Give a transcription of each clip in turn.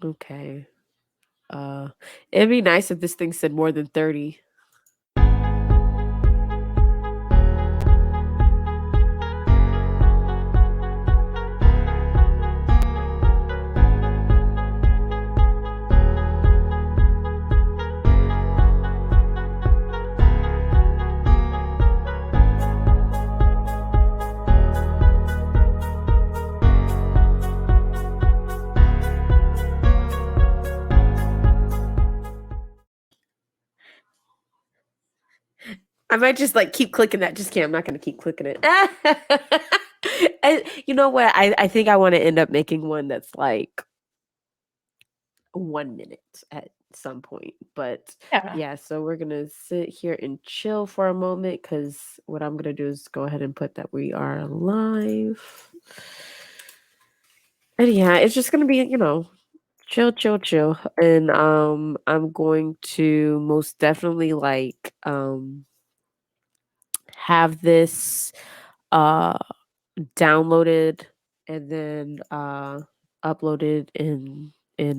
Okay. It'd be nice if this thing said more than 30. I might just like keep clicking that. Just kidding. I'm not gonna keep clicking it. You know what? I think I want to end up making one that's like 1 minute at some point. But Yeah. yeah, so we're gonna sit here and chill for a moment because what I'm gonna do is go ahead and put that we are live. And yeah, it's just gonna be, chill, chill, chill. And I'm going to most definitely like have this uh downloaded and then uploaded in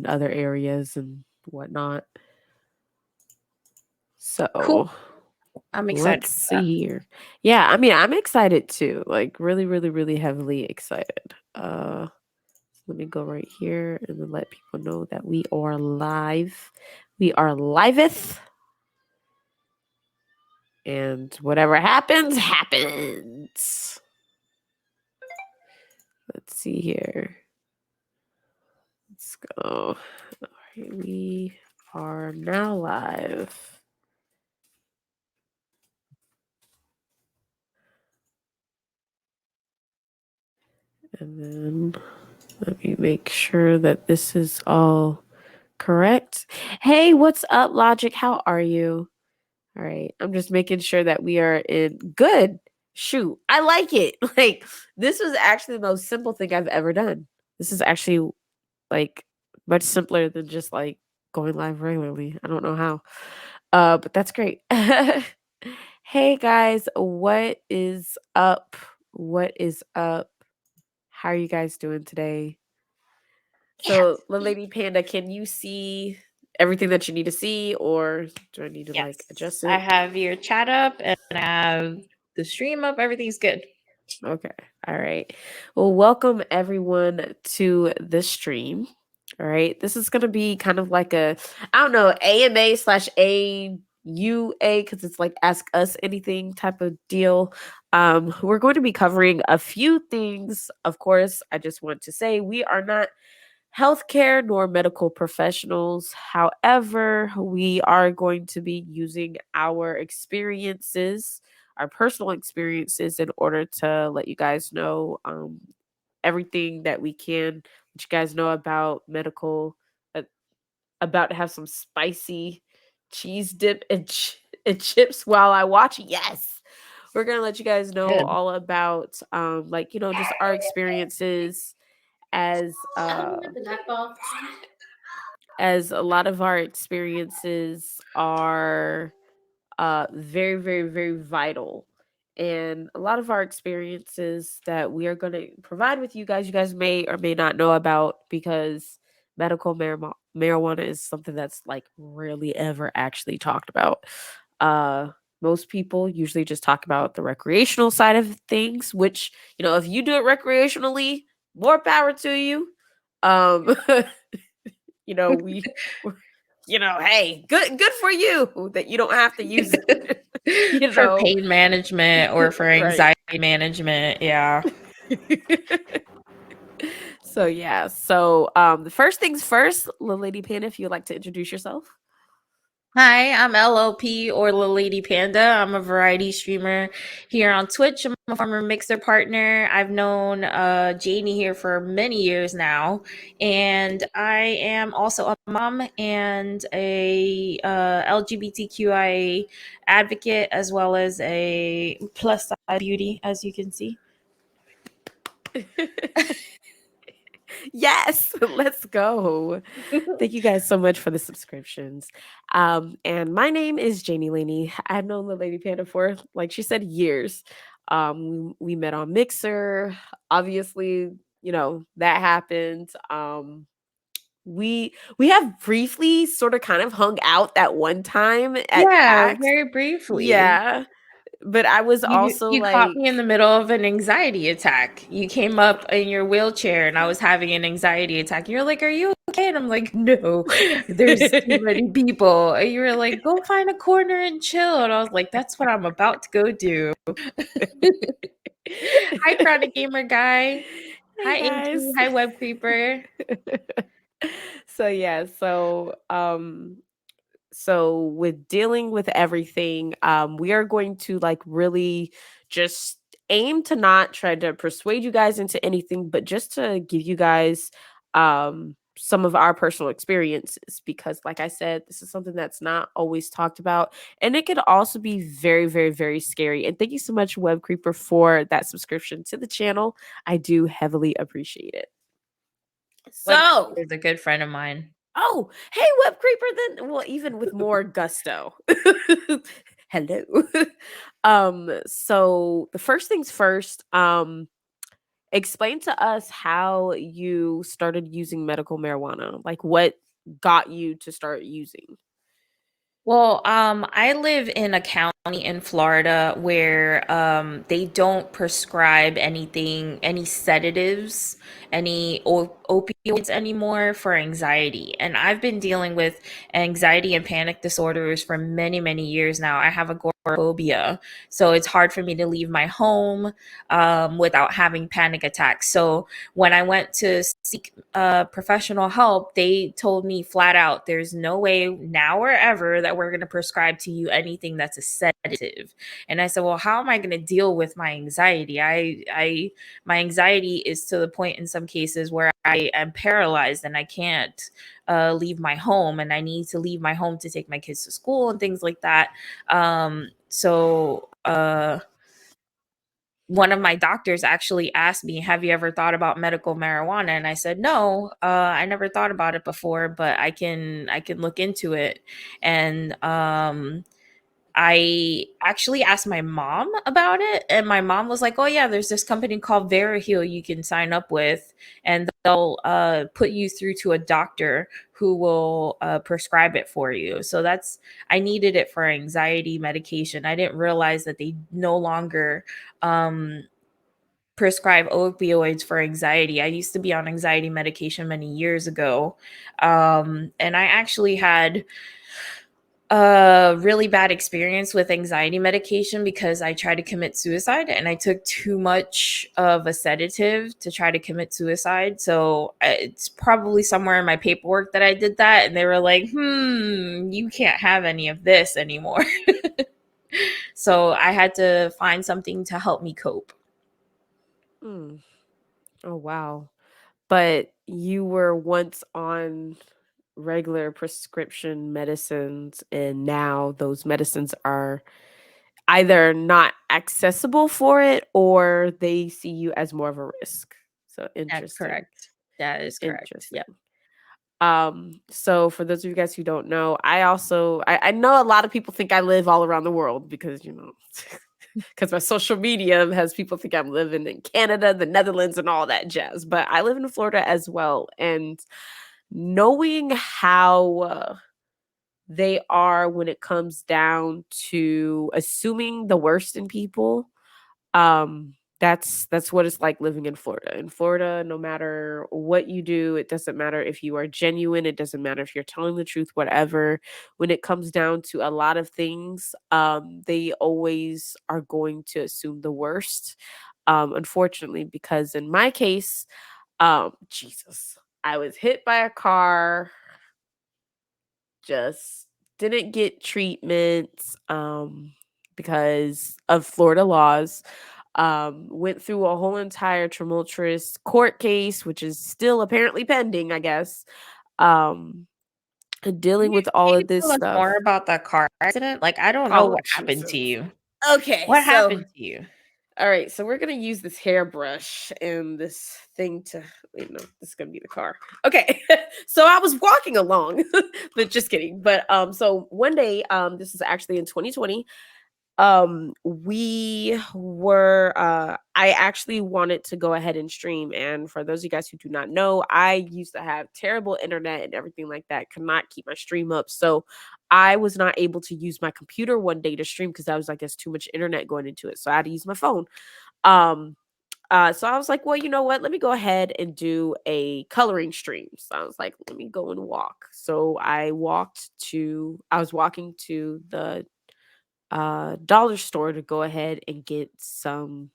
other areas and whatnot. Cool. So I'm excited let's for that. see here. Yeah, I mean, I'm excited too. Like really, really, really heavily excited. Let me go right here and then let people know that we are live. We are liveth. And whatever happens, happens. Let's see here. Let's go. All right, we are now live. And then let me make sure that this is all correct. Hey, what's up, Logic? How are you? All right. I'm just making sure that we are in good. Shoot, I like it. Like, this was actually the most simple thing I've ever done. This is actually like much simpler than just like going live regularly. I don't know how. But that's great. Hey guys, what is up? What is up? How are you guys doing today? Yeah. So, the Lady Panda, can you see everything that you need to see, or do I need to like Yes. adjust I it? have your chat up and I have the stream up. Everything's good. Okay. All right. Well, welcome everyone to the stream. All right. This is going to be kind of like I don't know, AMA slash AUA, because it's like ask us anything type of deal. We're going to be covering a few things. Of course, I just want to say we are not healthcare nor medical professionals. However, we are going to be using our experiences, our personal experiences, in order to let you guys know everything that we can, let you guys know about medical, uh, about to have some spicy cheese dip and, and chips while I watch. Yes. We're going to let you guys know Good. all about, like, just our experiences as a lot of our experiences are very, very, very vital. And a lot of our experiences that we are going to provide with you guys may or may not know about because medical marijuana is something that's like rarely ever actually talked about. Uh, Most people usually just talk about the recreational side of things, which, if you do it recreationally, more power to you. Um, we hey, good for you that you don't have to use it. you For know pain management or for right. anxiety management. Yeah. So yeah, the first things first, Lil Lady Panda, if you'd like to introduce yourself. Hi, I'm LLP or Lil Lady Panda. I'm a variety streamer here on Twitch. I'm a former mixer partner. I've known Janie here for many years now, and I am also a mom and a LGBTQIA advocate, as well as a plus size beauty, as you can see. Yes, let's go. Thank you guys so much for the subscriptions. And my name is Janie Laney. I've known the Lady Panda for, like she said, years. We met on Mixer. Obviously, that happened. we have briefly sort of kind of hung out that one time at Yeah, PAX. very briefly. Yeah, but I was also You caught like, me in the middle of an anxiety attack. You came up in your wheelchair and I was having an anxiety attack. You're like, "Are you okay?" And I'm like, "No, there's too many people." And you were like, "Go find a corner and chill." And I was like, "That's what I'm about to go do." Hi, Chronic Gamer Guy. hey Hi, guys. AG. Hi, Web Creeper. So yeah, so with dealing with everything, we are going to like really just aim to not try to persuade you guys into anything, but just to give you guys some of our personal experiences, because like I said, this is something that's not always talked about, and it could also be very, very, very scary. And thank you so much, Web Creeper, for that subscription to the channel. I do heavily appreciate it. Web So Creeper is a good friend of mine. oh, hey, Web Creeper, then. Well, even with more gusto. Hello. So the first things first, explain to us how you started using medical marijuana. Like what got you to start using? Well, I live in a county in Florida where they don't prescribe any sedatives, any opioids anymore for anxiety. And I've been dealing with anxiety and panic disorders for many, many years now. I have agoraphobia, so it's hard for me to leave my home without having panic attacks. So when I went to seek professional help, they told me flat out, there's no way now or ever that we're going to prescribe to you anything that's a sedative. And I said, well, how am I going to deal with my anxiety? My anxiety is to the point in some cases where I am paralyzed and I can't leave my home, and I need to leave my home to take my kids to school and things like that. One of my doctors actually asked me, "Have you ever thought about medical marijuana?" And I said, "No, I never thought about it before, but I can look into it." And I actually asked my mom about it, and my mom was like, "Oh yeah, there's this company called VeraHeal you can sign up with, and they'll put you through to a doctor who will prescribe it for you." So I needed it for anxiety medication. I didn't realize that they no longer um, prescribe opioids for anxiety. I used to be on anxiety medication many years ago, and I actually had a really bad experience with anxiety medication because I tried to commit suicide and I took too much of a sedative to try to commit suicide. So it's probably somewhere in my paperwork that I did that. And they were like, you can't have any of this anymore. So I had to find something to help me cope. Hmm. Oh wow. But you were once on regular prescription medicines, and now those medicines are either not accessible for it or they see you as more of a risk. So That's interesting. correct. That is correct. Interesting. Yep. So for those of you guys who don't know, I know a lot of people think I live all around the world because because my social media has people think I'm living in Canada, the Netherlands, and all that jazz. But I live in Florida as well. And knowing how they are when it comes down to assuming the worst in people, that's what it's like living in Florida. In Florida, no matter what you do, it doesn't matter if you are genuine, it doesn't matter if you're telling the truth, whatever. When it comes down to a lot of things, they always are going to assume the worst. Unfortunately, because in my case, Jesus, I was hit by a car, just didn't get treatment because of Florida laws. Went through a whole entire tumultuous court case, which is still apparently pending, I guess. Um, dealing with all Can you of this tell us more stuff. about that car accident? Like, I don't know Oh, what happened to Jesus. you. Okay, What so happened to you? all right, so we're gonna use this hairbrush and this thing to wait, no, this is gonna be the car. Okay, so I was walking along, but just kidding. But so one day, this is actually in 2020. We were I actually wanted to go ahead and stream, and for those of you guys who do not know, I used to have terrible internet and everything like that, could not keep my stream up. So I was not able to use my computer one day to stream because I was like, there's too much internet going into it. So I had to use my phone. Um so I was like, well, you know what? Let me go ahead and do a coloring stream. So I was like, let me go and walk. So I was walking to the dollar store to go ahead and get some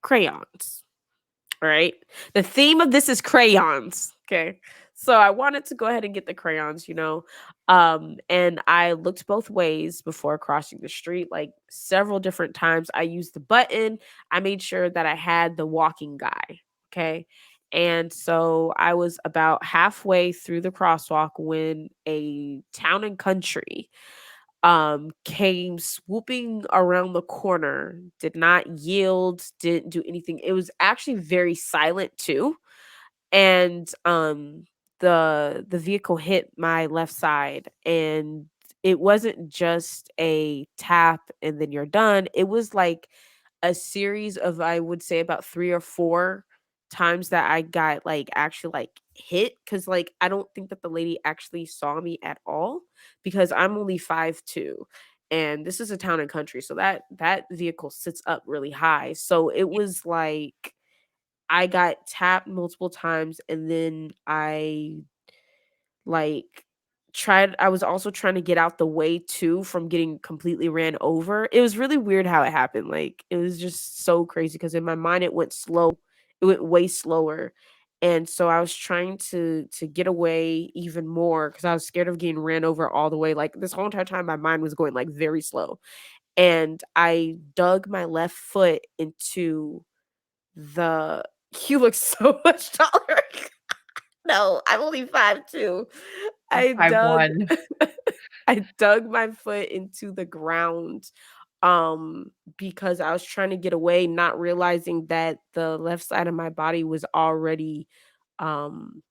crayons. All right. The theme of this is crayons. Okay. So I wanted to go ahead and get the crayons, and I looked both ways before crossing the street, like several different times. I used the button. I made sure that I had the walking guy. Okay. And so I was about halfway through the crosswalk when a town and country came swooping around the corner, did not yield, didn't do anything. It was actually very silent too. And the vehicle hit my left side, and it wasn't just a tap and then you're done. It was like a series of, I would say, about 3 or 4 times that I got, like, actually, like, hit, because like, I don't think that the lady actually saw me at all, because I'm only 5'2", and this is a town and country, so that vehicle sits up really high. So it was like I got tapped multiple times, and then like, I was also trying to get out the way too from getting completely ran over. It was really weird how it happened, like, it was just so crazy because in my mind, it went slow. It went way slower, and so I was trying to get away even more because I was scared of getting ran over all the way, like, this whole entire time, my mind was going, like, very slow, and I dug my left foot into the you look so much taller. No, I'm only 5'2". I'm I dug 5'1". I dug my foot into the ground, because I was trying to get away, not realizing that the left side of my body um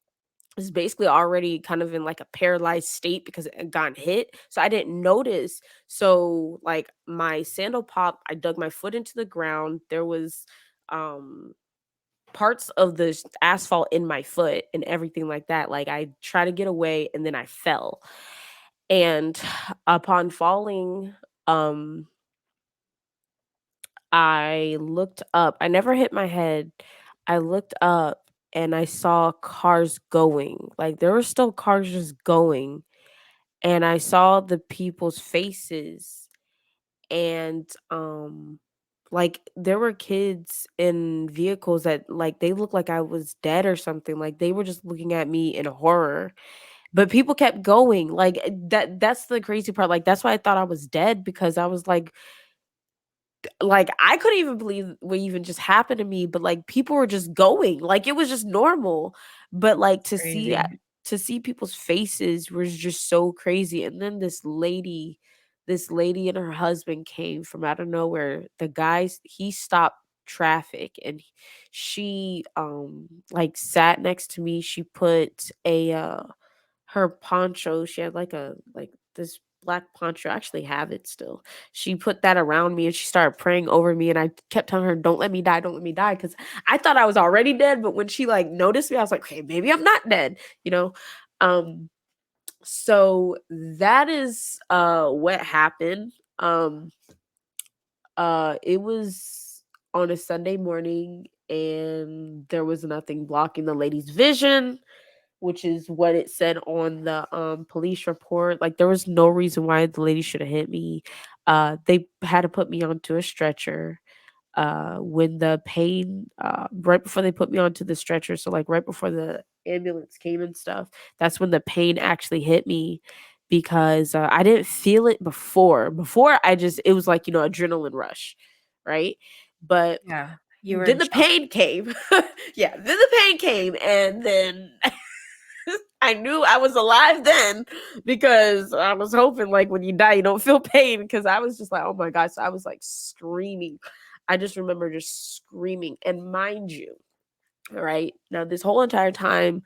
was basically already kind of in like a paralyzed state because it had gotten hit. So I didn't notice. So like my sandal popped, I dug my foot into the ground. There was um parts of the asphalt in my foot and everything like that. Like I tried to get away and then I fell. And upon falling, um, I looked up. I never hit my head. I looked up and I saw cars going. Like there were still cars just going. And I saw the people's faces, and like there were kids in vehicles that, like, they looked like I was dead or something, like they were just looking at me in horror, but people kept going, like, that's the crazy part, like that's why I thought I was dead, because I was like, I couldn't even believe what even just happened to me, but, like, people were just going, like, it was just normal, but, like, Crazy. to see people's faces was just so crazy, and then this lady and her husband came from out of nowhere. The guys he stopped traffic, and she, like, sat next to me. She put her poncho, she had like this black poncho, I actually have it still. She put that around me and she started praying over me, and I kept telling her, "Don't let me die, don't let me die," because I thought I was already dead, but when she like noticed me, I was like, "Okay, maybe I'm not dead," you know? Um, so that is what happened. It was on a Sunday morning, and there was nothing blocking the lady's vision, which is what it said on the police report. Like there was no reason why the lady should have hit me. They had to put me onto a stretcher. When the pain right before they put me onto the stretcher, so like right before the ambulance came and stuff, that's when the pain actually hit me, because I didn't feel it before. I just, it was like, adrenaline rush, right? But Yeah. You were then in the shock. pain came. Yeah, then the pain came, and then I knew I was alive then, because I was hoping, like, when you die, you don't feel pain, because I was just like, oh my gosh. So I was like screaming. I just remember just screaming. And mind you, all right, now this whole entire time,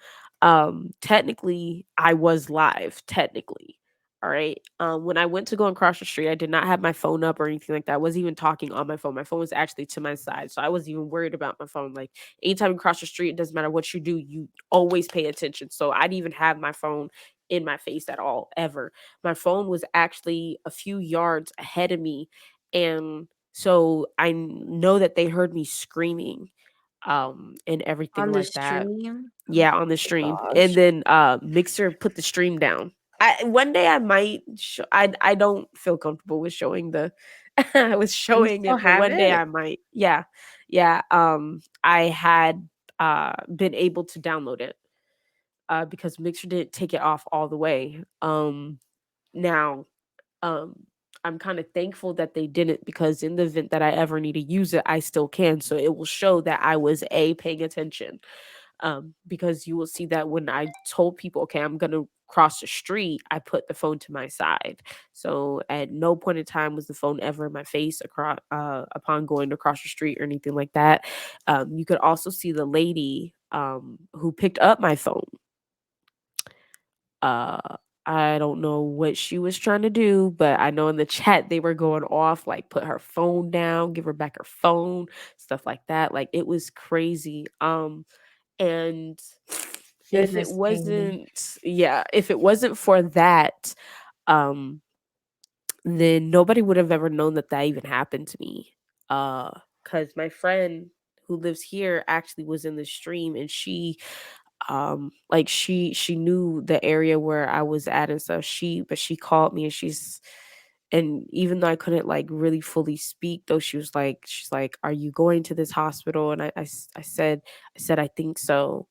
technically, I was live, technically. All right. When I went to go and cross the street, I did not have my phone up or anything like that. I wasn't even talking on my phone. My phone was actually to my side. So I wasn't even worried about my phone. Like anytime you cross the street, it doesn't matter what you do, you always pay attention. So I didn't even have my phone in my face at all, ever. My phone was actually a few yards ahead of me. And so know that they heard me screaming and everything On the like that. stream? Oh Yeah, on the my stream. And gosh. then Mixer put the stream down. One day I might I don't feel comfortable with showing the with You showing still it, but have one day it? I might. Yeah. Yeah, I had been able to download it because Mixer didn't take it off all the way. Now um I'm kind of thankful that they didn't, because in the event that I ever need to use it, I still can. So it will show that I was paying attention. Because you will see that when I told people, okay, I'm going to cross the street, I put the phone to my side. So at no point in time was the phone ever in my face across upon going across the street or anything like that. You could also see the lady who picked up my phone. Uh, I don't know what she was trying to do, but I know in the chat they were going off, like put her phone down, give her back her phone, stuff like that. Like it was crazy. And if it Goodness me. wasn't yeah, if it wasn't for that, um, then nobody would have ever known that that even happened to me. Because my friend who lives here actually was in the stream, and like she knew the area where I was at and stuff. She called me, and and even though I couldn't like really fully speak, though, she's like, "Are you going to this hospital?" And I said, "I think so."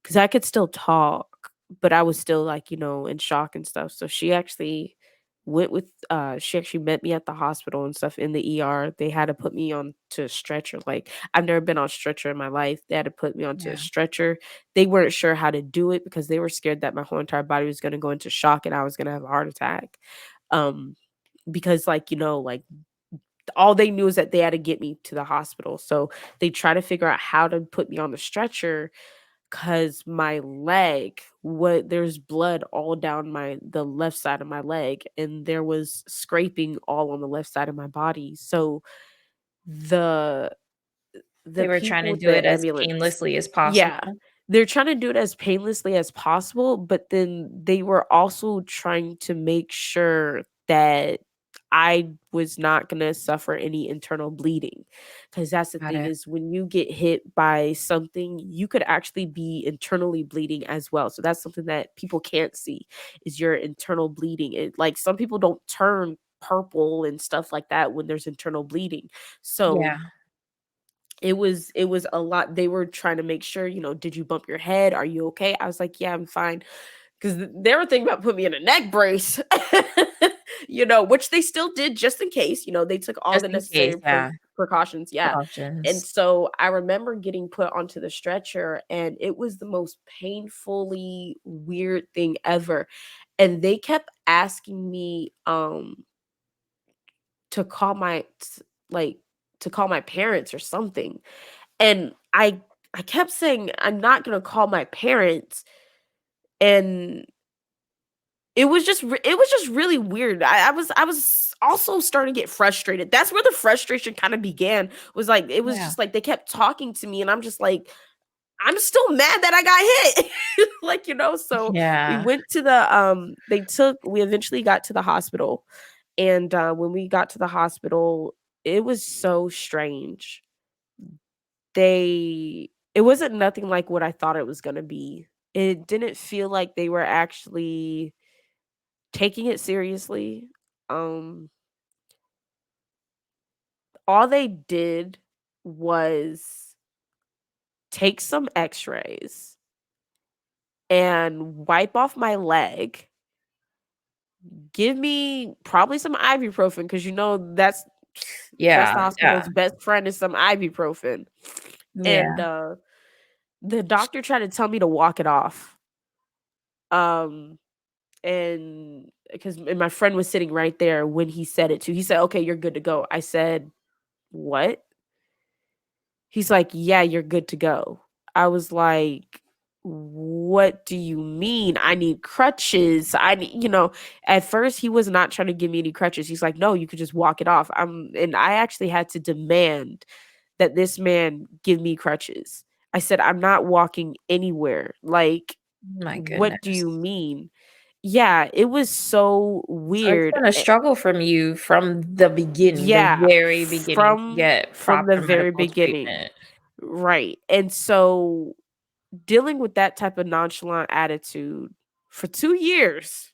'Cause I could still talk, but I was still, like, in shock and stuff. So she actually met me at the hospital and stuff in the ER. They had to put me on to a stretcher. Like, I've never been on a stretcher in my life. They had to put me onto a Yeah. stretcher. They weren't sure how to do it because they were scared that my whole entire body was gonna go into shock and I was gonna have a heart attack. Um, because, like, like, all they knew is that they had to get me to the hospital. So they try to figure out how to put me on the stretcher, 'cause my leg, what there's blood all down the left side of my leg, and there was scraping all on the left side of my body. So the the They were trying people to with do it the as ambulance. painlessly as Yeah. possible. They're trying to do it as painlessly as possible, but then they were also trying to make sure that I was not gonna suffer any internal bleeding. Because that's the Got thing, it. is when you get hit by something, you could actually be internally bleeding as well. So that's something that people can't see, is your internal bleeding. Like, some people don't turn purple and stuff like that when there's internal bleeding. So Yeah. it was a lot. They were trying to make sure, did you bump your head? Are you okay? I was like, yeah, I'm fine. Because they were thinking about putting me in a neck brace, which they still did just in case. They took all Just the in case, necessary yeah. precautions. Yeah. And Precautions. so I remember getting put onto the stretcher, and it was the most painfully weird thing ever. And they kept asking me to call like to call my parents or something. And I kept saying, "I'm not gonna call my parents," and it was just really weird. I was also starting to get frustrated. That's where the frustration kinda began, was like, it was Yeah. just like they kept talking to me, and I'm just like, I'm still mad that I got hit. Like, so Yeah. we eventually got to the hospital, and, when we got to the hospital, it was so strange. It wasn't nothing like what I thought it was gonna be. It didn't feel like they were actually taking it seriously. Um, all they did was take some X-rays and wipe off my leg, give me probably some ibuprofen, because that's the Yeah. Yeah. hospital's best friend, is some ibuprofen. And, Yeah. the doctor tried to tell me to walk it off. Um and my friend was sitting right there when he said it too. He said, "Okay, you're good to go." I said, "What?" He's like, "Yeah, you're good to go." I was like, what do you mean? I need crutches. I need, at first he was not trying to give me any crutches. He's like, no, you could just walk it off. And I actually had to demand that this man give me crutches. I said, I'm not walking anywhere. Like, My what do you goodness. mean? Yeah, it was so So it's weird. been a struggle from you from the beginning, the Yeah, very beginning to get from the proper very medical beginning. treatment. Right. And so dealing with that type of nonchalant attitude for 2 years,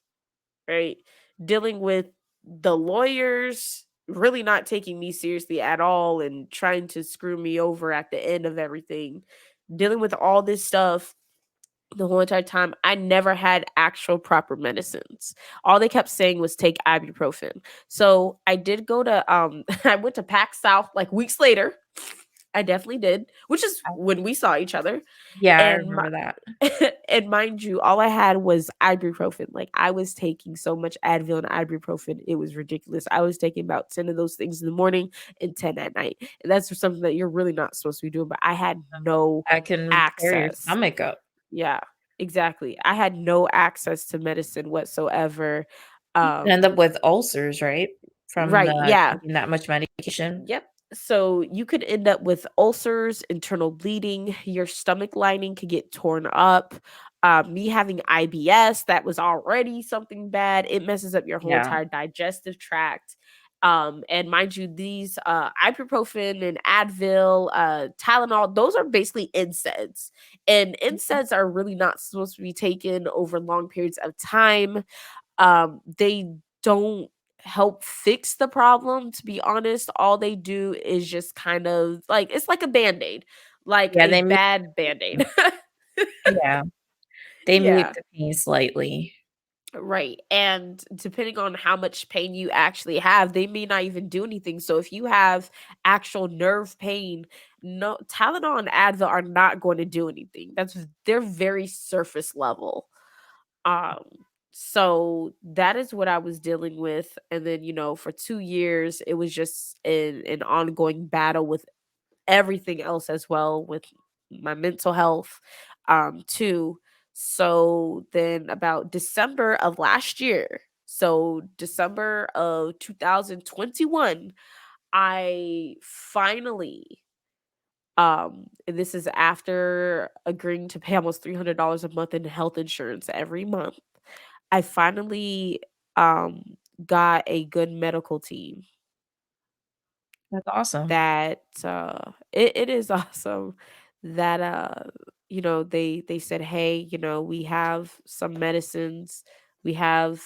right? Dealing with the lawyers really not taking me seriously at all and trying to screw me over at the end of everything. Dealing with all this stuff the whole entire time, I never had actual proper medicines. All they kept saying was take ibuprofen. So I did go to I went to Pack South like weeks later. I definitely did, which is when we saw each other. Yeah, I And remember that. and mind you, all I had was ibuprofen. Like I was taking so much Advil and ibuprofen, it was ridiculous. I was taking about 10 of those things in the morning and 10 at night. And that's for something that you're really not supposed to be doing. But I had no I can tear your access. stomach up. Yeah, exactly. I had no access to medicine whatsoever. You can end Um, up with ulcers, right? From right. the Yeah. taking that much medication. Yep. So you could end up with ulcers, internal bleeding, your stomach lining could get torn up. Me having IBS, that was already something bad. It messes up your whole Yeah. entire digestive tract. And mind you, these ibuprofen and Advil, Tylenol, those are basically NSAIDs. And Mhm. NSAIDs are really not supposed to be taken over long periods of time. They don't help fix the problem, to be honest. All they do is just kind of like it's like a band-aid, like Yeah, a they mute bad the pain. band-aid. Yeah, they mute Yeah, the pain slightly. right. And depending on how much pain you actually have, they may not even do anything. So if you have actual nerve pain, no Tylenol and Advil are not going to do anything. They're very surface level. Um, so that is what I was dealing with. And then, for 2 years, it was just an ongoing battle with everything else as well, with my mental health, too. So then about December of last year, so December of 2021, I finally and this is after agreeing to pay almost $300 a month in health insurance every month. I finally got a good medical team That's awesome. that it is awesome that they said, hey, we have some medicines, we have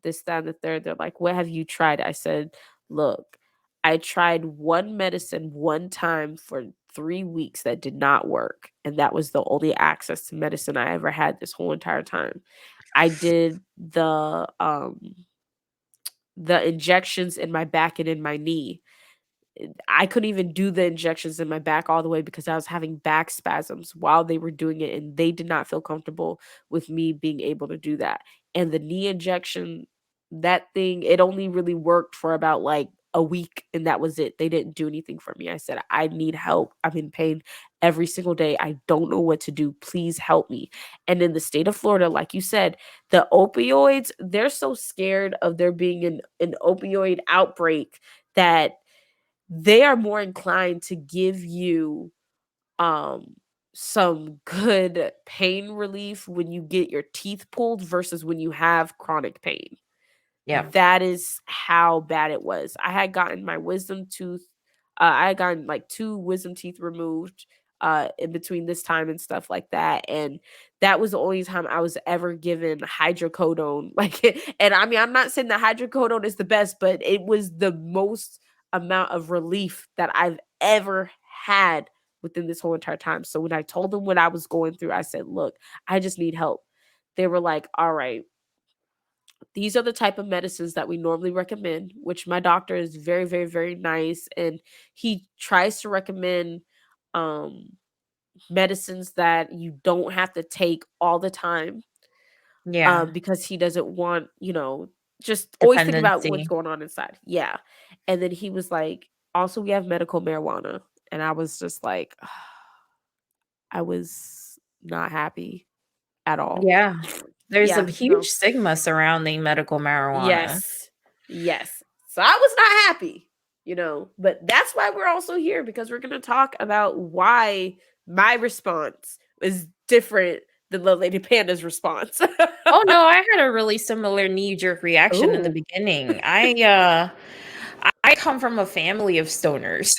this, that, and the third. They're like, what have you tried? I said, look, I tried one medicine one time for 3 weeks that did not work, and that was the only access to medicine I ever had this whole entire time. I did the injections in my back and in my knee. I couldn't even do the injections in my back all the way because I was having back spasms while they were doing it, and they did not feel comfortable with me being able to do that. And the knee injection, that thing, it only really worked for about like a week, and that was it. They didn't do anything for me. I said, I need help. I'm in pain every single day. I don't know what to do. Please help me. And in the state of Florida, like you said, the opioids, they're so scared of there being an opioid outbreak that they are more inclined to give you um some good pain relief when you get your teeth pulled versus when you have chronic pain. Yeah. That is how bad it was. I had gotten my wisdom tooth I had gotten like 2 wisdom teeth removed in between this time and stuff like that, and that was the only time I was ever given hydrocodone. Like, and I mean, I'm not saying that hydrocodone is the best, but it was the most amount of relief that I've ever had within this whole entire time. So when I told them what I was going through, I said, "Look, I just need help." They were like, "All right, these are the type of medicines that we normally recommend," which my doctor is very, very, very nice. And he tries to recommend um, medicines that you don't have to take all the time, Yeah. because he doesn't want, just always think about what's Dependency. going on inside. Yeah. And then he was like, also, we have medical marijuana. And I was just like, I was. not happy at all. Yeah. There's a Yeah, huge no. stigma surrounding medical marijuana. Yes. Yes. So I was not happy, but that's why we're also here, because we're going to talk about why my response is different than the Lady Panda's response. Oh no, I had a really similar knee-jerk reaction in the Oh. beginning. I come from a family of stoners.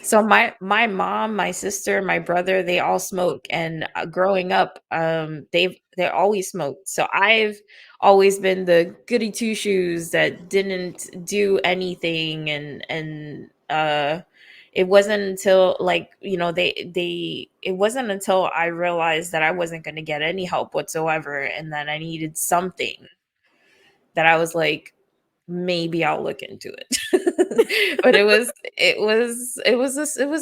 So my mom, my sister, my brother, they all smoke, and growing up, they always smoked. So I've always been the goody two shoes that didn't do anything, and it wasn't until, like, they it wasn't until I realized that I wasn't going to get any help whatsoever and that I needed something, that I was like, maybe I'll look into it. But it was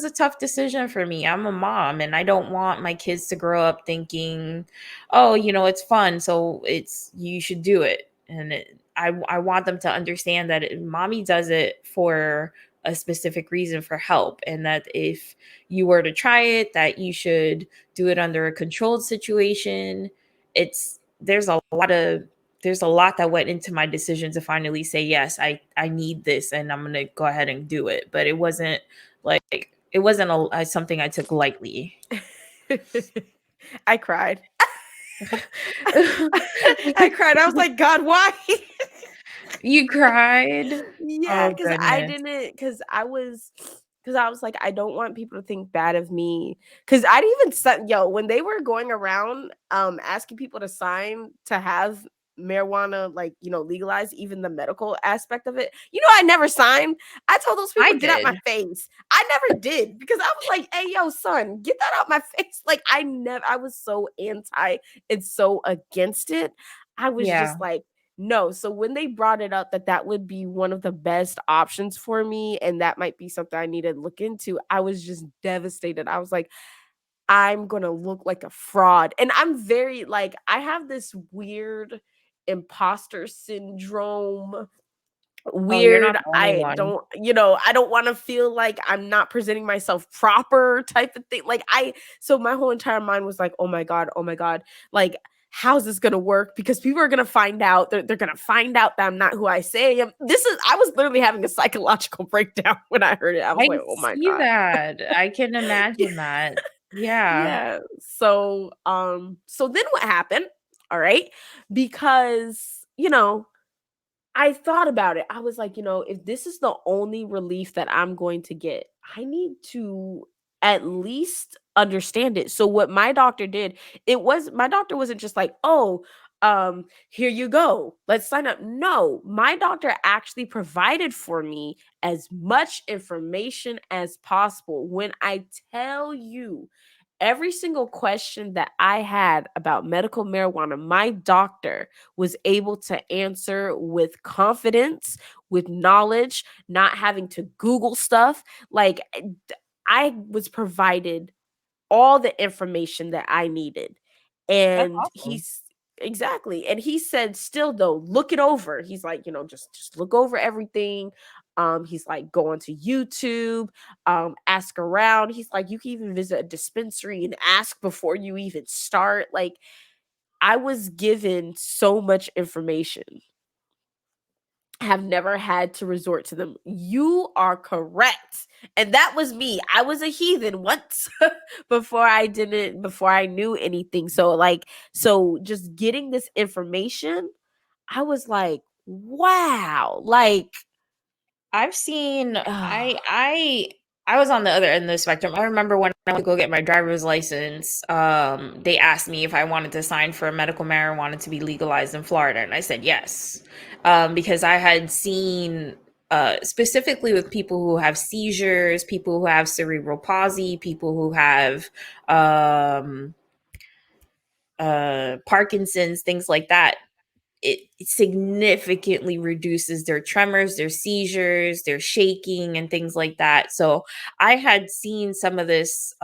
a tough decision for me. I'm a mom, and I don't want my kids to grow up thinking, oh, it's fun, so you should do it. And I want them to understand that mommy does it for a specific reason, for help, and that if you were to try it, that you should do it under a controlled situation. It's there's a lot that went into my decision to finally say, yes, I need this, and I'm going to go ahead and do it. But it wasn't something I took lightly. I cried. I cried. I was like, God, why? You cried? Yeah, Oh, because I goodness. didn't, because I was like, I don't want people to think bad of me. Because I'd even said, yo, when they were going around asking people to sign to have marijuana, like, legalized, even the medical aspect of it, I never signed. I told those I people, get out my did. face. I never did, because I was like, hey, yo, son, get that out my face. Like, I was so anti and so against it. I was Yeah. just like, no. So when they brought it up that that would be one of the best options for me, and that might be something I need to look into, I was just devastated. I was like, I'm going to look like a fraud. And I'm very, like, I have this weird imposter syndrome. Oh, you're not Weird. the only I one. don't, I don't want to feel like I'm not presenting myself proper type of thing. So my whole entire mind was like, oh my God, oh my God. Like, how's this gonna work? Because people are gonna find out. They're gonna find out that I'm not who I say I am. I was literally having a psychological breakdown when I heard it. I was I like, oh my see God. that. I can imagine that. Yeah. Yeah. So then what happened? All right. Because, I thought about it. I was like, if this is the only relief that I'm going to get, I need to at least understand it. So what my doctor did, my doctor wasn't just like, "Oh, here you go. Let's sign up." No, my doctor actually provided for me as much information as possible. When I tell you, every single question that I had about medical marijuana, my doctor was able to answer with confidence, with knowledge, not having to Google stuff. Like, I was provided all the information that I needed. That's And awesome. exactly. And he said, still though, look it over. He's like, just look over everything. He's like, go onto YouTube, ask around. He's like, you can even visit a dispensary and ask before you even start. Like, I was given so much information, have never had to resort to them. You are correct. And that was me. I was a heathen once before I knew anything. So just getting this information, I was like, wow. Like, I've seen uh, I was on the other end of the spectrum. I remember when I went to go get my driver's license, they asked me if I wanted to sign for medical marijuana to be legalized in Florida, and I said yes. Because I had seen, specifically with people who have seizures, people who have cerebral palsy, people who have um, Parkinson's, things like that, it significantly reduces their tremors, their seizures, their shaking, and things like that. So I had seen some of this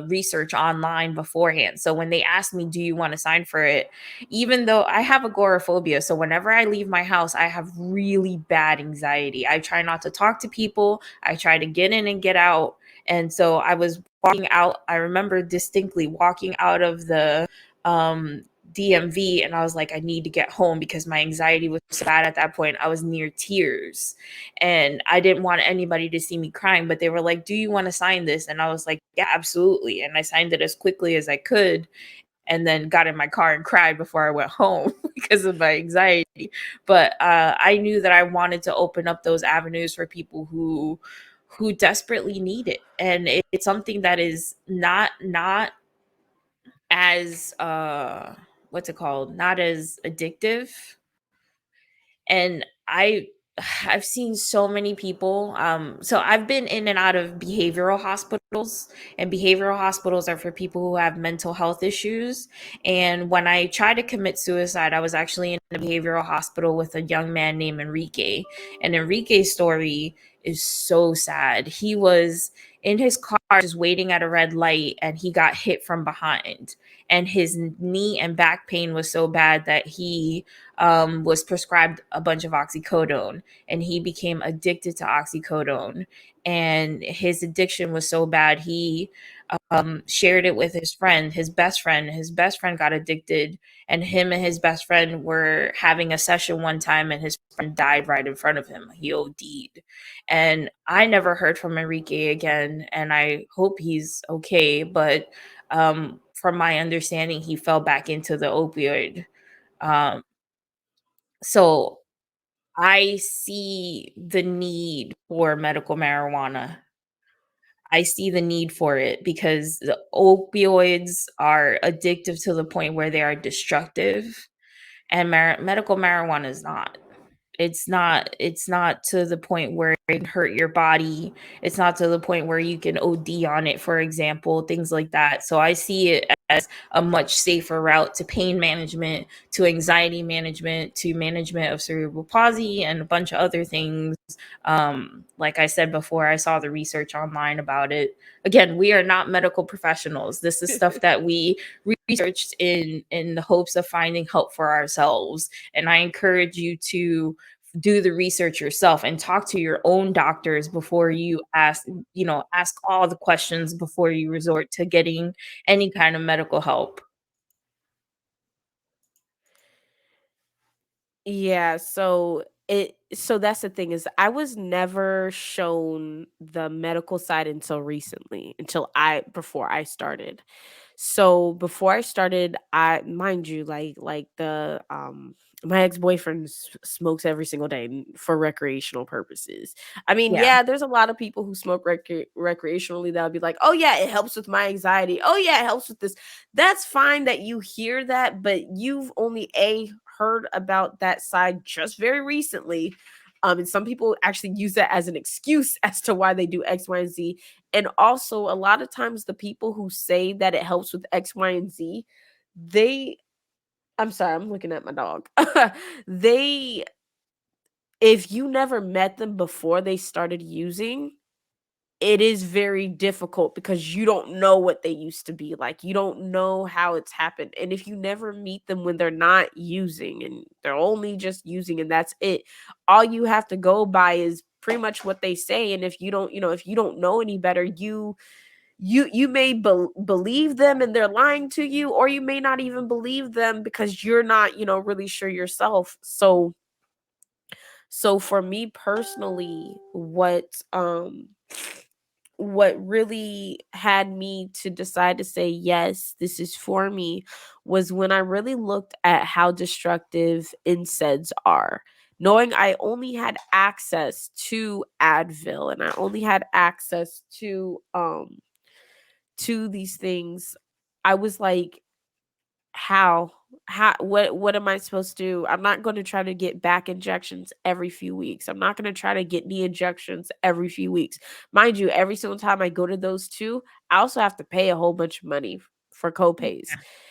research online beforehand. So when they asked me, do you want to sign for it? Even though I have agoraphobia, so whenever I leave my house, I have really bad anxiety. I try not to talk to people, I try to get in and get out. And so I was walking out. I remember distinctly walking out of the um, DMV, and I was like, I need to get home because my anxiety was so bad at that point. I was near tears, and I didn't want anybody to see me crying. But they were like, "Do you want to sign this?" And I was like, "Yeah, absolutely." And I signed it as quickly as I could, and then got in my car and cried before I went home because of my anxiety. But I knew that I wanted to open up those avenues for people who desperately need it, and it's something that is not as what's it called, not as addictive. And I've seen so many people, so I've been in and out of behavioral hospitals, and behavioral hospitals are for people who have mental health issues. And when I tried to commit suicide, I was actually in a behavioral hospital with a young man named Enrique. And Enrique's story is so sad. He was in his car just waiting at a red light, and he got hit from behind, and his knee and back pain was so bad that he was prescribed a bunch of oxycodone, and he became addicted to oxycodone. And his addiction was so bad, he shared it with his friend, his best friend. His best friend got addicted, and him and his best friend were having a session one time, and his friend died right in front of him. He OD'd. And I never heard from Enrique again, and I hope he's okay. But from my understanding, he fell back into the opioid. Um, so I see the need for medical marijuana. I see the need for it because the opioids are addictive to the point where they are destructive, and medical marijuana is not. It's not to the point where it can hurt your body. It's not to the point where you can OD on it, for example, things like that. So I see it as a much safer route to pain management, to anxiety management, to management of cerebral palsy, and a bunch of other things. Like I said before, I saw the research online about it. Again, we are not medical professionals. This is stuff that we researched in the hopes of finding help for ourselves. And I encourage you to do the research yourself and talk to your own doctors before you ask all the questions before you resort to getting any kind of medical help. Yeah, so that's the thing is I was never shown the medical side until recently, until I before I started. So before I started, I mind you, like the my ex-boyfriend smokes every single day for recreational purposes. I mean, Yeah. yeah, there's a lot of people who smoke recreationally that'll be like, "Oh yeah, it helps with my anxiety. Oh yeah, it helps with this." That's fine that you hear that, but you've only heard about that side just very recently. And some people actually use that as an excuse as to why they do X, Y, and Z. And also, a lot of times, the people who say that it helps with X, Y, and Z, they, I'm sorry, I'm looking at my dog. they, if you never met them before they started using, it is very difficult because you don't know what they used to be like. You don't know how it's happened. And if you never meet them when they're not using and they're only just using and that's it, all you have to go by is pretty much what they say. And if you don't, if you don't know any better, you may believe them and they're lying to you, or you may not even believe them because you're not, really sure yourself. So for me personally, what really had me to decide to say, yes, this is for me, was when I really looked at how destructive NSAIDs are. Knowing I only had access to Advil and I only had access to these things, I was like, how what am I supposed to do? I'm not going to try to get back injections every few weeks. I'm not going to try to get knee injections every few weeks. Mind you, every single time I go to those two, I also have to pay a whole bunch of money for copays.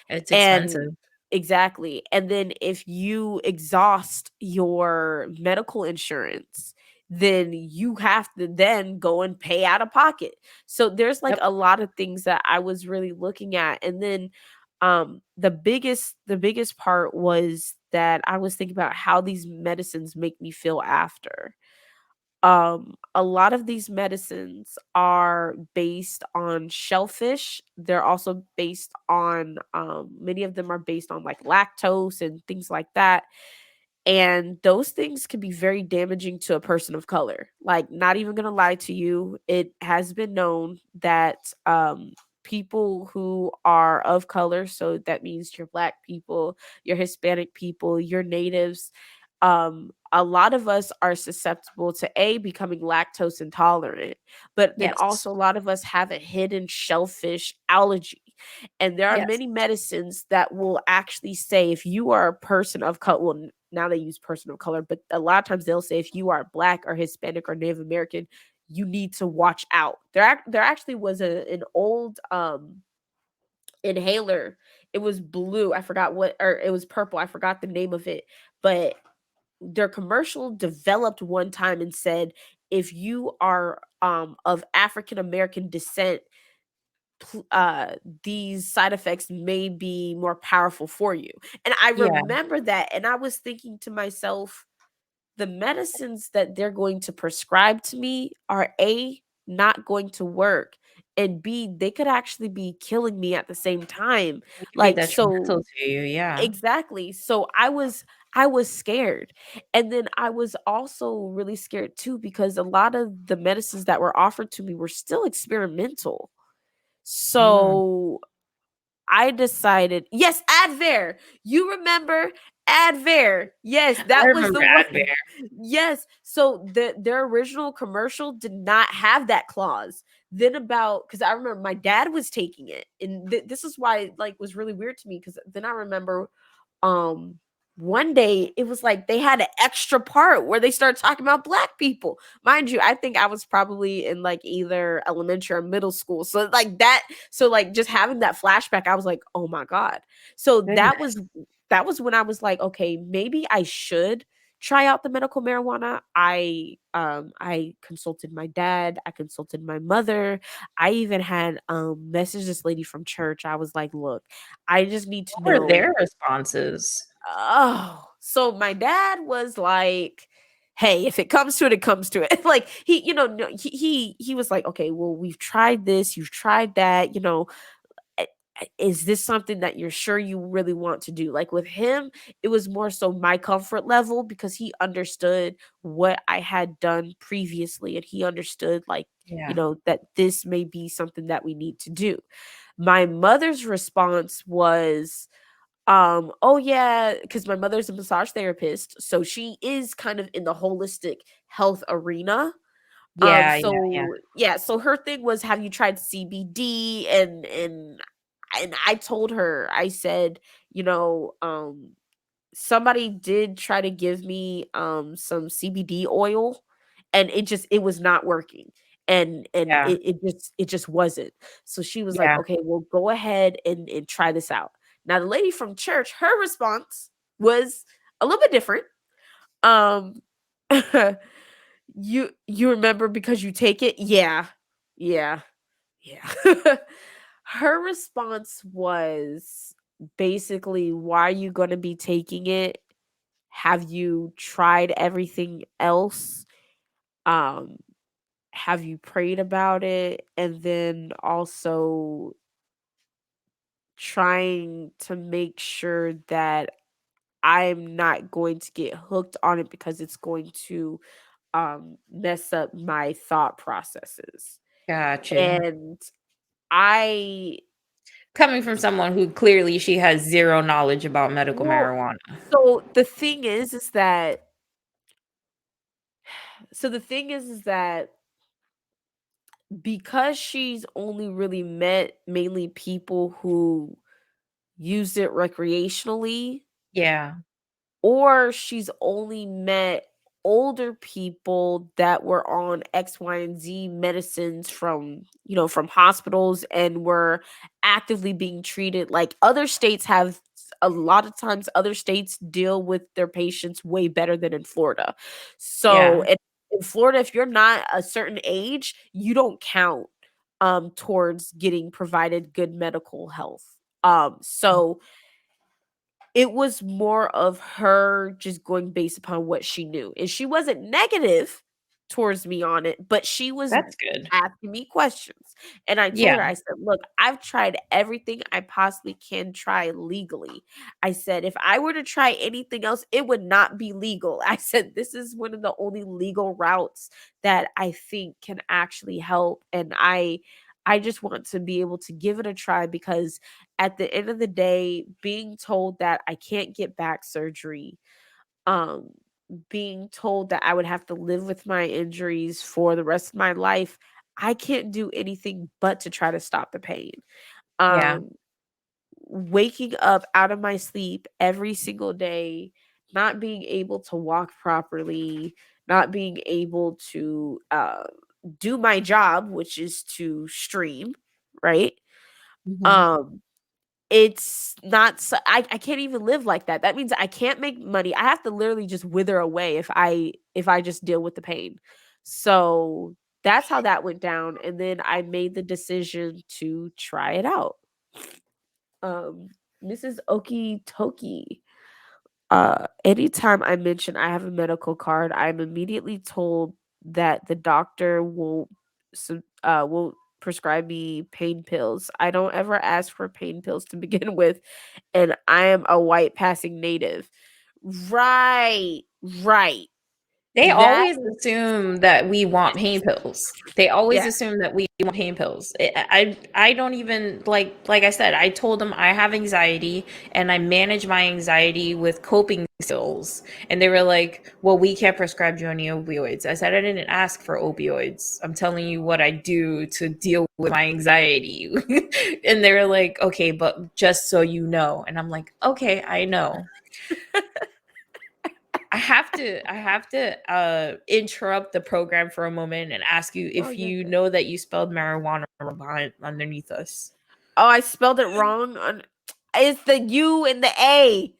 It's And expensive. exactly. And then if you exhaust your medical insurance, then you have to then go and pay out of pocket. So there's like Yep. a lot of things that I was really looking at. And then the biggest part was that I was thinking about how these medicines make me feel after. A lot of these medicines are based on shellfish. They're also based on many of them are based on like lactose and things like that. And those things can be very damaging to a person of color. Like, not even gonna lie to you, it has been known that people who are of color, so that means your black people, your Hispanic people, your natives, a lot of us are susceptible to becoming lactose intolerant, but then Yes. also a lot of us have a hidden shellfish allergy. And there are Yes. many medicines that will actually say if you are a person of color, well, now they use person of color, but a lot of times they'll say if you are black or Hispanic or Native American, you need to watch out. There actually was an old inhaler. It was blue. I forgot what, or it was purple. I forgot the name of it, but their commercial developed one time and said if you are of African American descent, pl- uh these side effects may be more powerful for you. And I Yeah. remember that, and I was thinking to myself, the medicines that they're going to prescribe to me are A, not going to work, and B, they could actually be killing me at the same time. It could be Like, so detrimental to you. Yeah. exactly. So I was scared. And then I was also really scared too because a lot of the medicines that were offered to me were still experimental. Mm. So I decided, yes, Advair. You remember Advair? Yes, I that was remember the one. Advair. Yes. So their original commercial did not have that clause. Then about because I remember my dad was taking it, and this is why it, like, was really weird to me because then I remember um one day it was like they had an extra part where they started talking about black people. Mind you, I think I was probably in like either elementary or middle school. So like that, so like just having that flashback, I was like, "Oh my god." So Goodness. that was when I was like, "Okay, maybe I should try out the medical marijuana." I consulted my dad, I consulted my mother. I even had messaged this lady from church. I was like, "Look, I just need to What were their know." responses? Oh, so my dad was like, "Hey, if it comes to it, it comes to it." Like, he, no, he was like, "Okay, well, we've tried this, you've tried that, eh, is this something that you're sure you really want to do?" Like with him, it was more so my comfort level because he understood what I had done previously, and he understood like, Yeah. that this may be something that we need to do. My mother's response was, oh yeah, because my mother's a massage therapist, so she is kind of in the holistic health arena. Yeah, yeah, yeah. So yeah, so her thing was, have you tried CBD? And I told her, I said, somebody did try to give me some CBD oil, and it was not working. And Yeah. it just wasn't. So she was like, Yeah. "Okay, well, go ahead and try this out." Now the lady from church, her response was a little bit different. Um you remember because you take it? Yeah. Yeah. Yeah. Her response was basically, "Why are you going to be taking it? Have you tried everything else? Um, have you prayed about it?" And then also trying to make sure that I'm not going to get hooked on it because it's going to mess up my thought processes. Got you. And I Coming from someone who clearly she has 0 knowledge about medical well, marijuana. so the thing is that the thing is that because she's only really met mainly people who use it recreationally, Yeah. or she's only met older people that were on X, Y, and Z medicines from hospitals and were actively being treated. Like other states have, a lot of times other states deal with their patients way better than in Florida. So Yeah. in Florida, if you're not a certain age, you don't count towards getting provided good medical health. So it was more of her just going based upon what she knew. And she wasn't negative towards me on it, but she was That's good. asking me questions. And I told Yeah. her, I said, "Look, I've tried everything I possibly can try legally." I said, "If I were to try anything else, it would not be legal." I said, "This is one of the only legal routes that I think can actually help." And I just want to be able to give it a try because at the end of the day, being told that I can't get back surgery, um, being told that I would have to live with my injuries for the rest of my life, I can't do anything but to try to stop the pain. Yeah. Um, Waking up out of my sleep every single day, not being able to walk properly, not being able to do my job, which is to stream, right? Mhm. Um, it's not I can't even live like that. That means I can't make money. I have to literally just wither away if I just deal with the pain. So that's how that went down. And then I made the decision to try it out. Um, Mrs. Okie Toki. Anytime I mention I have a medical card, I'm immediately told that the doctor won't prescribe me pain pills. I don't ever ask for pain pills to begin with, and I am a white passing native. Right, right. They That always assume that we want pain pills. They always yeah. assume that we want pain pills. I don't even like I said, I told them I have anxiety and I manage my anxiety with coping skills. And they were like, "Well, we can't prescribe you any opioids." I said I didn't ask for opioids. I'm telling you what I do to deal with my anxiety. And they were like, "Okay, but just so you know." And I'm like, "Okay, I know." I have to interrupt the program for a moment and ask you Oh, if you're you good. know that you spelled marijuana behind underneath us. Oh, I spelled it wrong. It's the U and the A.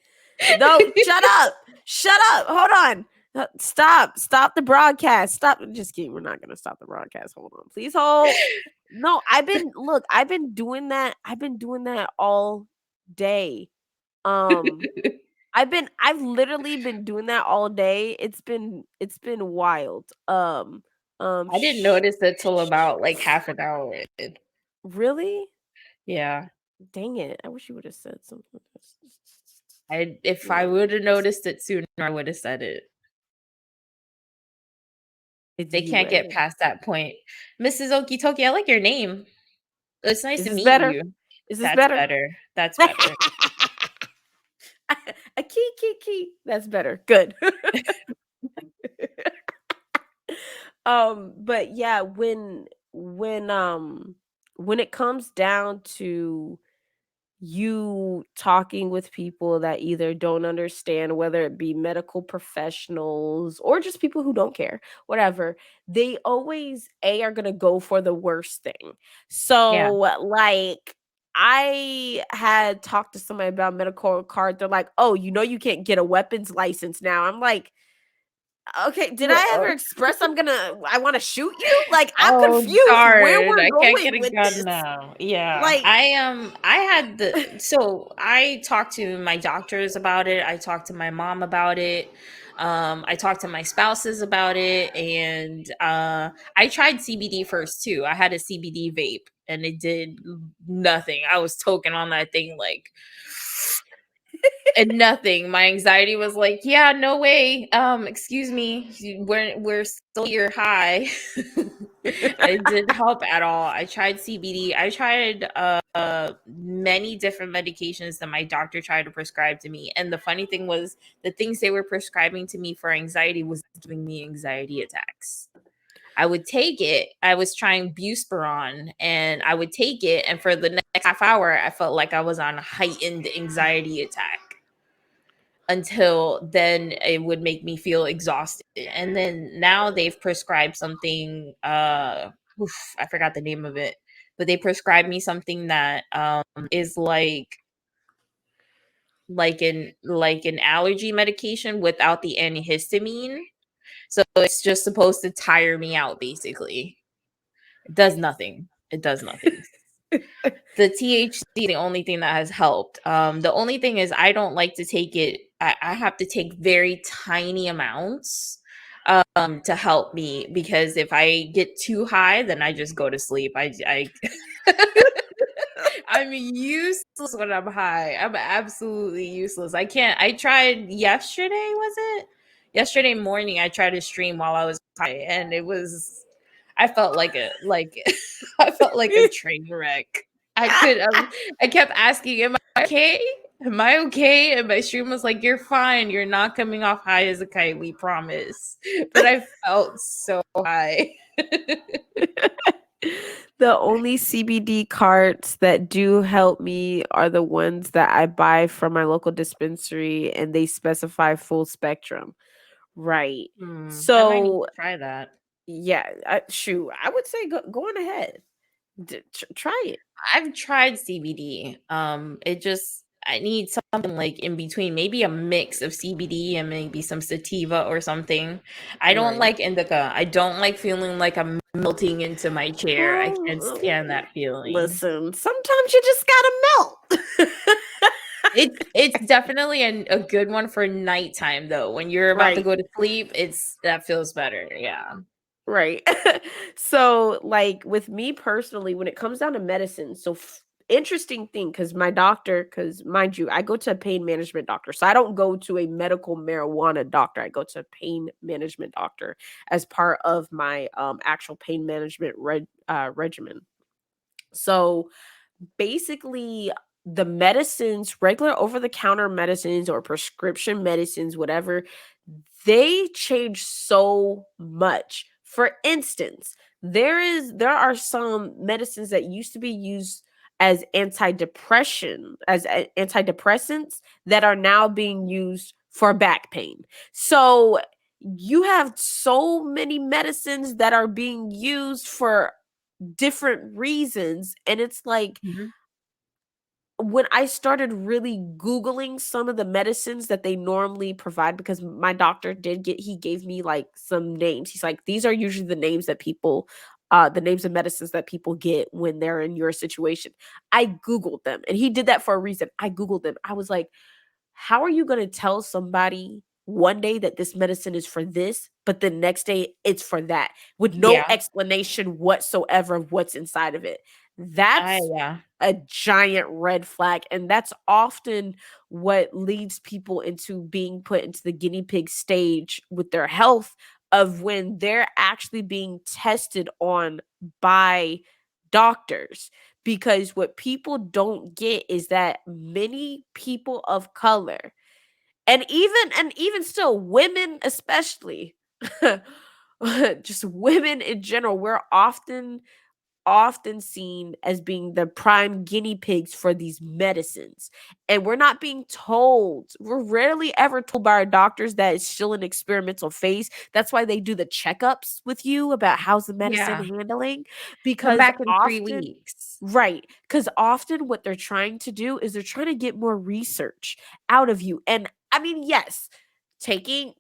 No, shut up. Shut up. Hold on. Stop. Stop the broadcast. Stop. Just kidding. We're not gonna stop the broadcast. Hold on. Please hold. No, I've been doing that. I've been doing that all day. Um, I've literally been doing that all day. It's been wild. I didn't notice it till about like half an hour in. Really? Yeah. Dang it. I wish you would have said something. If I Yeah. would have noticed it sooner, I would have said it. It's They can't get UA. past that point. Mrs. Okitoki, I like your name. It's nice Is to this meet better? you. Is this That's better? better. That's better. A key. That's better. Good. But yeah, when it comes down to you talking with people that either don't understand, whether it be medical professionals or just people who don't care, whatever, they always are going to go for the worst thing. Yeah. So like I had talked to somebody about medical card. They're like, "Oh, you know you can't get a weapons license now." I'm like, "Okay, did I ever express I want to shoot you?" Like I'm Oh confused where darn, we're I can't get going a with gun this. now. Yeah. Like I had the so I talked to my doctors about it. I talked to my mom about it. I talked to my spouses about it, and I tried CBD first too. I had a CBD vape and it did nothing. I was toking on that thing like and nothing. My anxiety was like, yeah, no way. Excuse me, we're still here high. It didn't help at all. I tried CBD. I tried many different medications that my doctor tried to prescribe to me. And the funny thing was, the things they were prescribing to me for anxiety was giving me anxiety attacks. I would take it. I was trying Buspirone, and I would take it, and for the next half hour, I felt like I was on a heightened anxiety attack. Until then it would make me feel exhausted, and then now they've prescribed something I forgot the name of it, but they prescribed me something that is like an allergy medication without the antihistamine, so it's just supposed to tire me out. Basically, it does nothing. It does nothing. The THC, the only thing that has helped. The only thing is I don't like to take it. I have to take very tiny amounts. to help me, because if I get too high, then I just go to sleep. I'm useless when I'm high. I'm absolutely useless. I can't. I tried yesterday, was it? Yesterday morning I tried to stream while I was high, and it was, I felt like I felt like a train wreck. I kept asking, "Am I okay? Am I okay?" And my stream was like, "You're fine. You're not coming off high as a kite. We promise." But I felt so high. The only CBD carts that do help me are the ones that I buy from my local dispensary, and they specify full spectrum. Right. I might need So, to try that. yeah, shoot, I would say go on ahead. Try it. I've tried CBD. It just, I need something like in between, maybe a mix of CBD and maybe some sativa or something. I don't Right. like indica. I don't like feeling like I'm melting into my chair. I can't Well, stand that feeling. listen, sometimes you just gotta melt. It's definitely a good one for nighttime though. When you're about to Right. go to sleep, it's that feels better. Yeah. Right. So, like with me personally, when it comes down to medicine, so interesting thing because my doctor, because mind you, I go to a pain management doctor. So I don't go to a medical marijuana doctor. I go to a pain management doctor as part of my actual pain management regimen. So basically, the medicines, regular over the counter medicines or prescription medicines, whatever, they change so much. For instance, there are some medicines that used to be used as antidepressants that are now being used for back pain. So you have so many medicines that are being used for different reasons, and it's like Mhm. when I started really Googling some of the medicines that they normally provide, because my doctor he gave me like some names. He's like, these are usually the names that people, the names of medicines that people get when they're in your situation. I Googled them, and he did that for a reason. I Googled them. I was like, how are you going to tell somebody one day that this medicine is for this, but the next day it's for that with no Yeah. explanation whatsoever of what's inside of it? That's Yeah. a giant red flag. And that's often what leads people into being put into the guinea pig stage with their health, of when they're actually being tested on by doctors. Because what people don't get is that many people of color, and even still women especially, just women in general, we're often seen as being the prime guinea pigs for these medicines. And we're rarely ever told by our doctors that it's still an experimental phase. That's why they do the checkups with you about how's the medicine Yeah. handling. Come Because back in 3 often, weeks. right, because often what they're trying to do is they're trying to get more research out of you. And I mean, yes, taking,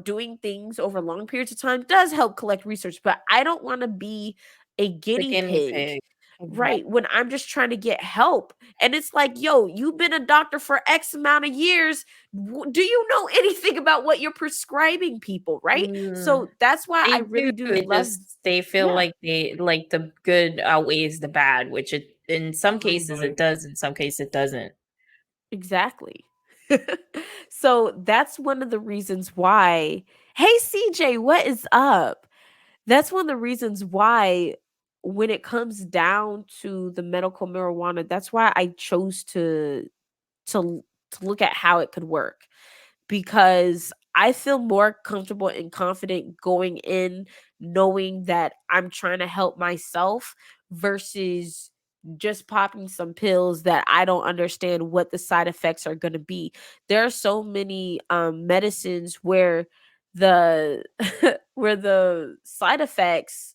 doing things over long periods of time does help collect research, but I don't want to be a The guinea guinea pig, pig. right? When I'm just trying to get help. And it's like, yo, you've been a doctor for X amount of years. Do you know anything about what you're prescribing people, right? Mm, So that's why I they do. really do It love, just, they feel yeah, like the good outweighs the bad, which it, in some cases it does, in some cases it doesn't. exactly. So that's one of the reasons why. Hey, CJ, what is up? That's one of the reasons why, when it comes down to the medical marijuana, that's why I chose to look at how it could work, because I feel more comfortable and confident going in knowing that I'm trying to help myself versus just popping some pills that I don't understand what the side effects are going to be. There are so many medicines where the where the side effects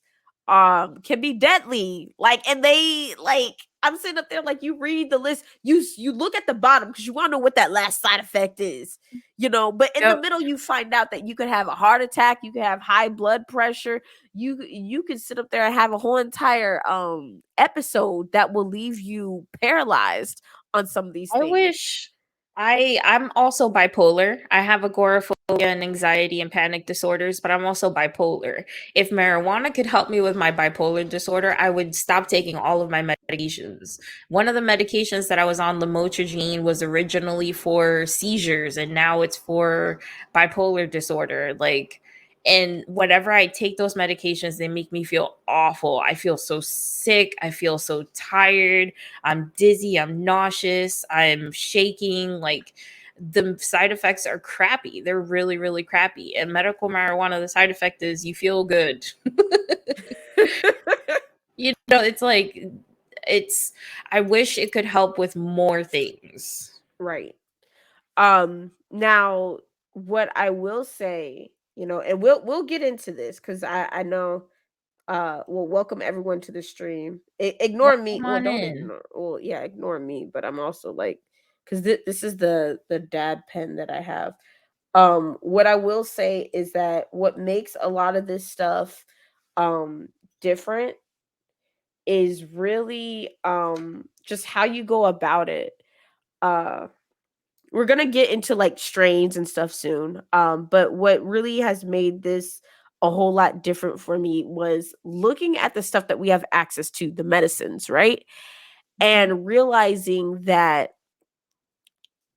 can be deadly, like, and they like, I'm sitting up there like, you read the list, you look at the bottom because you want to know what that last side effect is, but in the Yep. middle you find out that you could have a heart attack, you could have high blood pressure, you could sit up there and have a whole entire episode that will leave you paralyzed on some of these I things. wish. I'm also bipolar. I have agoraphobia and anxiety and panic disorders, but I'm also bipolar. If marijuana could help me with my bipolar disorder, I would stop taking all of my medications. One of the medications that I was on, lamotrigine, was originally for seizures, and now it's for bipolar disorder. Like, and whenever I take those medications, they make me feel awful. I feel so sick. I feel so tired. I'm dizzy, I'm nauseous, I'm shaking. Like, the side effects are crappy. They're really, really crappy. And medical marijuana, the side effect is you feel good. You know, it's like, it's, I wish it could help with more things. Right. Now what I will say, and we'll get into this because I know well, welcome everyone to the stream. Ignore me. Come Well, on don't in. ignore. Well, yeah, ignore me. But I'm also like, because this is the dad pen that I have. What I will say is that what makes a lot of this stuff different is really just how you go about it. Uh, we're gonna get into like strains and stuff soon. But what really has made this a whole lot different for me was looking at the stuff that we have access to, the medicines, right? And realizing that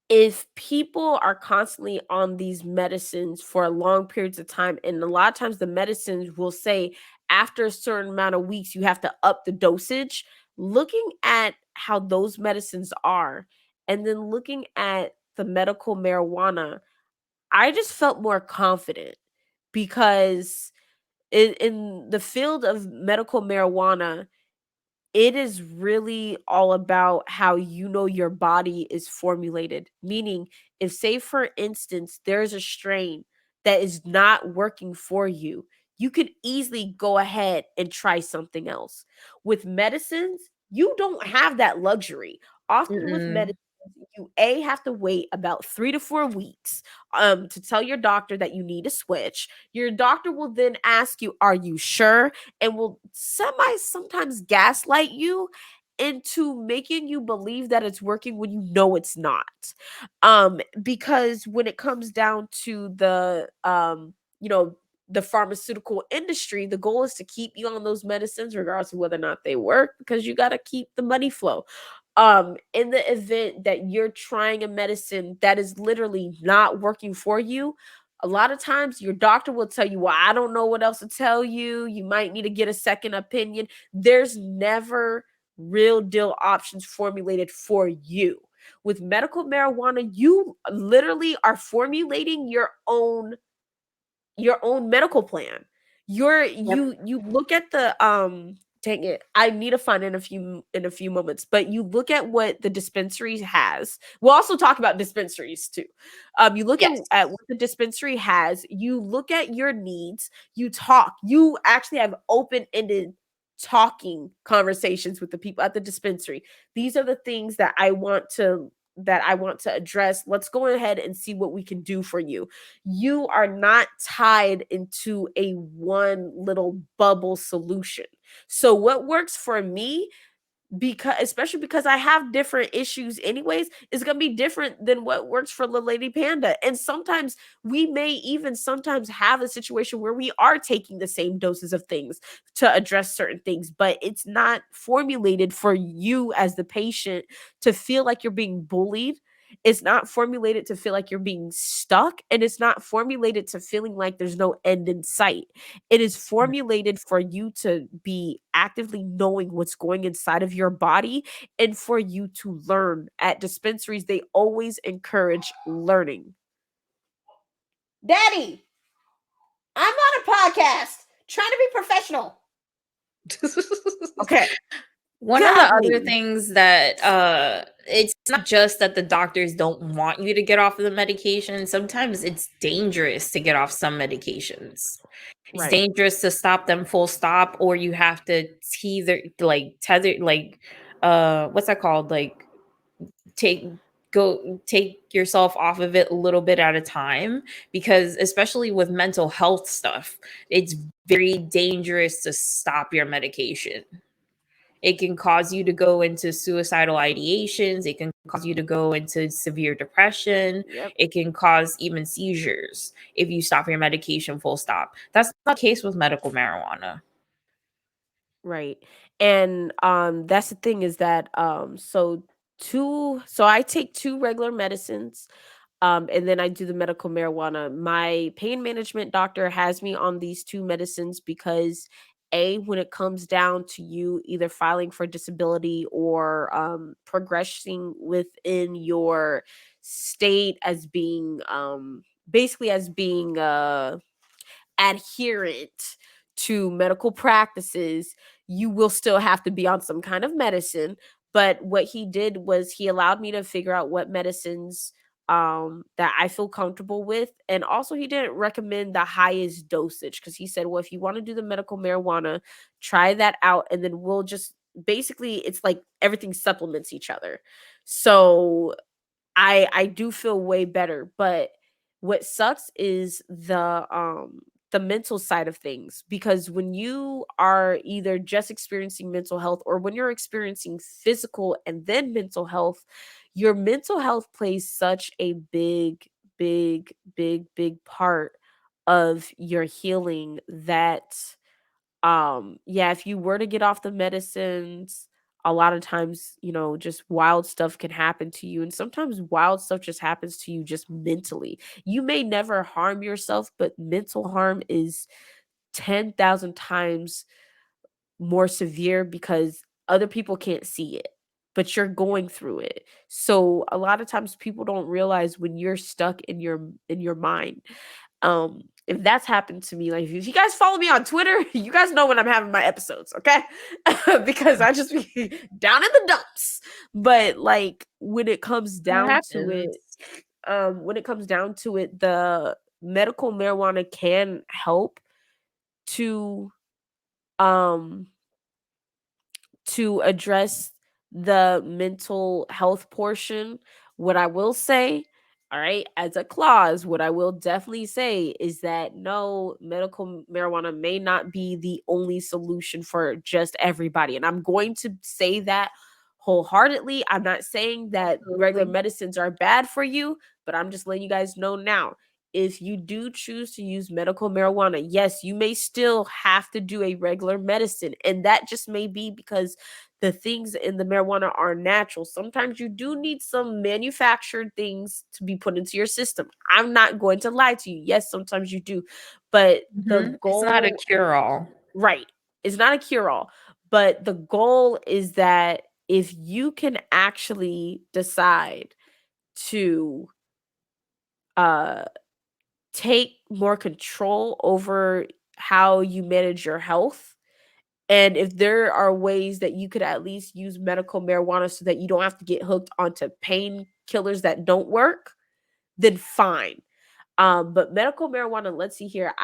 if people are constantly on these medicines for long periods of time, and a lot of times the medicines will say after a certain amount of weeks you have to up the dosage, looking at how those medicines are and then looking at the medical marijuana, I just felt more confident because in the field of medical marijuana, it is really all about how your body is formulated. Meaning, if, say, for instance, there's a strain that is not working for you, you could easily go ahead and try something else. With medicines, you don't have that luxury. Often with Mm-mm. medicines, you have to wait about 3 to 4 weeks to tell your doctor that you need to switch. Your doctor will then ask you, "Are you sure?" and will sometimes gaslight you into making you believe that it's working when you know it's not. Because when it comes down to the pharmaceutical industry, the goal is to keep you on those medicines regardless of whether or not they work, because you got to keep the money flow. In the event that you're trying a medicine that is literally not working for you, a lot of times your doctor will tell you, "Well, I don't know what else to tell you. You might need to get a second opinion." There's never real deal options formulated for you. With medical marijuana, you literally are formulating your own medical plan. Yep. You look at the dang it, I need to find in a few moments, but you look at what the dispensary has. We'll also talk about dispensaries too. You look Yes. at what the dispensary has, you look at your needs, you actually have open-ended talking conversations with the people at the dispensary. These are the things that I want to address. Let's go ahead and see what we can do for you. You are not tied into a one little bubble solution. So what works for me, because especially because I have different issues anyways, is going to be different than what works for the lady panda. And sometimes we may even sometimes have a situation where we are taking the same doses of things to address certain things, but it's not formulated for you as the patient to feel like you're being bullied. It's not formulated to feel like you're being stuck, and it's not formulated to feeling like there's no end in sight. It is formulated for you to be actively knowing what's going inside of your body and for you to learn. At dispensaries, they always encourage learning. Daddy, I'm on a podcast trying to be professional. Okay. One of the other Godly. things that it's not just that the doctors don't want you to get off of the medication. Sometimes it's dangerous to get off some medications. It's Right. dangerous to stop them full stop, or you have to tether, like, what's that called? Like, take take yourself off of it a little bit at a time, because especially with mental health stuff, it's very dangerous to stop your medication. It can cause you to go into suicidal ideations. It can cause you to go into severe depression. Yep. It can cause even seizures if you stop your medication full stop. That's not the case with medical marijuana. Right. And that's the thing is that so I take two regular medicines, and then I do the medical marijuana. My pain management doctor has me on these two medicines because a when it comes down to you either filing for disability or progressing within your state as being basically as being adherent to medical practices, you will still have to be on some kind of medicine. But what he did was he allowed me to figure out what medicines that I feel comfortable with. And also he didn't recommend the highest dosage because he said, well, if you want to do the medical marijuana, try that out and then we'll just basically it's like everything supplements each other. So I do feel way better, but what sucks is the mental side of things because when you are either just experiencing mental health or when you're experiencing physical and then mental health, your mental health plays such a big part of your healing that yeah, if you were to get off the medicines, a lot of times, just wild stuff can happen to you and sometimes wild stuff just happens to you just mentally. You may never harm yourself, but mental harm is 10,000 times more severe because other people can't see it, but you're going through it. So a lot of times people don't realize when you're stuck in your mind. If that's happened to me, like if you guys follow me on Twitter, you guys know when I'm having my episodes, okay? Because I just be down in the dumps. But like when it comes That down to happens. it, the medical marijuana can help to um address the mental health portion. What I will say, all right, as a clause, what I will definitely say is that no, medical marijuana may not be the only solution for just everybody. And I'm going to say that wholeheartedly. I'm not saying that regular Absolutely. medicines are bad for you, but I'm just letting you guys know now. If you do choose to use medical marijuana, yes, you may still have to do a regular medicine. And that just may be because the things in the marijuana are natural. Sometimes you do need some manufactured things to be put into your system. I'm not going to lie to you. Yes, sometimes you do. But the It's not a goal, cure-all. right, is not a cure all. But the goal is that if you can actually decide to uh take more control over how you manage your health. And if there are ways that you could at least use medical marijuana so that you don't have to get hooked onto painkillers that don't work, then fine. But medical marijuana, let's see here.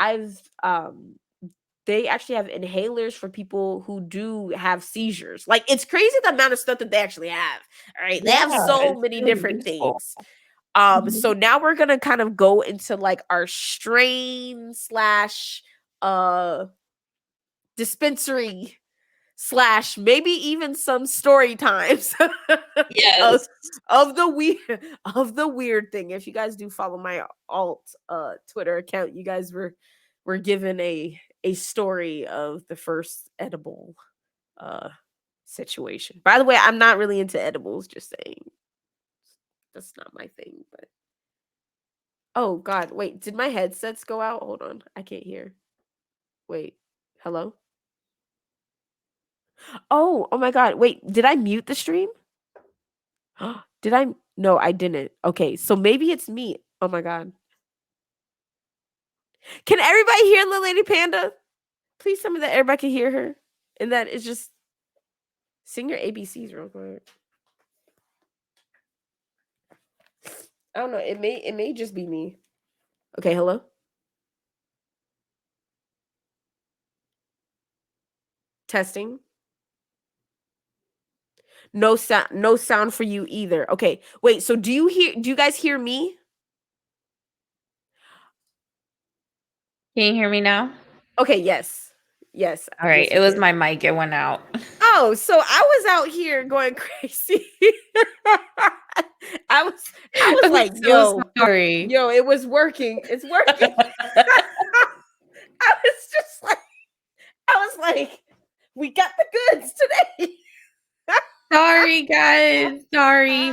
They actually have inhalers for people who do have seizures. Like it's crazy the amount of stuff that they actually have. All right. They have Yeah, so it's many really different useful. things. So Mhm. now we're gonna kind of go into like our strain slash uh dispensary slash maybe even some story times of Yes. the weird thing. If you guys do follow my alt Twitter account, you guys were given a story of the first edible uh situation. By the way, I'm not really into edibles, just saying. That's not my thing, but oh god, wait, did my headsets go out? Hold on. I can't hear. Wait. Hello? Oh my god. Wait, did I mute the stream? Did I? No, I didn't. Okay, so maybe it's me. Oh my god. Can everybody hear Lil Lady Panda? Please tell me that everybody can hear her. And that it's just sing your ABCs real quick. I don't know. It may just be me. Okay, hello? Testing. No sound for you either. Okay. Wait, so do you guys hear me? Can you hear me now? Okay, yes. Yes. All right. Yes, It I was can. my mic. It went out. No, so I was out here going crazy. I was I was I'm like, so yo, sorry. it was working. It's working. I was just like, I was like, we got the goods today. Sorry, guys. Sorry.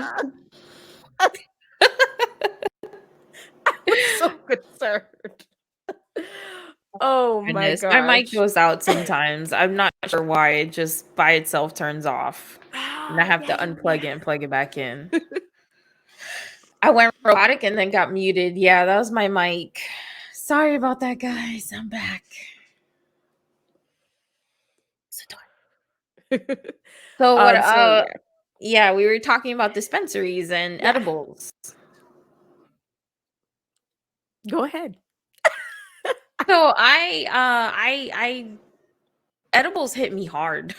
I was so concerned. Oh my Goodness, my mic gosh. goes out sometimes. I'm not sure why. It just by itself turns off, and I Ah, have to yeah, unplug yeah, it and plug it back in. I went robotic and then got muted. Yeah, that was my mic. Sorry about that, guys. I'm back. yeah. So what? So yeah, Yeah, we were talking about dispensaries and yeah. edibles. Go ahead. So I edibles hit me hard.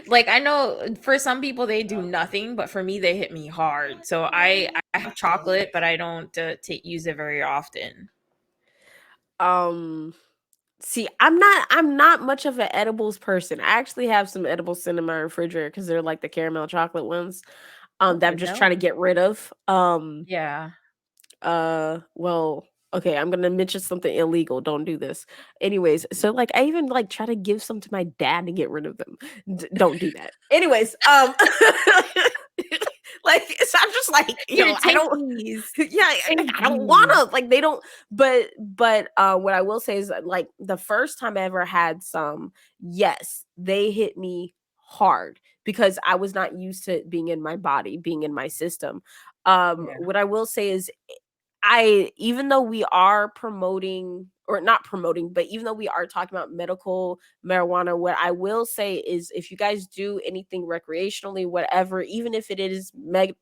Like I know for some people they do nothing, but for me they hit me hard. So I have chocolate, but I don't use it very often. Um, See, I'm not much of an edibles person. I actually have some edibles in my refrigerator because they're like the caramel chocolate ones. Oh, That I'm good just trying to know. get rid of. Yeah. Well, okay, I'm gonna mention something illegal. Don't do this. Anyways, so like I even like try to give some to my dad to get rid of them. Don't do that. Anyways, like so I'm just like, Here, I take don't these. yeah, Take I don't these. wanna like they don't but what I will say is that, like the first time I ever had some, yes, they hit me hard because I was not used to it being in my body, being in my system. Yeah. What I will say is I even though we are promoting or not promoting, but even though we are talking about medical marijuana, what I will say is if you guys do anything recreationally, whatever, even if it is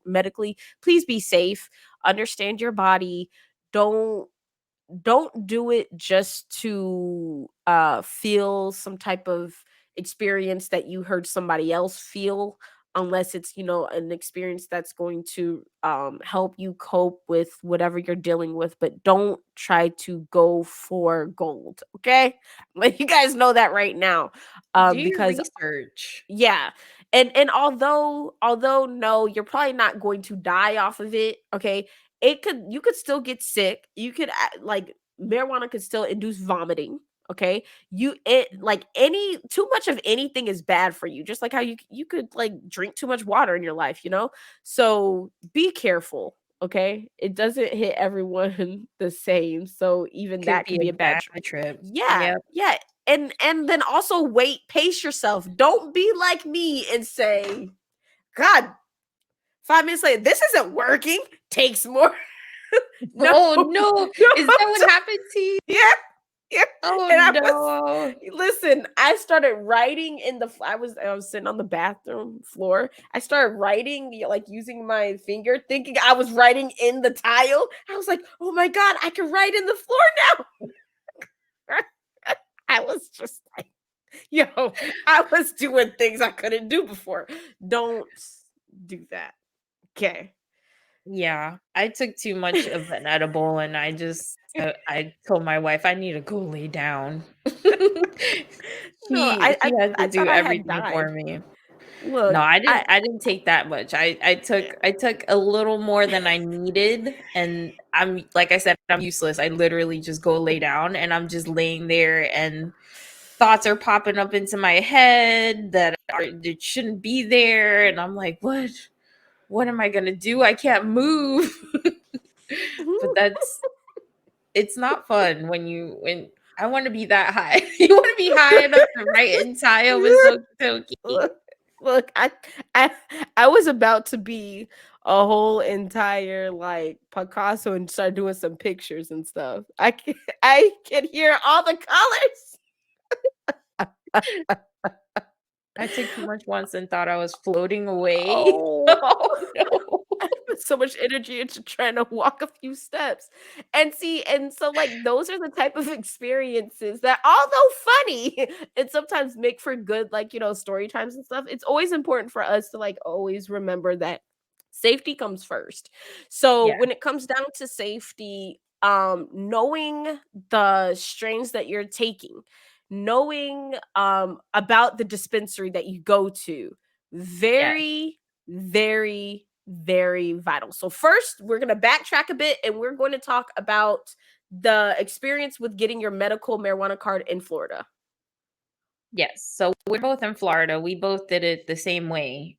medically, please be safe, understand your body. Don't don't do it just to feel some type of experience that you heard somebody else feel, unless it's an experience that's going to help you cope with whatever you're dealing with. But don't try to go for gold, okay? Let you guys know that right now, Do your because research. yeah. And although no, you're probably not going to die off of it, okay? You could still get sick. You could like marijuana could still induce vomiting, okay? Like any too much of anything is bad for you. Just like how you could like drink too much water in your life, you know? So be careful, okay? It doesn't hit everyone the same. So even Could that be could a be a bad bad trip. yeah, Yep. yeah. And then also pace yourself. Don't be like me and say, God, 5 minutes later, this isn't working. Takes more. No, Oh no, no. is that what happened to you? Yeah, yeah. Oh And I was no. listen, I started writing in the I was sitting on the bathroom floor. I started writing like using my finger, thinking I was writing in the tile. I was like, oh my God, I can write in the floor now. I was just like, yo, I was doing things I couldn't do before. Don't do that. Okay. Yeah, I took too much of an edible and I told my wife I need to go lay down. No, She has to I do thought I had everything for died. me. No, Look, I I didn't take that much. I took a little more than I needed, and I'm like I said, I'm useless. I literally just go lay down and I'm just laying there and thoughts are popping up into my head that shouldn't be there, and I'm like, what am I gonna do? I can't move. But it's not fun when I want to be that high. You want to be high enough to write in Tayo with Toki. look, look, I I was about to be a whole entire like Picasso and start doing some pictures and stuff. I can hear all the colors. I took too much once and thought I was floating away. Oh, Oh no. I put so much energy into trying to walk a few steps. And see, and so like those are the type of experiences that although funny and sometimes make for good like, story times and stuff, it's always important for us to like always remember that safety comes first. So Yeah. when it comes down to safety, knowing the strains that you're taking, knowing about the dispensary that you go to, Yes. very, very, very vital. So first, we're going to backtrack a bit and we're going to talk about the experience with getting your medical marijuana card in Florida. Yes. So we're both in Florida. We both did it the same way.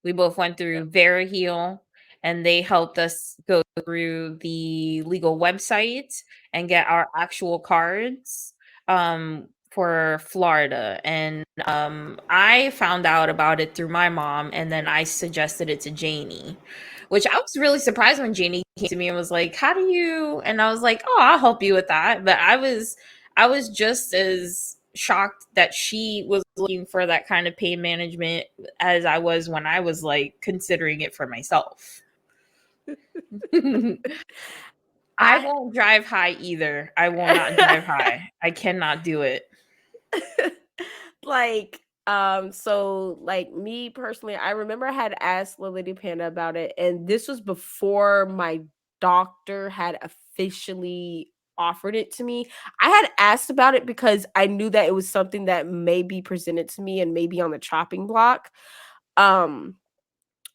We both went through VeriHeal, and they helped us go through the legal website and get our actual cards for Florida. And I found out about it through my mom, and then I suggested it to Janie, which I was really surprised when Janie came to me and was like, "How do you?" And I was like, "Oh, I'll help you with that." But I was just as shocked that she was looking for that kind of pain management as I was when I was like considering it for myself. I I won't drive high either. I will not drive high. I cannot do it. like so like me personally, I remember I had asked Lily Panda about it, and this was before my doctor had officially offered it to me. I had asked about it because I knew that it was something that may be presented to me and maybe on the chopping block. um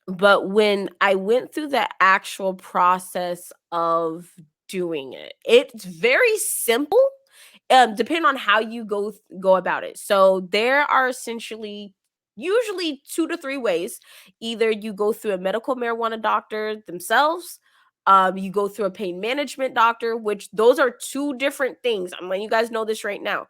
but when I went through the actual process of doing it, it's very simple, depending on how you go about it. So there are essentially usually 2 to 3 ways. Either you go through a medical marijuana doctor themselves, you go through a pain management doctor, which those are 2 different things. I'm letting you guys know this right now.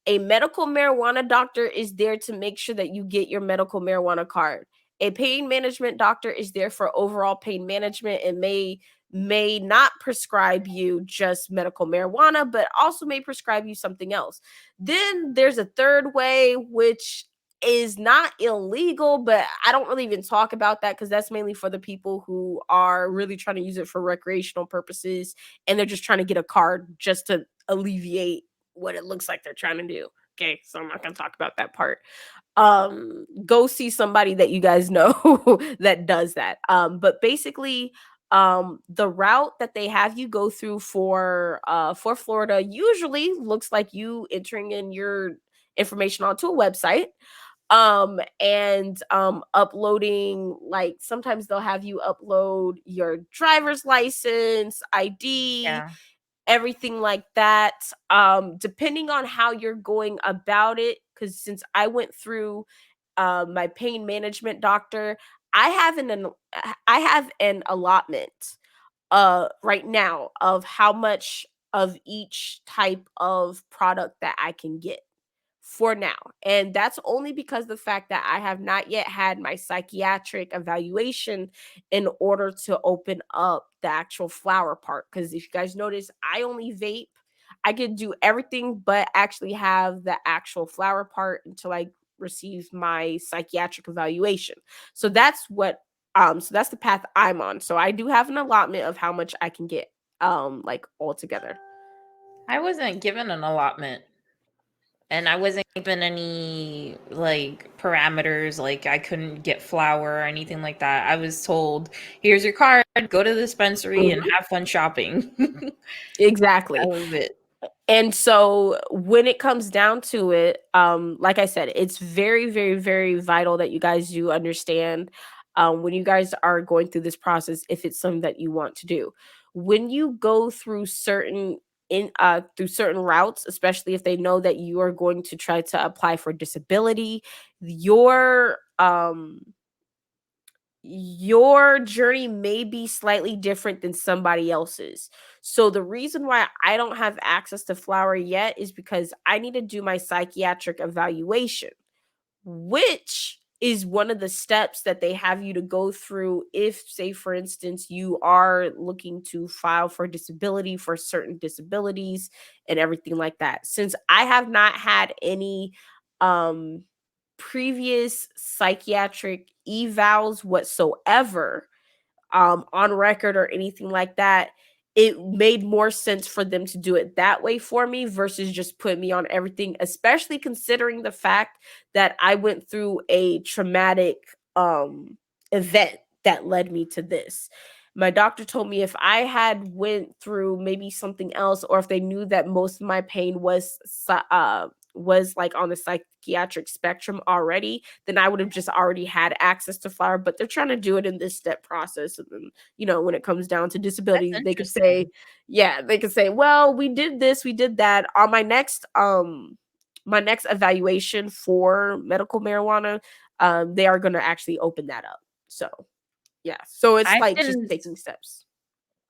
A medical marijuana doctor is there to make sure that you get your medical marijuana card. A pain management doctor is there for overall pain management and may not prescribe you just medical marijuana, but also may prescribe you something else. Then there's a third way, which is not illegal, but I don't really even talk about that because that's mainly for the people who are really trying to use it for recreational purposes and they're just trying to get a card just to alleviate what it looks like they're trying to do. Okay, so I'm not going to talk about that part. Go see somebody that you guys know that does that. But basically, the route that they have you go through for Florida usually looks like you entering in your information onto a website, and uploading, like sometimes they'll have you upload your driver's license, ID, Yeah. everything like that. Depending on how you're going about it, because since I went through my pain management doctor, I have an allotment right now of how much of each type of product that I can get for now. And that's only because the fact that I have not yet had my psychiatric evaluation in order to open up the actual flower part. Because if you guys notice, I only vape. I can do everything but actually have the actual flower part until I receive my psychiatric evaluation. So that's the path I'm on. So I do have an allotment of how much I can get like altogether. I wasn't given an allotment, and I wasn't given any like parameters, like I couldn't get flour or anything like that. I was told, "Here's your card, go to the dispensary and Mhm. have fun shopping." That Exactly. was it. And so when it comes down to it, like I said, it's very, very, very vital that you guys do understand, when you guys are going through this process, if it's something that you want to do. When you go through certain routes, especially if they know that you are going to try to apply for disability, your journey may be slightly different than somebody else's. So the reason why I don't have access to flower yet is because I need to do my psychiatric evaluation, which is one of the steps that they have you to go through if, say for instance, you are looking to file for disability for certain disabilities and everything like that. Since I have not had any um previous psychiatric evals whatsoever, on record or anything like that, it made more sense for them to do it that way for me versus just put me on everything, especially considering the fact that I went through a traumatic event that led me to this. My doctor told me if I had went through maybe something else, or if they knew that most of my pain was like on the psychiatric spectrum already, then I would have just already had access to flower. But they're trying to do it in this step process. And then, when it comes down to That's disability, they could say, interesting. yeah, they could say, well, we did this, we did that. On my next evaluation for medical marijuana, they are gonna actually open that up. So yeah. So it's I like just didn't taking steps.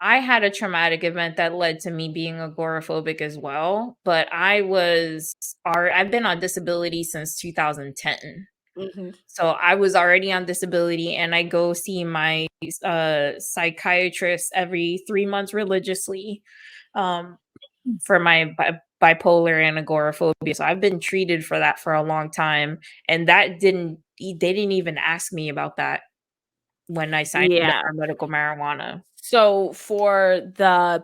I had a traumatic event that led to me being agoraphobic as well, but I've been on disability since 2010. Mhm. So I was already on disability, and I go see my psychiatrist every 3 months religiously um for my bipolar and agoraphobia. So I've been treated for that for a long time, and they didn't even ask me about that when I signed up Yeah. for medical marijuana. So for the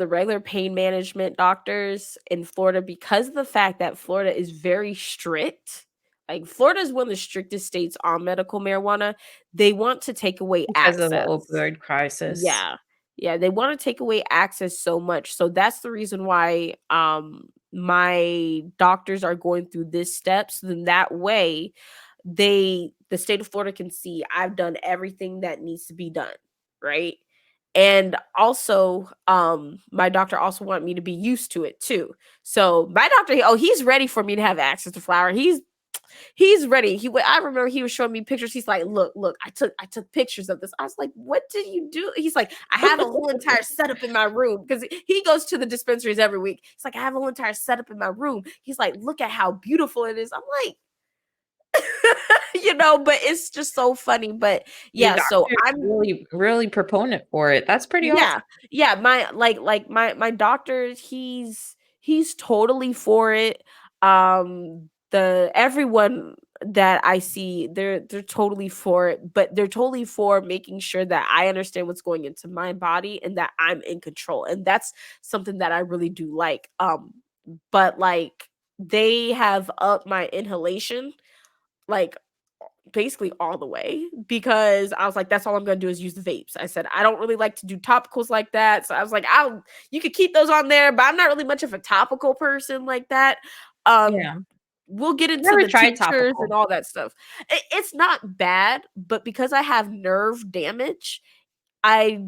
regular pain management doctors in Florida, because of the fact that Florida is very strict, like Florida is one of the strictest states on medical marijuana, they want to take away Because of the access. opioid crisis. Yeah. Yeah, they wanna take away access so much, so that's the reason why, my doctors are going through this steps, then that way, the state of Florida can see I've done everything that needs to be done, right? And also, my doctor also want me to be used to it too. So, my doctor, he's ready for me to have access to flower. He's ready. I remember he was showing me pictures. He's like, look, I took pictures of this. I was like, what did you do? He's like, I have a whole entire setup in my room because he goes to the dispensaries every week. He's like, I have a whole entire setup in my room. He's like, look at how beautiful it is. I'm like, but it's just so funny. But Your yeah, so doctor is I'm really, really proponent for it. That's pretty awesome. yeah, yeah, my doctor, he's totally for it. The everyone that I see, they're totally for it, but they're totally for making sure that I understand what's going into my body and that I'm in control. And that's something that I really do like. But like they have upped my inhalation like basically all the way because I was like, that's all I'm gonna do is use the vapes. I said, I don't really like to do topicals like that. So I was like, you could keep those on there, but I'm not really much of a topical person like that. Um, Yeah. we'll get into Never the tried tinctures and topical. all that stuff. It's not bad, but because I have nerve damage, I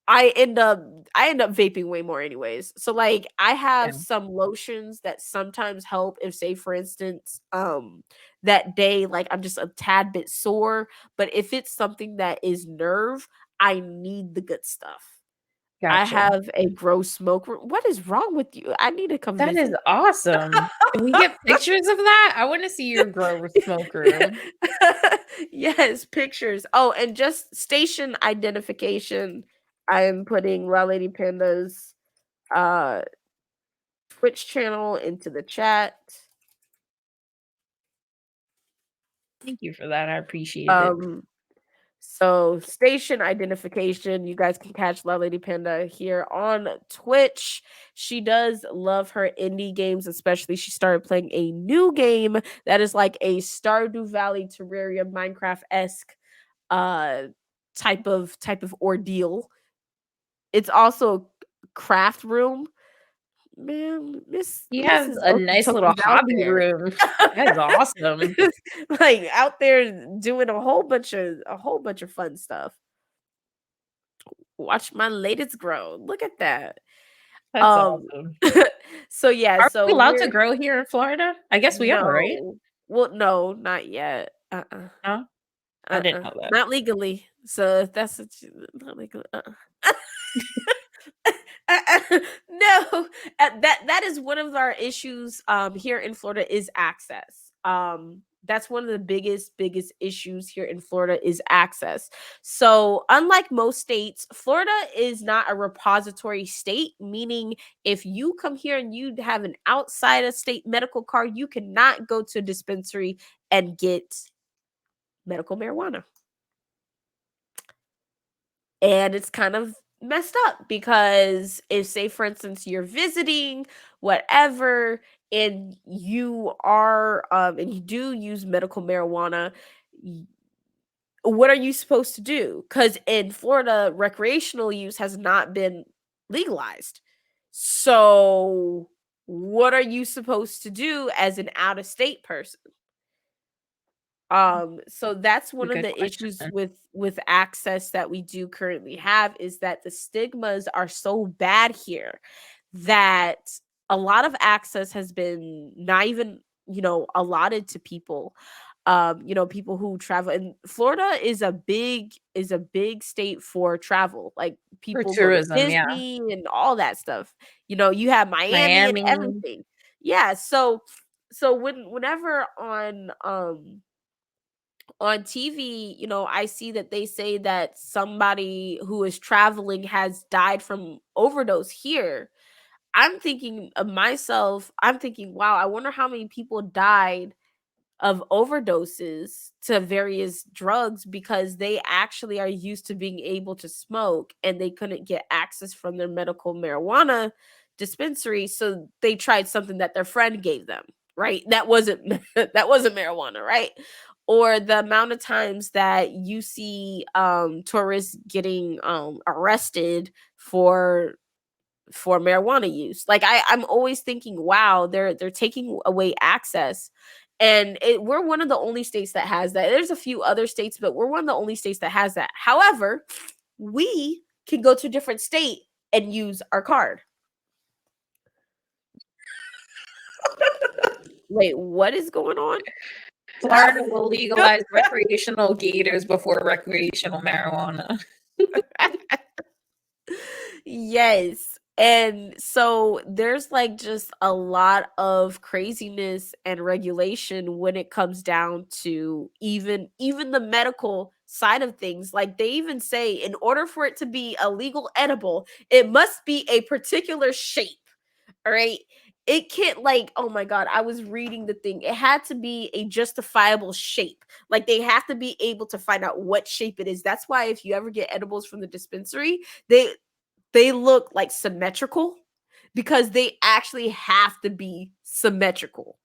I end up I end up vaping way more anyways. So like I Yeah. have some lotions that sometimes help if say for instance that day like I'm just a tad bit sore, but if it's something that is nerve, I need the good stuff. I Gotcha. have a gross smoke room. What is wrong with you? I need to come That is visit. awesome. Can we get pictures of that? I wanna see your grow smoke room. Yes, pictures. Oh, and just station identification. I am putting La Lady Panda's uh Twitch channel into the chat. Thank you for that, I appreciate it. Um so station identification, you guys can catch La Lady Panda here on Twitch. She does love her indie games, especially she started playing a new game that is like a Stardew Valley Terraria Minecraft-esque uh type of ordeal. It's also craft room. Man, He has Mrs. a nice little Okeechobee out hobby there. room. That is awesome. Like out there doing a whole bunch of fun stuff. Watch my latest grow. Look at that. That's Um awesome. so yeah, Are we so allowed to we're grow here in Florida? I guess we are, right? no. Well, no, not yet. No? I didn't Uh-uh. know that. Not legally. So if that's what not legally. No, that is one of our issues here in Florida is access. That's one of the biggest issues here in Florida is access. So, unlike most states, Florida is not a repository state, meaning if you come here and you have an outside of state medical card, you cannot go to a dispensary and get medical marijuana. And it's kind of messed up because if say for instance you're visiting whatever and you are and you do use medical marijuana what are you supposed to do? Because in Florida, recreational use has not been legalized. So, what are you supposed to do as an out of state person? So that's A one of good the issues question. with access that we do currently have, is that the stigmas are so bad here that a lot of access has been not even, allotted to people. People who travel, and Florida is a big state for travel. Like, For people go to tourism, yeah. Disney and all that stuff. You have Miami and Miami. everything. Yeah, so whenever on TV, I see that they say that somebody who is traveling has died from overdose here. I'm thinking of myself, I'm thinking, wow, I wonder how many people died of overdoses to various drugs because they actually are used to being able to smoke and they couldn't get access from their medical marijuana dispensary, so they tried something that their friend gave them, right? That wasn't that wasn't marijuana, right? Or the amount of times that you see tourists getting arrested for marijuana use. Like, I'm always thinking, wow, they're taking away access. And we're one of the only states that has that. There's a few other states, but we're one of the only states that has that. However, we can go to a different state and use our card. Wait, what is going on? Florida will legalize recreational gators before recreational marijuana. Yes. And so there's like just a lot of craziness and regulation when it comes down to even the medical side of things. Like, they even say, in order for it to be a legal edible, it must be a particular shape. All right. It can't, like, oh my God, I was reading the thing. It had to be a justifiable shape. Like, they have to be able to find out what shape it is. That's why if you ever get edibles from the dispensary, they look like symmetrical, because they actually have to be symmetrical.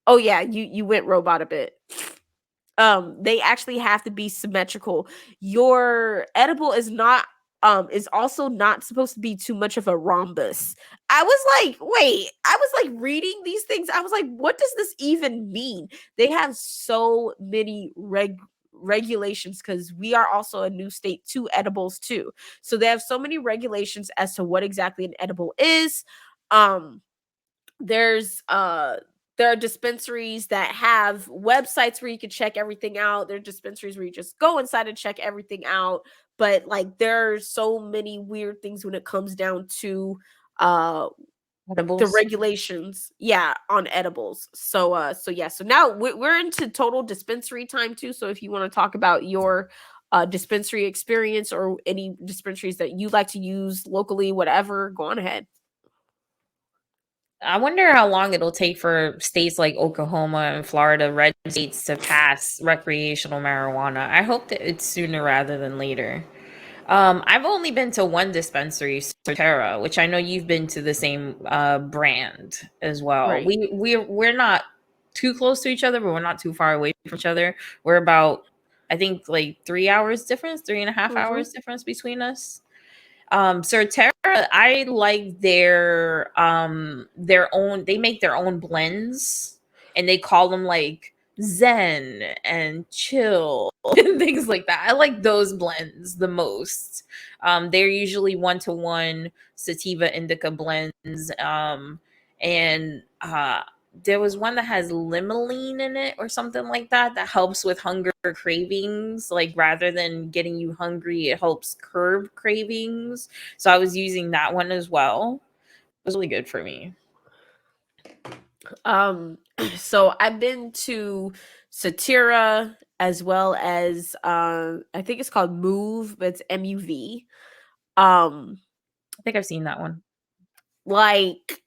Oh yeah, you went robot a bit. They actually have to be symmetrical. Your edible is also not supposed to be too much of a rhombus. I was like, wait, I was like reading these things. I was like, what does this even mean? They have so many regulations, because we are also a new state to edibles too. So they have so many regulations as to what exactly an edible is. Um there's there are dispensaries that have websites where you can check everything out. There are dispensaries where you just go inside and check everything out. But like, there are so many weird things when it comes down to uh the Edibles. regulations, yeah, on edibles. So now we're into total dispensary time too. So if you want to talk about your dispensary experience, or any dispensaries that you like to use locally, whatever, go on ahead. I wonder how long it'll take for states like Oklahoma and Florida, red states, to pass recreational marijuana. I hope that it's sooner rather than later. I've only been to one dispensary, Soterra, which I know you've been to the same brand as well. Right. We're not too close to each other, but we're not too far away from each other. We're about, I think, like 3 hours difference, 3.5 hours Mhm. difference between us. Soterra, I like their own, they make their own blends, and they call them like zen and chill and things like that. I like those blends the most. They're usually 1-to-1 sativa indica blends. And there was one that has limonene in it or something like that, that helps with hunger cravings. Like, rather than getting you hungry, it helps curb cravings. So I was using that one as well. It was really good for me. Um, so I've been to Satira, as well as I think it's called Move, but it's MUV. Um, I think I've seen that one. like,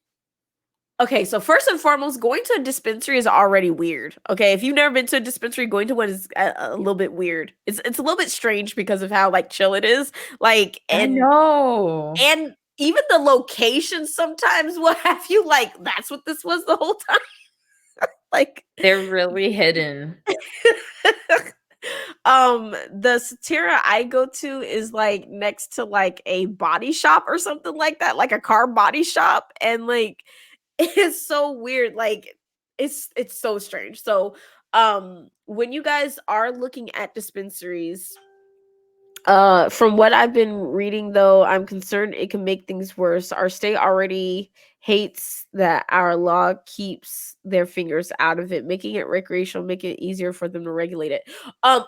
okay, so first and foremost, going to a dispensary is already weird. Okay, if you've never been to a dispensary, going to one is a little bit weird. It's a little bit strange because of how like chill it is. Like, I and know. and even the location sometimes will have you like, that's what this was the whole time. Like, They're really hidden. The Satira I go to is like next to like a body shop or something like that, like a car body shop, and like it's so weird. Like it's so strange. So when you guys are looking at dispensaries, from what I've been reading, though, I'm concerned it can make things worse. Our state already hates that our law keeps their fingers out of it, making it recreational, making it easier for them to regulate it.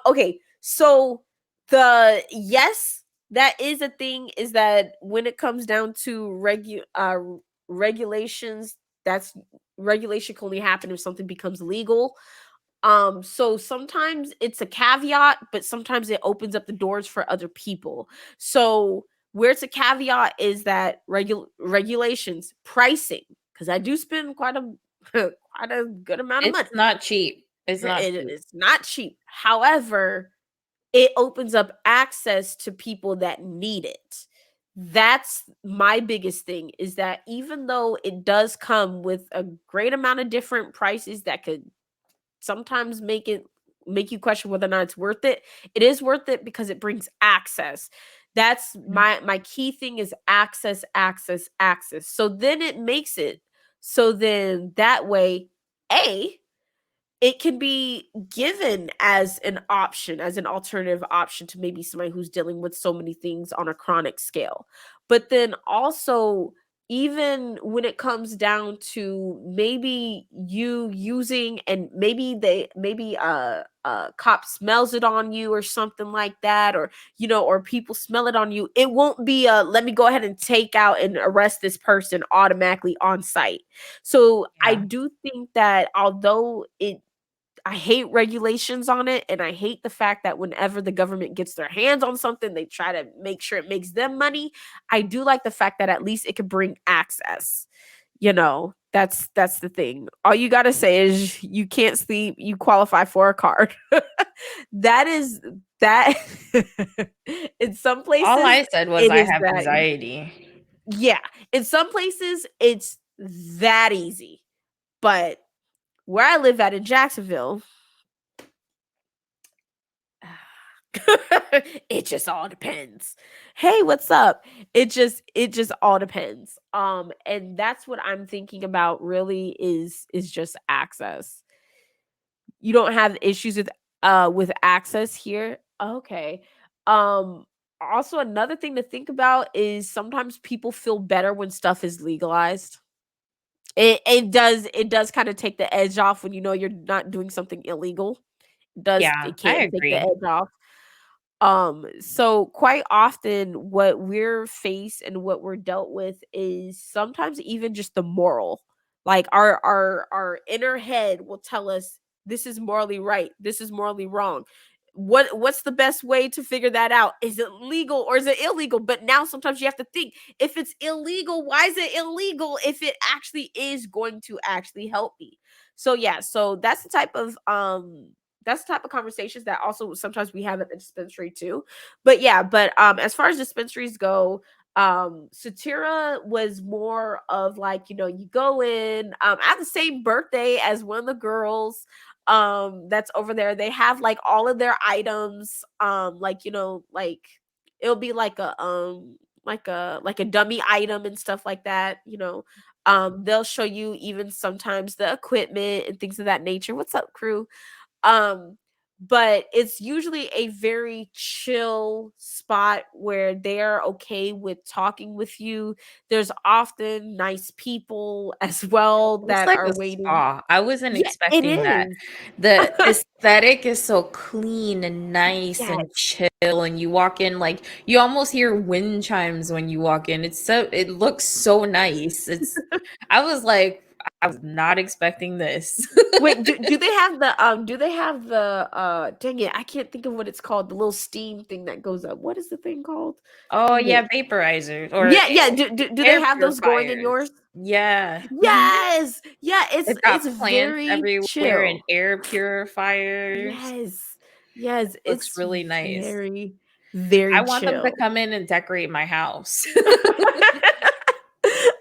Okay, so the yes, that is a thing. Is that when it comes down to regulations, that's regulation can only happen if something becomes legal. So sometimes it's a caveat, but sometimes it opens up the doors for other people. So where it's a caveat is that regulations, pricing, because I do spend quite a quite a good amount of It's money. not cheap. It's not cheap. It's not cheap. However, it opens up access to people that need it. That's my biggest thing, is that even though it does come with a great amount of different prices that could sometimes make you question whether or not it's worth it. It is worth it because it brings access. That's Mhm. my key thing, is access, access, access. So then it makes it so then that way, A, it can be given as an option, as an alternative option to maybe somebody who's dealing with so many things on a chronic scale. But then also, even when it comes down to maybe you using, and maybe a cop smells it on you or something like that, or or people smell it on you, it won't be a let me go ahead and take out and arrest this person automatically on site. So I Yeah. do think that although I hate regulations on it, and I hate the fact that whenever the government gets their hands on something, they try to make sure it makes them money. I do like the fact that at least it could bring access. That's the thing. All you got to say is you can't sleep, you qualify for a card. That is that. In some All places I said was it I is have that. anxiety. Yeah, in some places it's that easy. But where I live at in Jacksonville, it just all depends. Hey, what's up? It just all depends. And that's what I'm thinking about really, is just access. You don't have issues with access here. Okay. Um Also, another thing to think about is sometimes people feel better when stuff is legalized. It does kind of take the edge off when you're not doing something illegal. Yeah, It I can take the agree. edge off. So quite often what we're faced and what we're dealt with is sometimes even just the moral. Like our inner head will tell us this is morally right, this is morally wrong. What's the best way to figure that out? Is it legal or is it illegal? But now sometimes you have to think, if it's illegal, why is it illegal if it actually is going to actually help me? So yeah, so that's the type of conversations that also sometimes we have at the dispensary too. But yeah, as far as dispensaries go, Satira was more of like, you go in. I have the same birthday as one of the girls that's over there. They have like all of their items, like like it'll be like a dummy item and stuff like that. They'll show you even sometimes the equipment and things of that nature. What's up, crew? Um, but it's usually a very chill spot where they're okay with talking with you. There's often nice people as well Looks that like are a waiting. spa. I wasn't Yeah, it expecting that. is. The aesthetic is so clean and nice and Yes. chill, and you walk in like you almost hear wind chimes when you walk in. It looks so nice. I was like, I was not expecting this. Wait, do they have the dang it, I can't think of what it's called, the little steam thing that goes up. What is the thing called? Oh Dang yeah, it. vaporizers or Yeah, yeah. Do they air have those going in purifiers. yours? Yeah. Yes. Yeah, They've it's got plants very everywhere and chill. air purifiers. Yes. Yes, Looks it's really nice. very, I very want them to chill. come in and decorate my house. Like a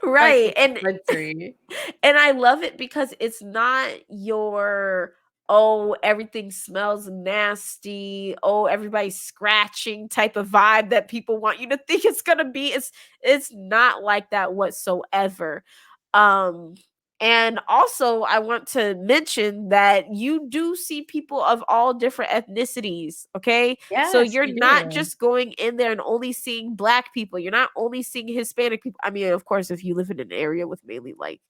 Right, and dispensary. and I love it because it's not your oh, everything smells nasty, oh, everybody's scratching type of vibe that people want you to think it's gonna be. It's not like that whatsoever. Um, and also I want to mention that you do see people of all different ethnicities, okay? So Yes, you're you not do. just going in there and only seeing black people. You're not only seeing Hispanic people. I mean, of course, if you live in an area with mainly like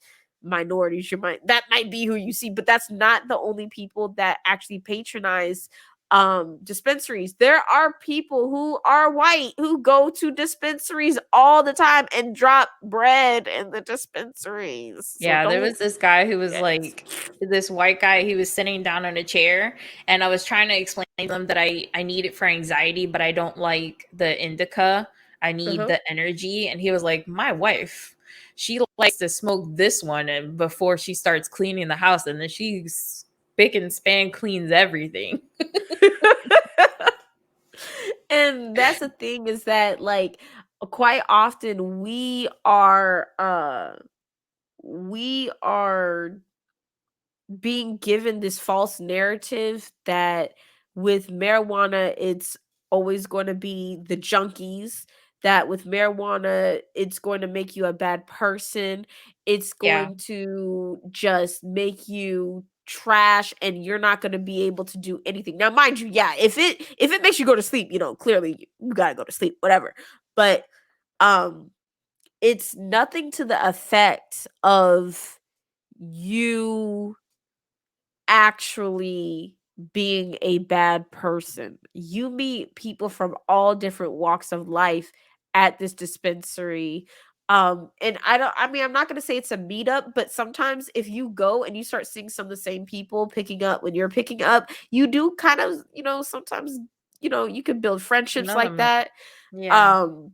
minorities, that might be who you see, but that's not the only people that actually patronize dispensaries. There are people who are white who go to dispensaries all the time and drop bread in the dispensaries. So Yeah, there don't. was this guy who was Yes. like this white guy. He was sitting down on a chair, and I was trying to explain to him that I need it for anxiety, but I don't like the indica. I need Uh-huh. the energy. And he was like, "My wife, she likes to smoke this one, and before she starts cleaning the house, and then she spick and span cleans everything." And that's the thing, is that like quite often we are being given this false narrative that with marijuana it's always going to be the junkies, that with marijuana it's going to make you a bad person, it's Yeah. going to just make you trash, and you're not going to be able to do anything. Now mind you, yeah, if it makes you go to sleep, clearly you got to go to sleep, whatever. But um it's nothing to the effect of you actually being a bad person. You meet people from all different walks of life at this dispensary. And I mean, I'm not going to say it's a meetup, but sometimes if you go and you start seeing some of the same people picking up when you're picking up, you do kind of, sometimes, you can build friendships None of like them. that. Yeah. Um,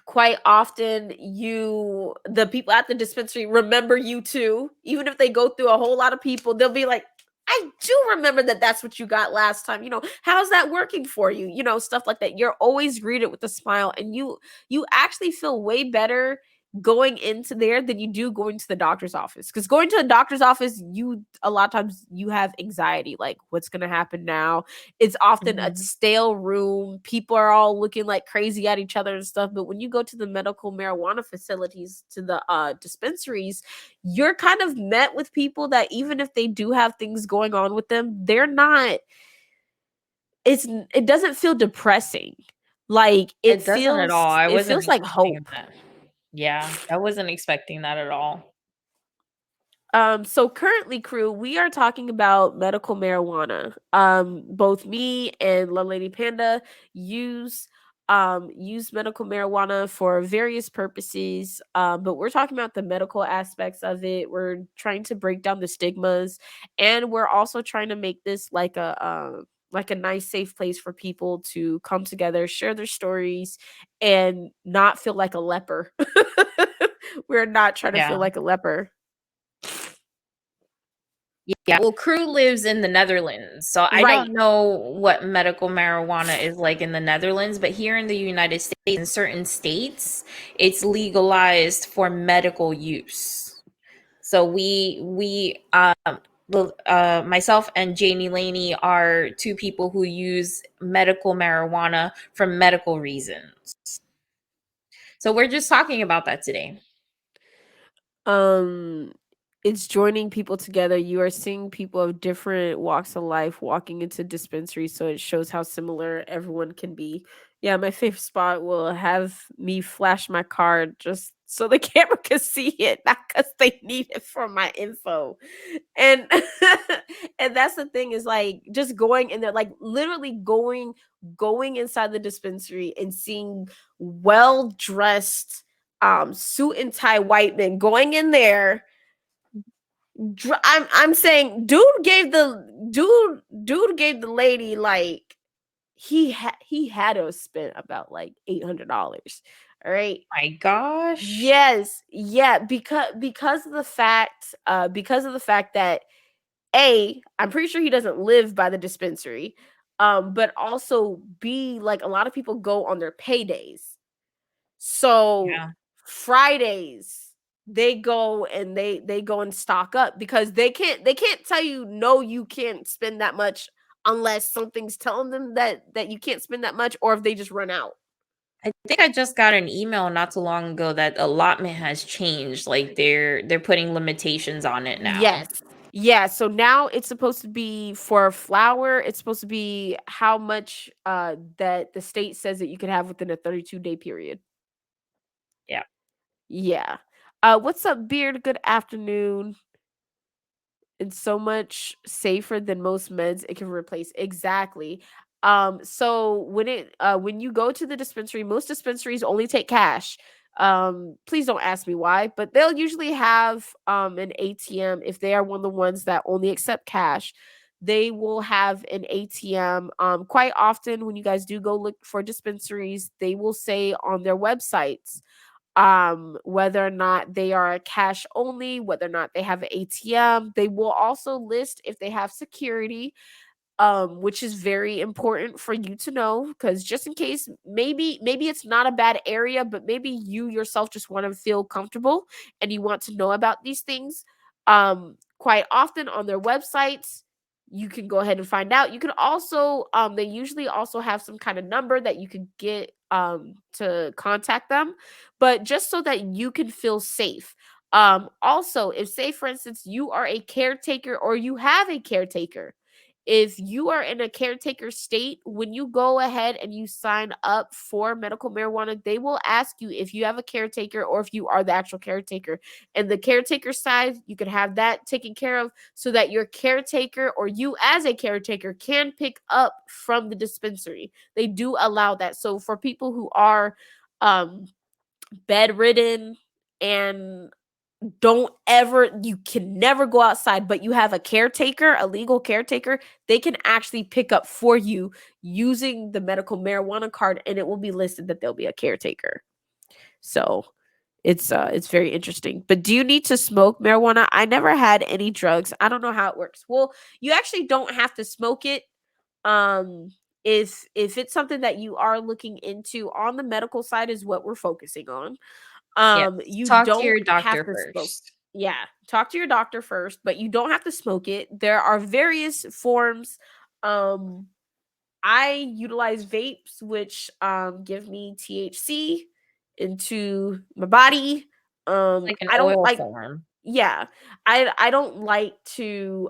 Quite often the people at the dispensary remember you too, even if they go through a whole lot of people, they'll be like, I do remember that's what you got last time, how's that working for you, stuff like that. You're always greeted with a smile, and you actually feel way better going into there than you do going to the doctor's office, because going to the doctor's office, you a lot of times you have anxiety, like what's going to happen now. It's often a Mhm. stale room. People are all looking like crazy at each other and stuff. But when you go to the medical marijuana facilities, to the dispensaries, you're kind of met with people that, even if they do have things going on with them, they're not. It doesn't feel depressing. Like It doesn't at all. I it wasn't feels like expecting hope. that. Yeah, I wasn't expecting that at all. So currently, crew, we are talking about medical marijuana. Both me and La Lady Panda use use medical marijuana for various purposes. But we're talking about the medical aspects of it. We're trying to break down the stigmas, and we're also trying to make this like a nice safe place for people to come together, share their stories, and not feel like a leper. We're not trying to feel Yeah. like a leper. Yeah. Well, Crew lives in the Netherlands. So I Right. don't know what medical marijuana is like in the Netherlands, but here in the United States, in certain states, it's legalized for medical use. So myself and Janie Laney are two people who use medical marijuana for medical reasons. So we're just talking about that today. um it's joining people together. You are seeing people of different walks of life walking into dispensaries, so it shows how similar everyone can be. Yeah, my favorite spot will have me flash my card just so the camera can see it, not because they need it for my info. And and that's the thing, is like just going in there, like literally going inside the dispensary and seeing well dressed suit and tie white men going in there. I'm saying dude gave the lady like he had to spend about like $800. All right. My gosh. Yes, yeah, because of the fact that I'm pretty sure he doesn't live by the dispensary, but also B, like a lot of people go on their paydays. So Yeah. Fridays, they go and they go and stock up because they can't tell you no, you can't spend that much unless something's telling them that you can't spend that much, or if they just run out. I think I just got an email not too long ago that allotment has changed. Like they're putting limitations on it now. Yes. Yeah, so now it's supposed to be for flour, it's supposed to be how much that the state says that you can have within a 32-day period. Yeah. Yeah. What's up, Beard? Good afternoon. It's so much safer than most meds it can replace. Exactly. So when you go to the dispensary, most dispensaries only take cash. Please don't ask me why, but they'll usually have an ATM if they are one of the ones that only accept cash. They will have an ATM. Quite often when you guys do go look for dispensaries, they will say on their websites whether or not they are cash only, whether or not they have an ATM. They will also list if they have security, which is very important for you to know, because just in case, maybe it's not a bad area, but maybe you yourself just want to feel comfortable and you want to know about these things. Quite often on their websites, you can go ahead and find out. You can also they usually also have some kind of number that you can get to contact them, but just so that you can feel safe. Also, if say for instance you are a caretaker or you have a caretaker, if you are in a caretaker state, when you go ahead and you sign up for medical marijuana, they will ask you if you have a caretaker or if you are the actual caretaker. And the caretaker side, you can have that taken care of so that your caretaker or you as a caretaker can pick up from the dispensary. They do allow that. So for people who are um bedridden and you can never go outside, but you have a caretaker, a legal caretaker, they can actually pick up for you using the medical marijuana card, and it will be listed that they'll be a caretaker. So it's very interesting. But do you need to smoke marijuana? I never had any drugs. I don't know how it works. Well, you actually don't have to smoke it. Um if it's something that you are looking into on the medical side is what we're focusing on. Yes. You Talk to don't your have doctor to smoke. first. Yeah, talk to your doctor first, but you don't have to smoke it. There are various forms. Um, I utilize vapes, which give me THC into my body. Like an I don't oil like. form. Yeah, I don't like to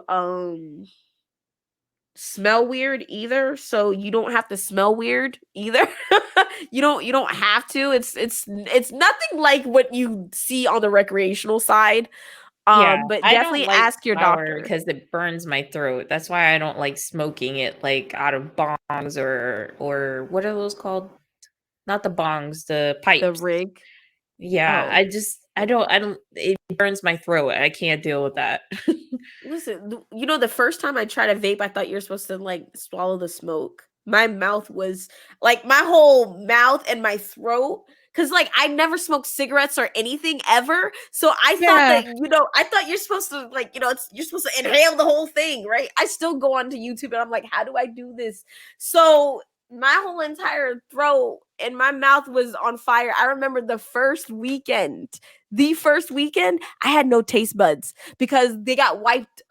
smell weird either, so you don't have to smell weird either. You don't have to. It's nothing like what you see on the recreational side. Yeah, But I don't definitely like ask your flour doctor. because it burns my throat. That's why I don't like smoking it like out of bongs or what are those called? Not the bongs, the The pipes. rig. Yeah, Oh, I don't it burns my throat. I can't deal with that. listen, the first time I tried a vape, I thought you're supposed to like swallow the smoke. My mouth was like my whole mouth and my throat. Cause like I never smoked cigarettes or anything ever. So I thought Yeah. that, I thought you're supposed to like, you're supposed to inhale the whole thing, right? I still go onto YouTube and I'm like, how do I do this? So my whole entire throat and my mouth was on fire. I remember the first weekend, I had no taste buds because they got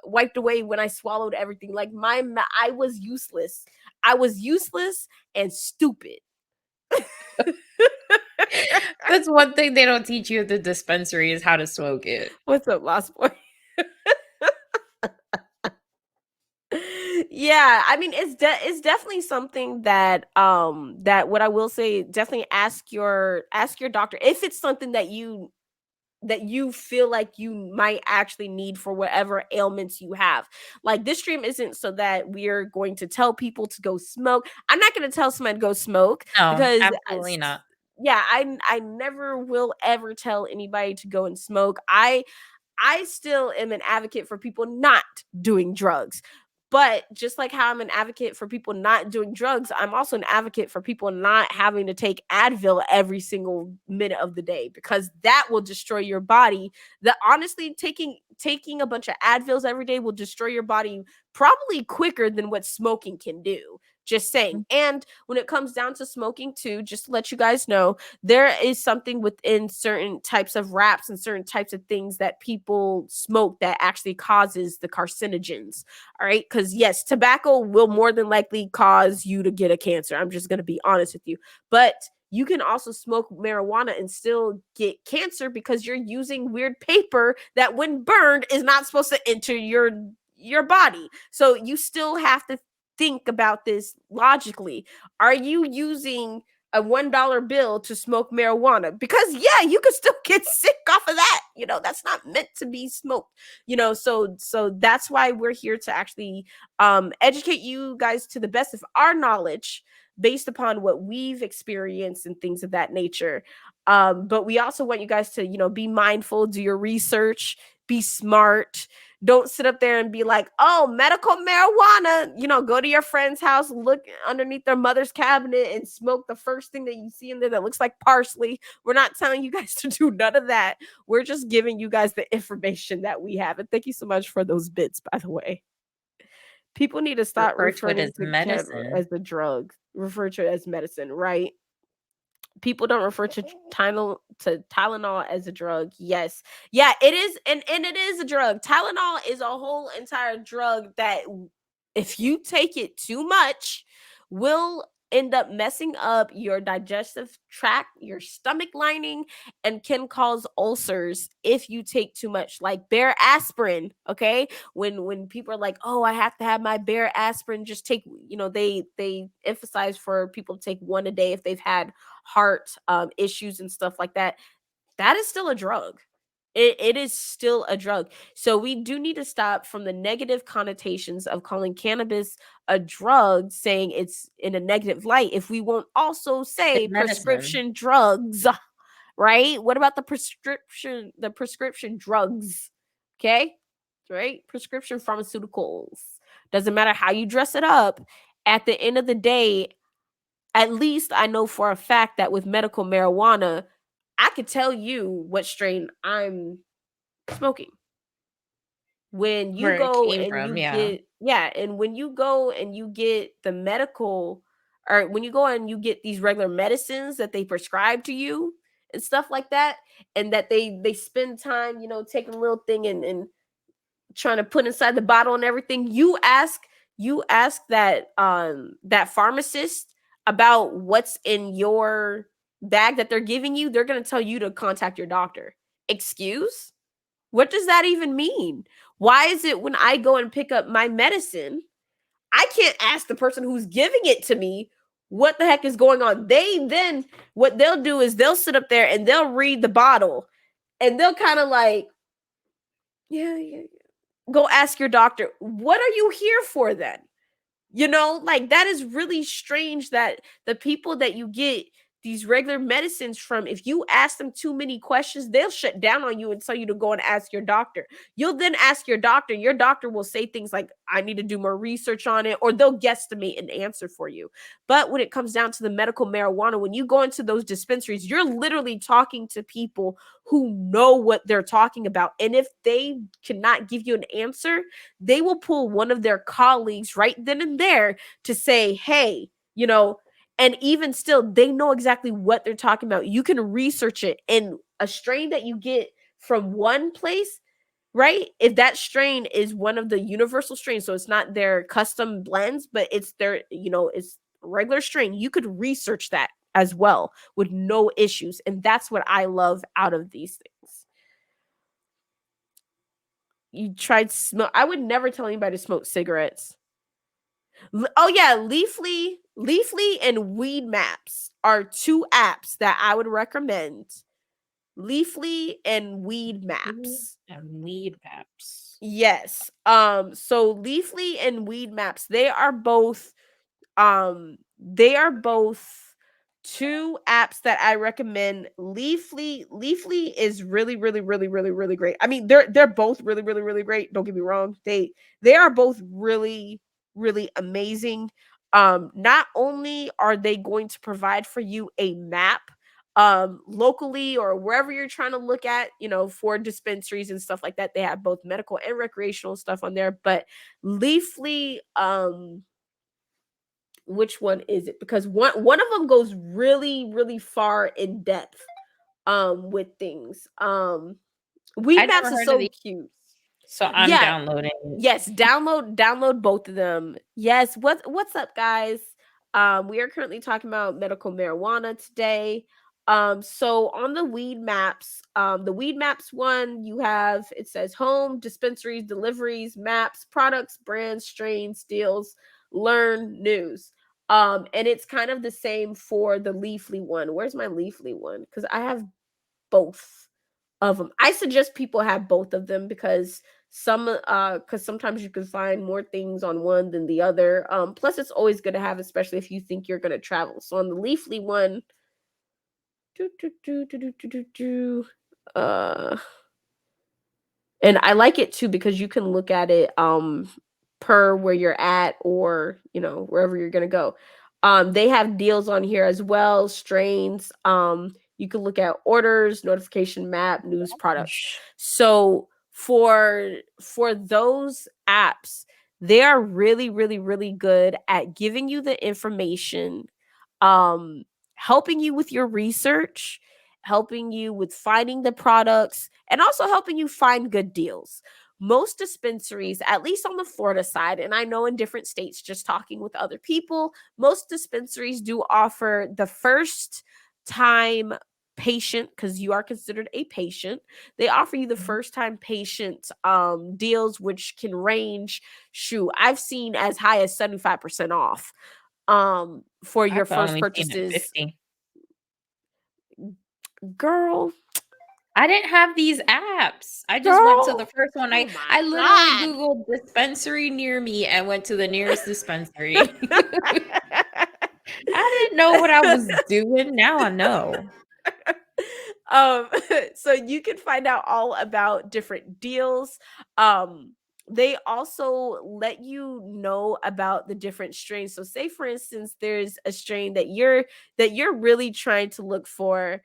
wiped away when I swallowed everything. Like I was useless. I was useless and stupid. That's one thing they don't teach you at the dispensary is how to smoke it. What's up, Lost Boy? Yeah, I mean it's definitely something that what I will say, definitely ask your doctor if it's something that you feel like you might actually need for whatever ailments you have. Like this stream isn't so that we're going to tell people to go smoke. I'm not going to tell someone to go smoke No, because absolutely not. yeah, I never will ever tell anybody to go and smoke. I still am an advocate for people not doing drugs. But just like how I'm an advocate for people not doing drugs, I'm also an advocate for people not having to take Advil every single minute of the day because that will destroy your body. That honestly taking a bunch of Advils every day will destroy your body probably quicker than what smoking can do. Just saying. And when it comes down to smoking too, just to let you guys know, there is something within certain types of wraps and certain types of things that people smoke that actually causes the carcinogens. All right. Because yes, tobacco will more than likely cause you to get a cancer. I'm just going to be honest with you. But you can also smoke marijuana and still get cancer because you're using weird paper that when burned is not supposed to enter your body. So you still have to think about this logically. Are you using a $1 bill to smoke marijuana? Because yeah, you could still get sick off of that. That's not meant to be smoked. So that's why we're here to actually educate you guys to the best of our knowledge based upon what we've experienced and things of that nature. But we also want you guys to, be mindful, do your research, be smart. Don't sit up there and be like, oh, medical marijuana, go to your friend's house, look underneath their mother's cabinet and smoke the first thing that you see in there that looks like parsley. We're not telling you guys to do none of that. We're just giving you guys the information that we have. And thank you so much for those bits, by the way. People need to stop Refer to it referring as to cannabis medicine. as the drug, refer to it as medicine, right? People don't refer to Tylenol as a drug. Yes. Yeah, it is, and it is a drug. Tylenol is a whole entire drug that if you take it too much will end up messing up your digestive tract, your stomach lining, and can cause ulcers if you take too much. Like Bare aspirin, okay? When people are like, "Oh, I have to have my Bare aspirin," just take, they emphasize for people to take one a day if they've had heart issues and stuff like that. That is still a drug. It is still a drug. So we do need to stop from the negative connotations of calling cannabis a drug, saying it's in a negative light. If we won't also say It's medicine. prescription drugs, right? What about the prescription drugs? Okay? Right? Prescription pharmaceuticals. Doesn't matter how you dress it up. At the end of the day, at least I know for a fact that with medical marijuana, I could tell you what strain I'm smoking. When you Where it go came and from, you yeah. get, yeah, and when you go and you get the medical, or when you go and you get these regular medicines that they prescribe to you and stuff like that, and that they spend time, taking a little thing and trying to put inside the bottle and everything, you ask that pharmacist about what's in your bag that they're giving you, they're going to tell you to contact your doctor. Excuse? What does that even mean? Why is it when I go and pick up my medicine, I can't ask the person who's giving it to me what the heck is going on? What they'll do is they'll sit up there and they'll read the bottle and they'll kind of like, yeah, yeah, go ask your doctor, what are you here for then? Like that is really strange that the people that you get these regular medicines from, if you ask them too many questions, they'll shut down on you and tell you to go and ask your doctor. You'll then ask your doctor will say things like, I need to do more research on it, or they'll guesstimate an answer for you. But when it comes down to the medical marijuana, when you go into those dispensaries, you're literally talking to people who know what they're talking about. And if they cannot give you an answer, they will pull one of their colleagues right then and there to say, hey, and even still, they know exactly what they're talking about. You can research it, and a strain that you get from one place, right? If that strain is one of the universal strains, so it's not their custom blends, but it's their, it's regular strain, you could research that as well with no issues. And that's what I love out of these things. You tried smoke. I would never tell anybody to smoke cigarettes. Oh yeah, Leafly and Weed Maps are two apps that I would recommend. Leafly and Weed Maps. And weed maps. Yes. So Leafly and Weed Maps, they are both two apps that I recommend. Leafly is really, really, really, really, really great. I mean, they're both really, really, really great. Don't get me wrong. They are both really, really amazing. Not only are they going to provide for you a map locally or wherever you're trying to look at, for dispensaries and stuff like that. They have both medical and recreational stuff on there. But Leafly, which one is it? Because one of them goes really, really far in depth with things. Weed I never Maps is heard of so these, cute. so I'm Yeah, downloading it. yes, download both of them. Yes, what's up, guys? We are currently talking about medical marijuana today. So on the Weed Maps one, it says home, dispensaries, deliveries, maps, products, brands, strains, deals, learn, news. And it's kind of the same for the Leafly one. Where's my Leafly one? Because I have both of them. I suggest people have both of them because sometimes you can find more things on one than the other. Plus it's always good to have, especially if you think you're going to travel. So on the Leafly one, uh and I like it too because you can look at it per where you're at, or wherever you're going to go. They have deals on here as well, strains. You can look at orders, notification map, news, products. So for those apps, they are really, really, really good at giving you the information, um helping you with your research, helping you with finding the products, and also helping you find good deals. Most dispensaries, at least on the Florida side, and I know in different states, just talking with other people, most dispensaries do offer the first time patient, because you are considered a patient. They offer you the first time patient deals, which can range, I've seen as high as 75% off for your I've first only seen it purchases. 50. Girl, I didn't have these apps. I just went to the girl. first one. Oh my I literally God. Googled dispensary near me and went to the nearest dispensary. I didn't know what I was doing. Now I know. um so you can find out all about different deals. They also let you know about the different strains. So say for instance there's a strain that you're really trying to look for,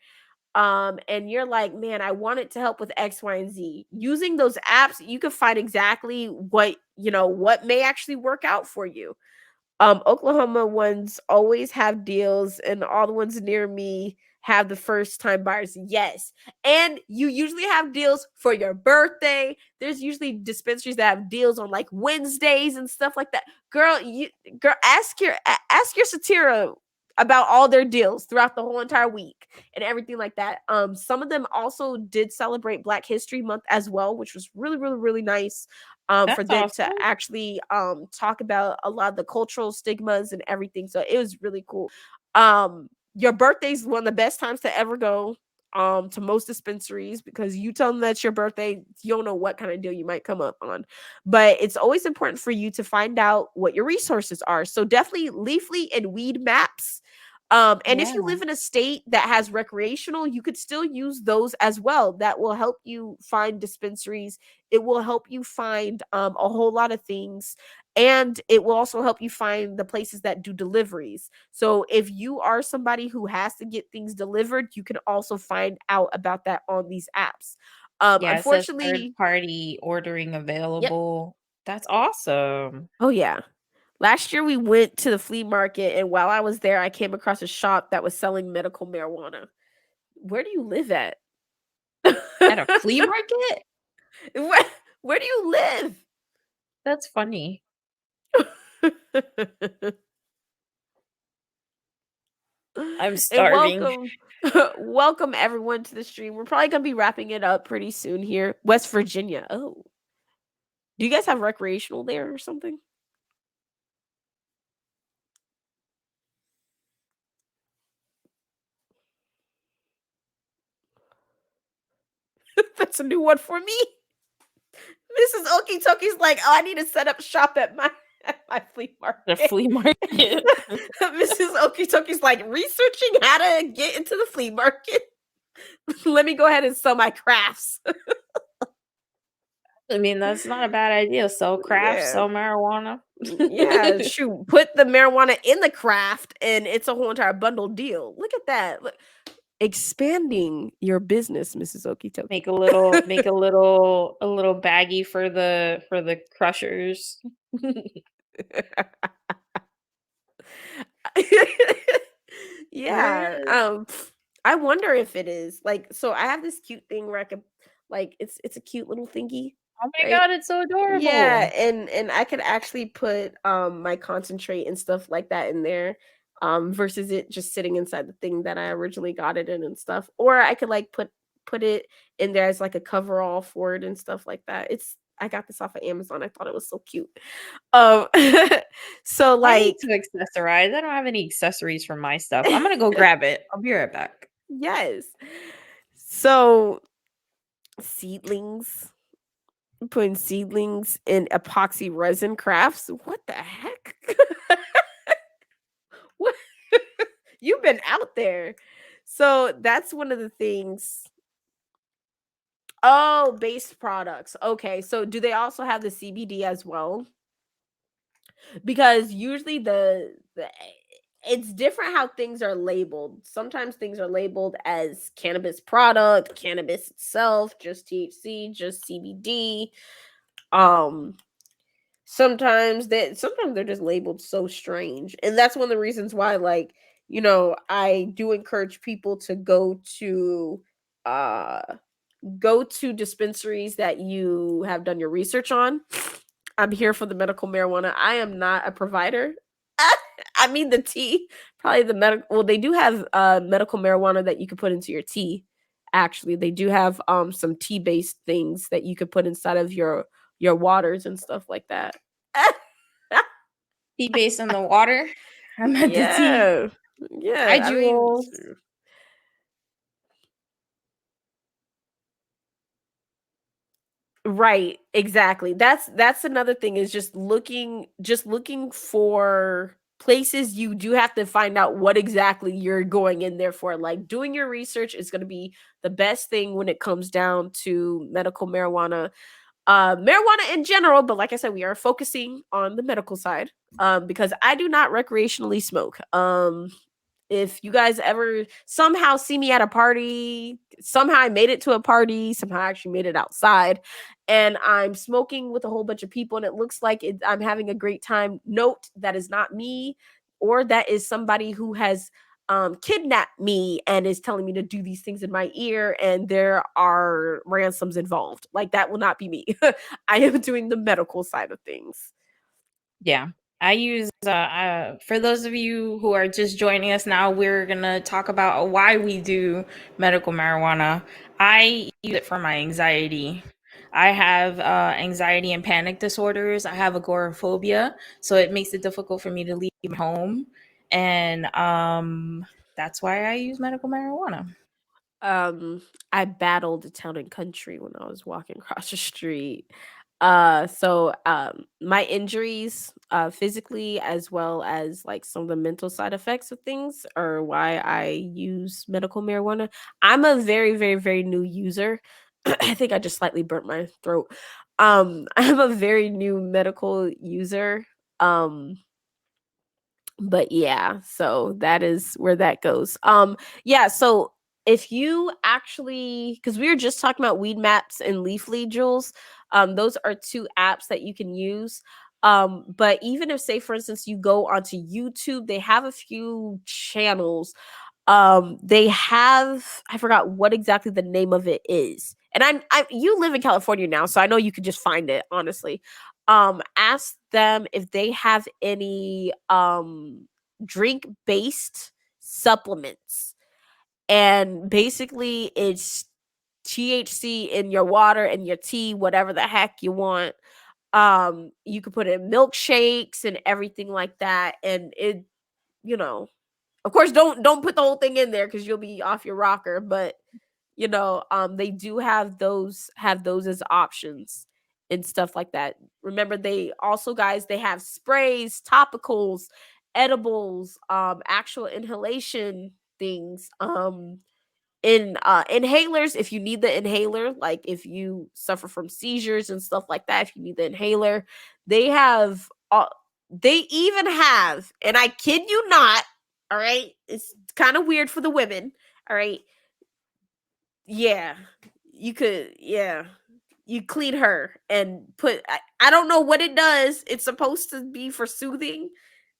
and you're like, man, I want it to help with X, Y, and Z. Using those apps, you can find exactly what may actually work out for you. Oklahoma ones always have deals, and all the ones near me have the first time buyers. Yes. And you usually have deals for your birthday. There's usually dispensaries that have deals on like Wednesdays and stuff like that. Girl, ask your Satira about all their deals throughout the whole entire week and everything like that. Some of them also did celebrate Black History Month as well, which was really, really, really nice. For That's them to awesome. actually talk about a lot of the cultural stigmas and everything. So it was really cool. Your birthday's one of the best times to ever go to most dispensaries, because you tell them that's your birthday, you don't know what kind of deal you might come up on. But it's always important for you to find out what your resources are. So definitely Leafly and Weed Maps. And if you Yeah. live in a state that has recreational, you could still use those as well. That will help you find dispensaries. It will help you find a whole lot of things. And it will also help you find the places that do deliveries. So if you are somebody who has to get things delivered, you can also find out about that on these apps. Yeah, it says third Unfortunately, party ordering yep. available. That's awesome. Oh, yeah. Last year we went to the flea market, and while I was there, I came across a shop that was selling medical marijuana. Where do you live at? At a flea market? where, where do you live? That's funny. I'm And starving. welcome everyone to the stream. We're probably gonna be wrapping it up pretty soon here. West Virginia. Oh, do you guys have recreational there or something? That's a new one for me. Mrs. Okie Toki's like, oh, I need to set up shop at my flea market. The flea market. Mrs. Okie Toki's like researching how to get into the flea market. Let me go ahead and sell my crafts. I mean, that's not a bad idea. Sell craft, Yeah. sell marijuana. Yeah, shoot, put the marijuana in the craft and it's a whole entire bundle deal. Look at that. Look, expanding your business, Mrs. Okitoki. Make a little baggie for the crushers. Yeah. Yes. I wonder if it is. Like, so I have this cute thing where I could like it's a cute little thingy, Oh my right? god, it's so adorable. Yeah, and I could actually put my concentrate and stuff like that in there, versus it just sitting inside the thing that I originally got it in and stuff. Or I could like put it in there as like a coverall for it and stuff like that. It's I got this off of Amazon. I thought it was so cute. Um so I need like to accessorize. I don't have any accessories for my stuff. I'm gonna go grab it. I'll be right back. yes. So seedlings, putting seedlings in epoxy resin crafts. What the heck? What? You've been out there. So that's one of the things. Oh, based products. Okay. So do they also have the CBD as well? Because usually the it's different how things are labeled. Sometimes things are labeled as cannabis product, cannabis itself, just THC, just CBD. Um sometimes they're just labeled so strange. And that's one of the reasons why like, I do encourage people to uh go to dispensaries that you have done your research on. I'm here for the medical marijuana. I am not a provider. I mean the tea, probably the medical. Well, they do have medical marijuana that you can put into your tea. Actually, they do have some tea based things that you could put inside of your waters and stuff like that. Tea based in the water. I meant the tea. Yeah, Hi, yeah. I mean, Jules. right, exactly. That's another thing is just looking for places. You do have to find out what exactly you're going in there for. Like doing your research is going to be the best thing when it comes down to medical marijuana. Marijuana in general, but like I said, we are focusing on the medical side because I do not recreationally smoke. If you guys ever somehow see me at a party, somehow I made it to a party, somehow I actually made it outside, and I'm smoking with a whole bunch of people, and it looks like I'm having a great time. Note that is not me, or that is somebody who has kidnapped me and is telling me to do these things in my ear, and there are ransoms involved. Like that will not be me. I am doing the medical side of things. Yeah. I use for those of you who are just joining us now, we're gonna talk about why we do medical marijuana. I use it for my anxiety. I have anxiety and panic disorders. I have agoraphobia, so it makes it difficult for me to leave home, and that's why I use medical marijuana. um I battled the town and country when I was walking across the street. So my injuries physically as well as like some of the mental side effects of things are why I use medical marijuana. I'm a very very very new user. I think I just slightly burnt my throat. I'm a very new medical user. Um but yeah, so that is where that goes. Yeah, so if you actually, because we were just talking about Weed Maps and Leafly, Jules, those are two apps that you can use. But even if, say, for instance, you go onto YouTube, they have a few channels. They have, I forgot what exactly the name of it is. And I you live in California now, so I know you could just find it, honestly. Ask them if they have any drink based supplements. And basically it's THC in your water and your tea, whatever the heck you want. You could put it in milkshakes and everything like that. And it, you know, of course, don't put the whole thing in there because you'll be off your rocker. But they do have those as options and stuff like that. Remember, they also, guys, they have sprays, topicals, edibles, actual inhalation things, in inhalers if you need the inhaler, like if you suffer from seizures and stuff like that, if you need the inhaler, they have they even have, and I kid you not, all right, it's kind of weird for the women, All right. Yeah. You could, yeah. You clean her and put, I don't know what it does. It's supposed to be for soothing,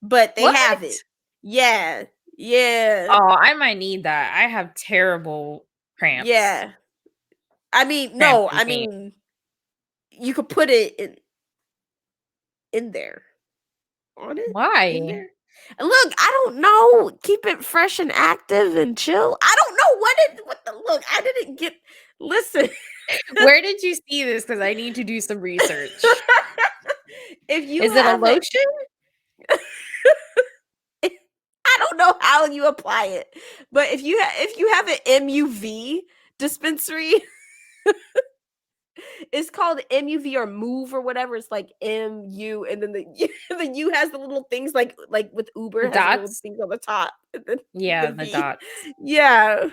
but they What? have it. Yeah. Yeah. Oh, I might need that. I have terrible cramps, Yeah. I mean, no, cramping I pain. mean, you could put it in there. On it? In Why? there? And look, I don't know. Keep it fresh and active and chill. I don't know what the look. I didn't get listen. Where did you see this? Because I need to do some research. If you Is it a have it, lotion? I don't know how you apply it, but if you have an MUV dispensary, it's called MUV or Move or whatever. It's like MU, and then the the U has the little things like with Uber The has the little dots? things on the top, and then Yeah, the the V. dots. Yeah.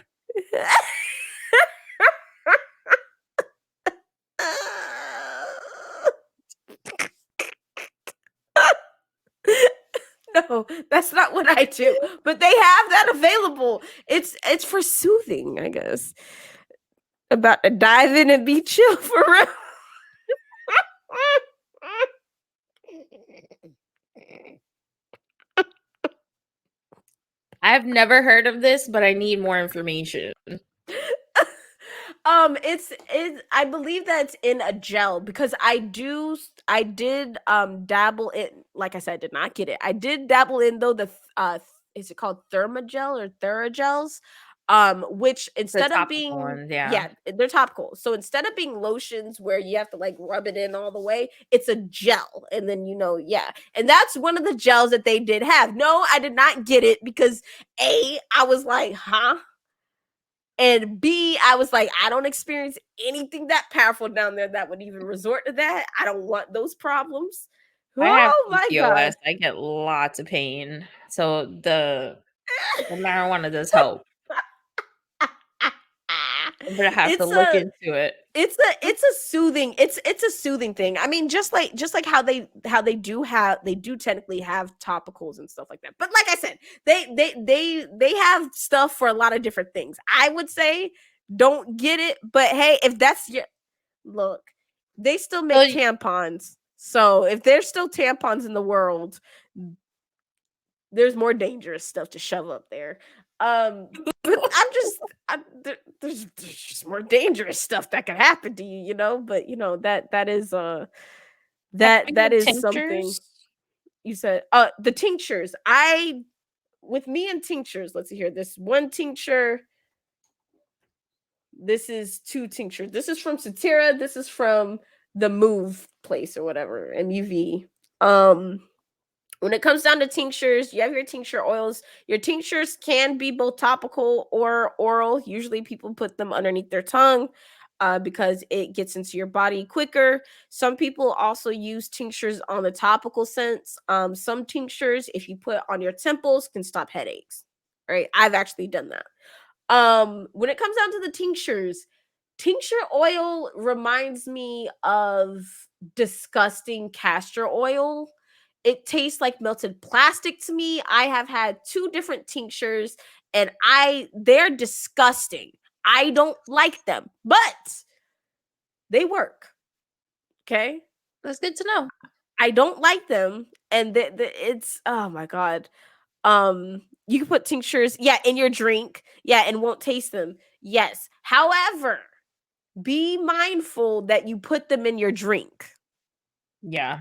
No, that's not what I do. But they have that available. It's for soothing, I guess. About to dive in and be chill for real. I've never heard of this, but I need more information. It's I believe that's in a gel because I did dabble in, like I said, I did not get it. I did dabble in though is it called Thermagel or Theragels? Which The instead of topical being, ones, yeah. yeah, they're topical. So instead of being lotions where you have to like rub it in all the way, it's a gel. And then yeah. And that's one of the gels that they did have. No, I did not get it because I was like, huh? And B, I was like, I don't experience anything that powerful down there that would even resort to that. I don't want those problems. I have Oh my PCOS. God. I get lots of pain. So the marijuana does help. I'm gonna have to it's look a into it. it's a soothing it's a soothing thing. I mean, just like how they do technically have topicals and stuff like that. But like I said, they have stuff for a lot of different things. I would say don't get it, but hey, if that's your look, they still So make tampons. So if there's still tampons in the world, there's more dangerous stuff to shove up there. But there's just more dangerous stuff that could happen to you, But that is have you that had is something tinctures? you said. The tinctures. With me and tinctures, let's see here. This one tincture. This is two tinctures. This is from Satira. This is from the Move place or whatever, MUV. When it comes down to tinctures, you have your tincture oils. Your tinctures can be both topical or oral. Usually people put them underneath their tongue because it gets into your body quicker. Some people also use tinctures on the topical sense. Some tinctures, if you put on your temples, can stop headaches. Right? I've actually done that. When it comes down to the tinctures, tincture oil reminds me of disgusting castor oil. It tastes like melted plastic to me. I have had two different tinctures and they're disgusting. I don't like them, but they work. Okay? That's good to know. I don't like them and it's oh my god. You can put tinctures, yeah, in your drink, yeah, and won't taste them. Yes. However, be mindful that you put them in your drink, Yeah.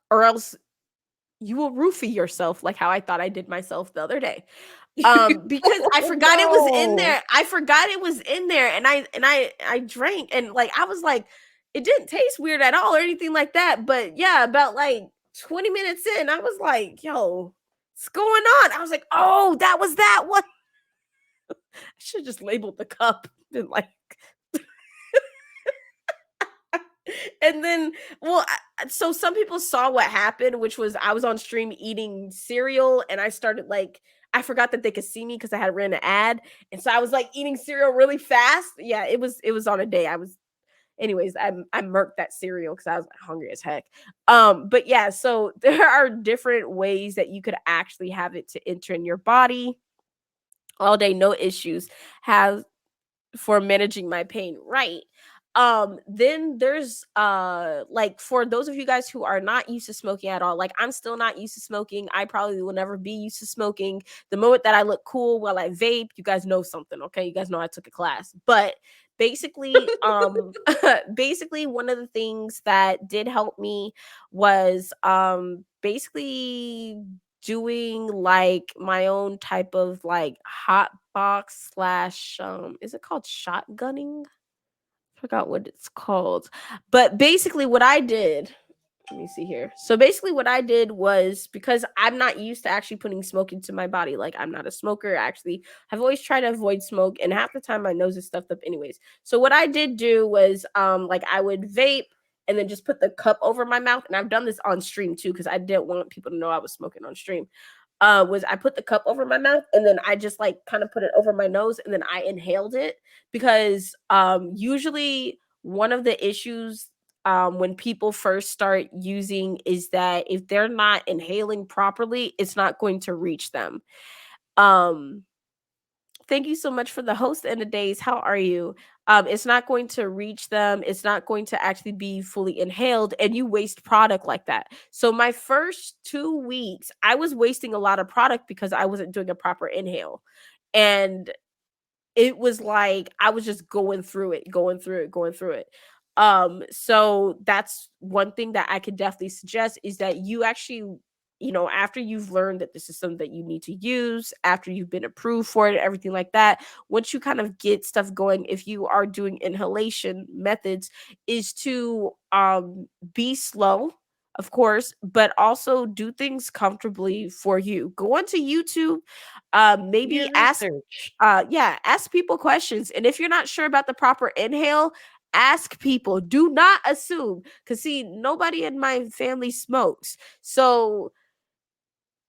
or else you will roofie yourself like how I thought I did myself the other day. Because I forgot it was in No. there. I forgot it was in there, and I drank, and like I was like, it didn't taste weird at all or anything like that. But yeah, about like 20 minutes in, I was like, yo, what's going on? I was like, oh, that was that one. I should have just labeled the cup and like and then so some people saw what happened, which was I was on stream eating cereal and I started like I forgot that they could see me because I had ran an ad, and so I was like eating cereal really fast. Yeah, it was on a day. Anyways, I murked that cereal because I was hungry as heck. But yeah, so there are different ways that you could actually have it to enter in your body. all day, no issues. Have for managing my pain, right? Then there's like for those of you guys who are not used to smoking at all, like I'm still not used to smoking. I probably will never be used to smoking. The moment that I look cool while I vape, you guys know something, okay? You guys know I took a class. But basically, basically one of the things that did help me was basically doing like my own type of like hot box slash is it called shotgunning? Forgot what it's called. But basically what I did, let me see here. So basically what I did was, because I'm not used to actually putting smoke into my body. Like I'm not a smoker. Actually, I've always tried to avoid smoke, and half the time my nose is stuffed up anyways. So what I did do was like I would vape and then just put the cup over my mouth. And I've done this on stream too, because I didn't want people to know I was smoking on stream. Was I put the cup over my mouth and then I just like kind of put it over my nose and then I inhaled it, because usually one of the issues when people first start using is that if they're not inhaling properly, it's not going to reach them. Um, Thank you so much for the host and the days. How are you? It's not going to reach them. It's not going to actually be fully inhaled, and you waste product like that. So my first 2 weeks, I was wasting a lot of product because I wasn't doing a proper inhale, and it was like I was just going through it, going through it, going through it. So that's one thing that I could definitely suggest, is that you actually, after you've learned that this is something that you need to use, after you've been approved for it, everything like that, once you kind of get stuff going, if you are doing inhalation methods, is to be slow, of course, but also do things comfortably for you. Go onto YouTube, Do your maybe ask research. yeah, ask people questions. And if you're not sure about the proper inhale, ask people. Do not assume. Cause see, nobody in my family smokes. So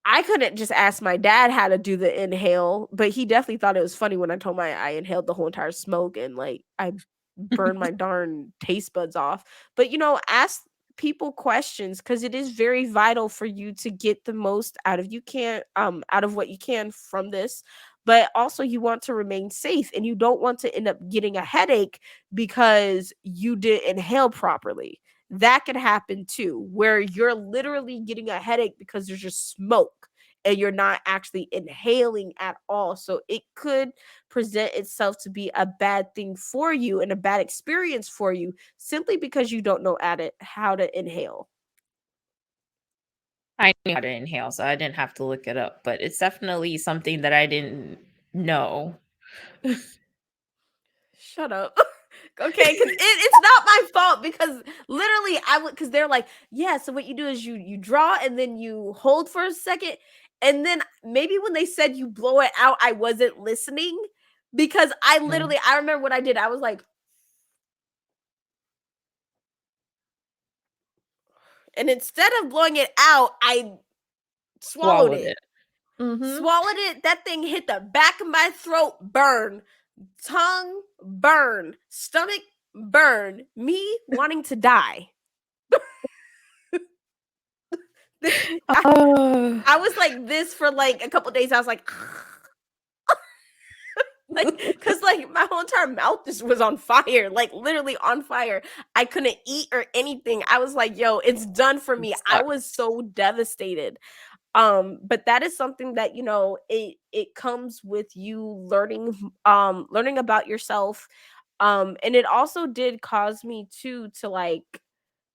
I couldn't just ask my dad how to do the inhale, but he definitely thought it was funny when I told my I inhaled the whole entire smoke and like I burned my darn taste buds off. But ask people questions, because it is very vital for you to get the most out of out of what you can from this. But also you want to remain safe, and you don't want to end up getting a headache because you didn't inhale properly. That could happen too, where you're literally getting a headache because there's just smoke and you're not actually inhaling at all. So it could present itself to be a bad thing for you and a bad experience for you, simply because you don't know how to inhale. I knew how to inhale, so I didn't have to look it up, but it's definitely something that I didn't know. Shut up. Okay, because it's not my fault, because literally I would, because they're like, yeah, so what you do is you draw and then you hold for a second, and then maybe when they said you blow it out, I wasn't listening, because Mm. I remember what I did. I was like, and instead of blowing it out, I swallowed Swallowed it. it. Mhm. Swallowed it. That thing hit the back of my throat, burn, tongue, burn, stomach, burn, me wanting to die. I, Oh. I was like this for like a couple days. I was like, like, cause like my whole entire mouth just was on fire, like literally on fire. I couldn't eat or anything. I was like, yo, it's done for It me. I was sucks. so devastated. But that is something that it comes with you learning about yourself. And it also did cause me to like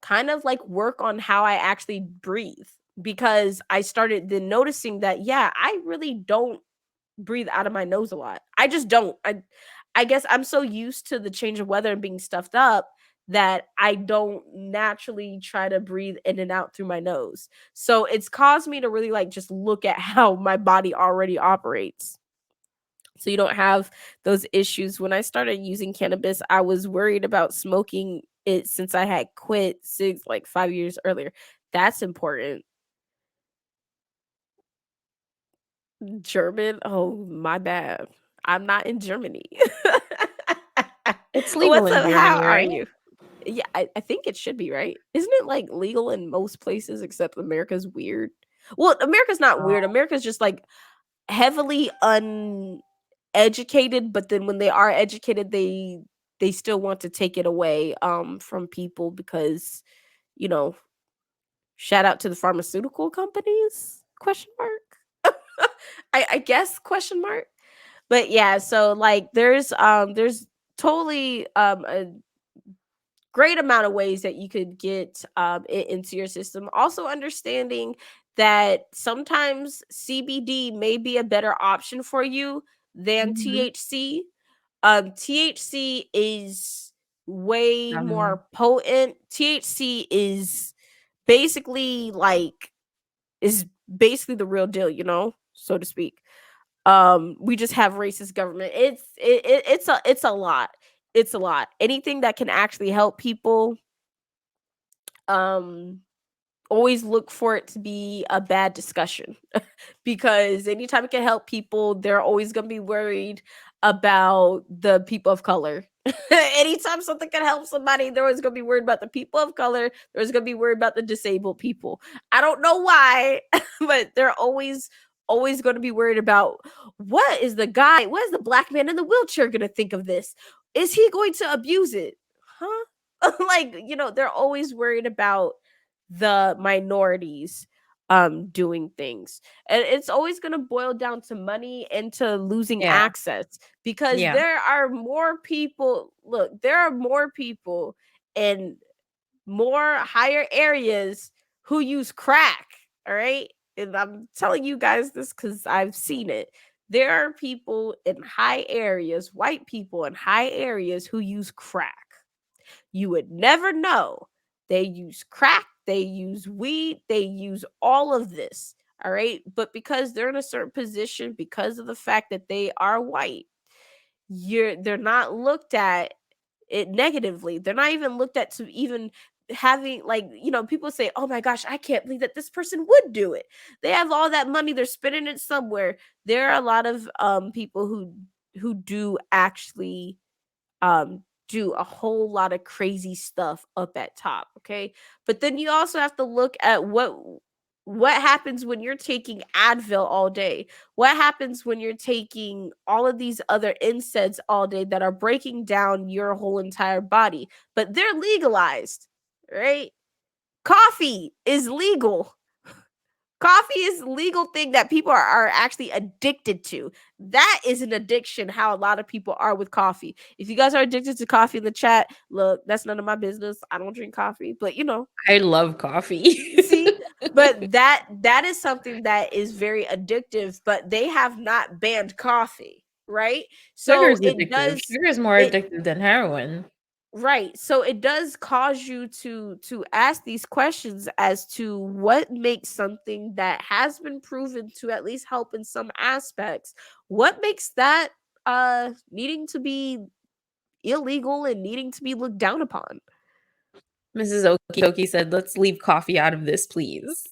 kind of like work on how I actually breathe, because I started then noticing that yeah, I really don't breathe out of my nose a lot. I just don't. I guess I'm so used to the change of weather and being stuffed up that I don't naturally try to breathe in and out through my nose. So it's caused me to really like just look at how my body already operates. So you don't have those issues. When I started using cannabis, I was worried about smoking it since I had quit 5 years earlier. That's important. German? Oh, my bad. I'm not in Germany. It's legal What's in up? How Germany, are right? you? Yeah, I think it should be, right? Isn't it like legal in most places except America's weird? Well, America's not weird. Oh. America's just like heavily un. educated, but then when they are educated, they still want to take it away from people because, you know, shout out to the pharmaceutical companies? Question mark. I guess question mark. But yeah, so like there's totally a great amount of ways that you could get it into your system. Also understanding that sometimes CBD may be a better option for you than Mhm. THC. THC is way Um, more potent. THC basically like is basically the real deal, you know, so to speak. We just have racist government. It's a lot. It's a lot. Anything that can actually help people, um always look for it to be a bad discussion because anytime it can help people, they're always going to be worried about the people of color. Anytime something can help somebody, they're always going to be worried about the people of color. They're always going to be worried about the disabled people. I don't know why, but they're always going to be worried about what is the black man in the wheelchair going to think of this? Is he going to abuse it? Huh? Like, you know, they're always worried about the minorities doing things, and it's always going to boil down to money and to losing yeah. access because Yeah. there are more people in more higher areas who use crack. All right, and I'm telling you guys this because I've seen it. There are people in high areas, white people in high areas, who use crack. You would never know. They use crack, they use weed, they use all of this. All right. But because they're in a certain position, because of the fact that they are white, they're not looked at it negatively. They're not even looked at to even having, like, you know, people say, oh my gosh, I can't believe that this person would do it. They have all that money, they're spending it somewhere. There are a lot of people who do actually do a whole lot of crazy stuff up at top, okay? But then you also have to look at what happens when you're taking Advil all day. What happens when you're taking all of these other NSAIDs all day that are breaking down your whole entire body, but they're legalized, right? Coffee is legal. Coffee is a legal thing that people are actually addicted to. That is an addiction, how a lot of people are with coffee. If you guys are addicted to coffee in the chat, look, that's none of my business. I don't drink coffee, but you know, I love coffee. see, but that is something that is very addictive, but they have not banned coffee, right? Sugar So is it addictive. does Sugar is more it addictive than heroin. Right. So it does cause you to ask these questions as to what makes something that has been proven to at least help in some aspects, what makes that needing to be illegal and needing to be looked down upon. Mrs. Okie said, let's leave coffee out of this, please.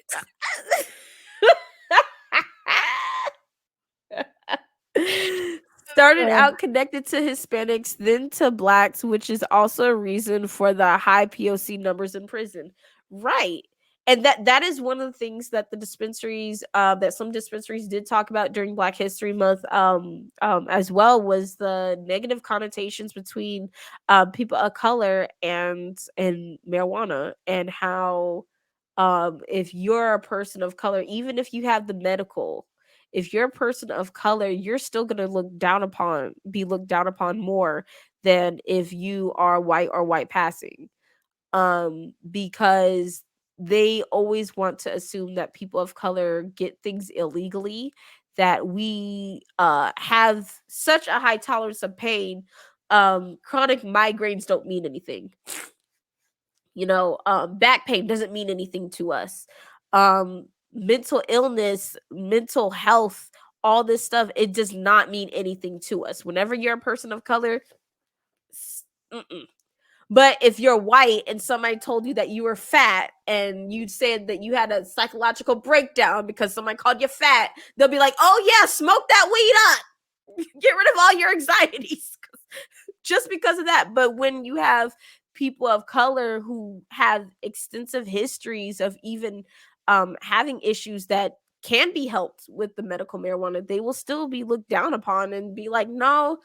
Started out connected to Hispanics, then to blacks, which is also a reason for the high POC numbers in prison. Right. And that is one of the things that the dispensaries that some dispensaries did talk about during Black History Month as well, was the negative connotations between people of color and marijuana, and how if you're a person of color, even if you have the medical, if you're a person of color, you're still going to be looked down upon more than if you are white or white passing. Because they always want to assume that people of color get things illegally, that we have such a high tolerance of pain. Chronic migraines don't mean anything. You know, back pain doesn't mean anything to us. Mental illness, mental health, all this stuff, it does not mean anything to us. Whenever you're a person of color, mm-mm. But if you're white and somebody told you that you were fat and you said that you had a psychological breakdown because somebody called you fat, they'll be like, oh yeah, smoke that weed up. Get rid of all your anxieties. Just because of that. But when you have people of color who have extensive histories of even having issues that can be helped with the medical marijuana, they will still be looked down upon and be like, no,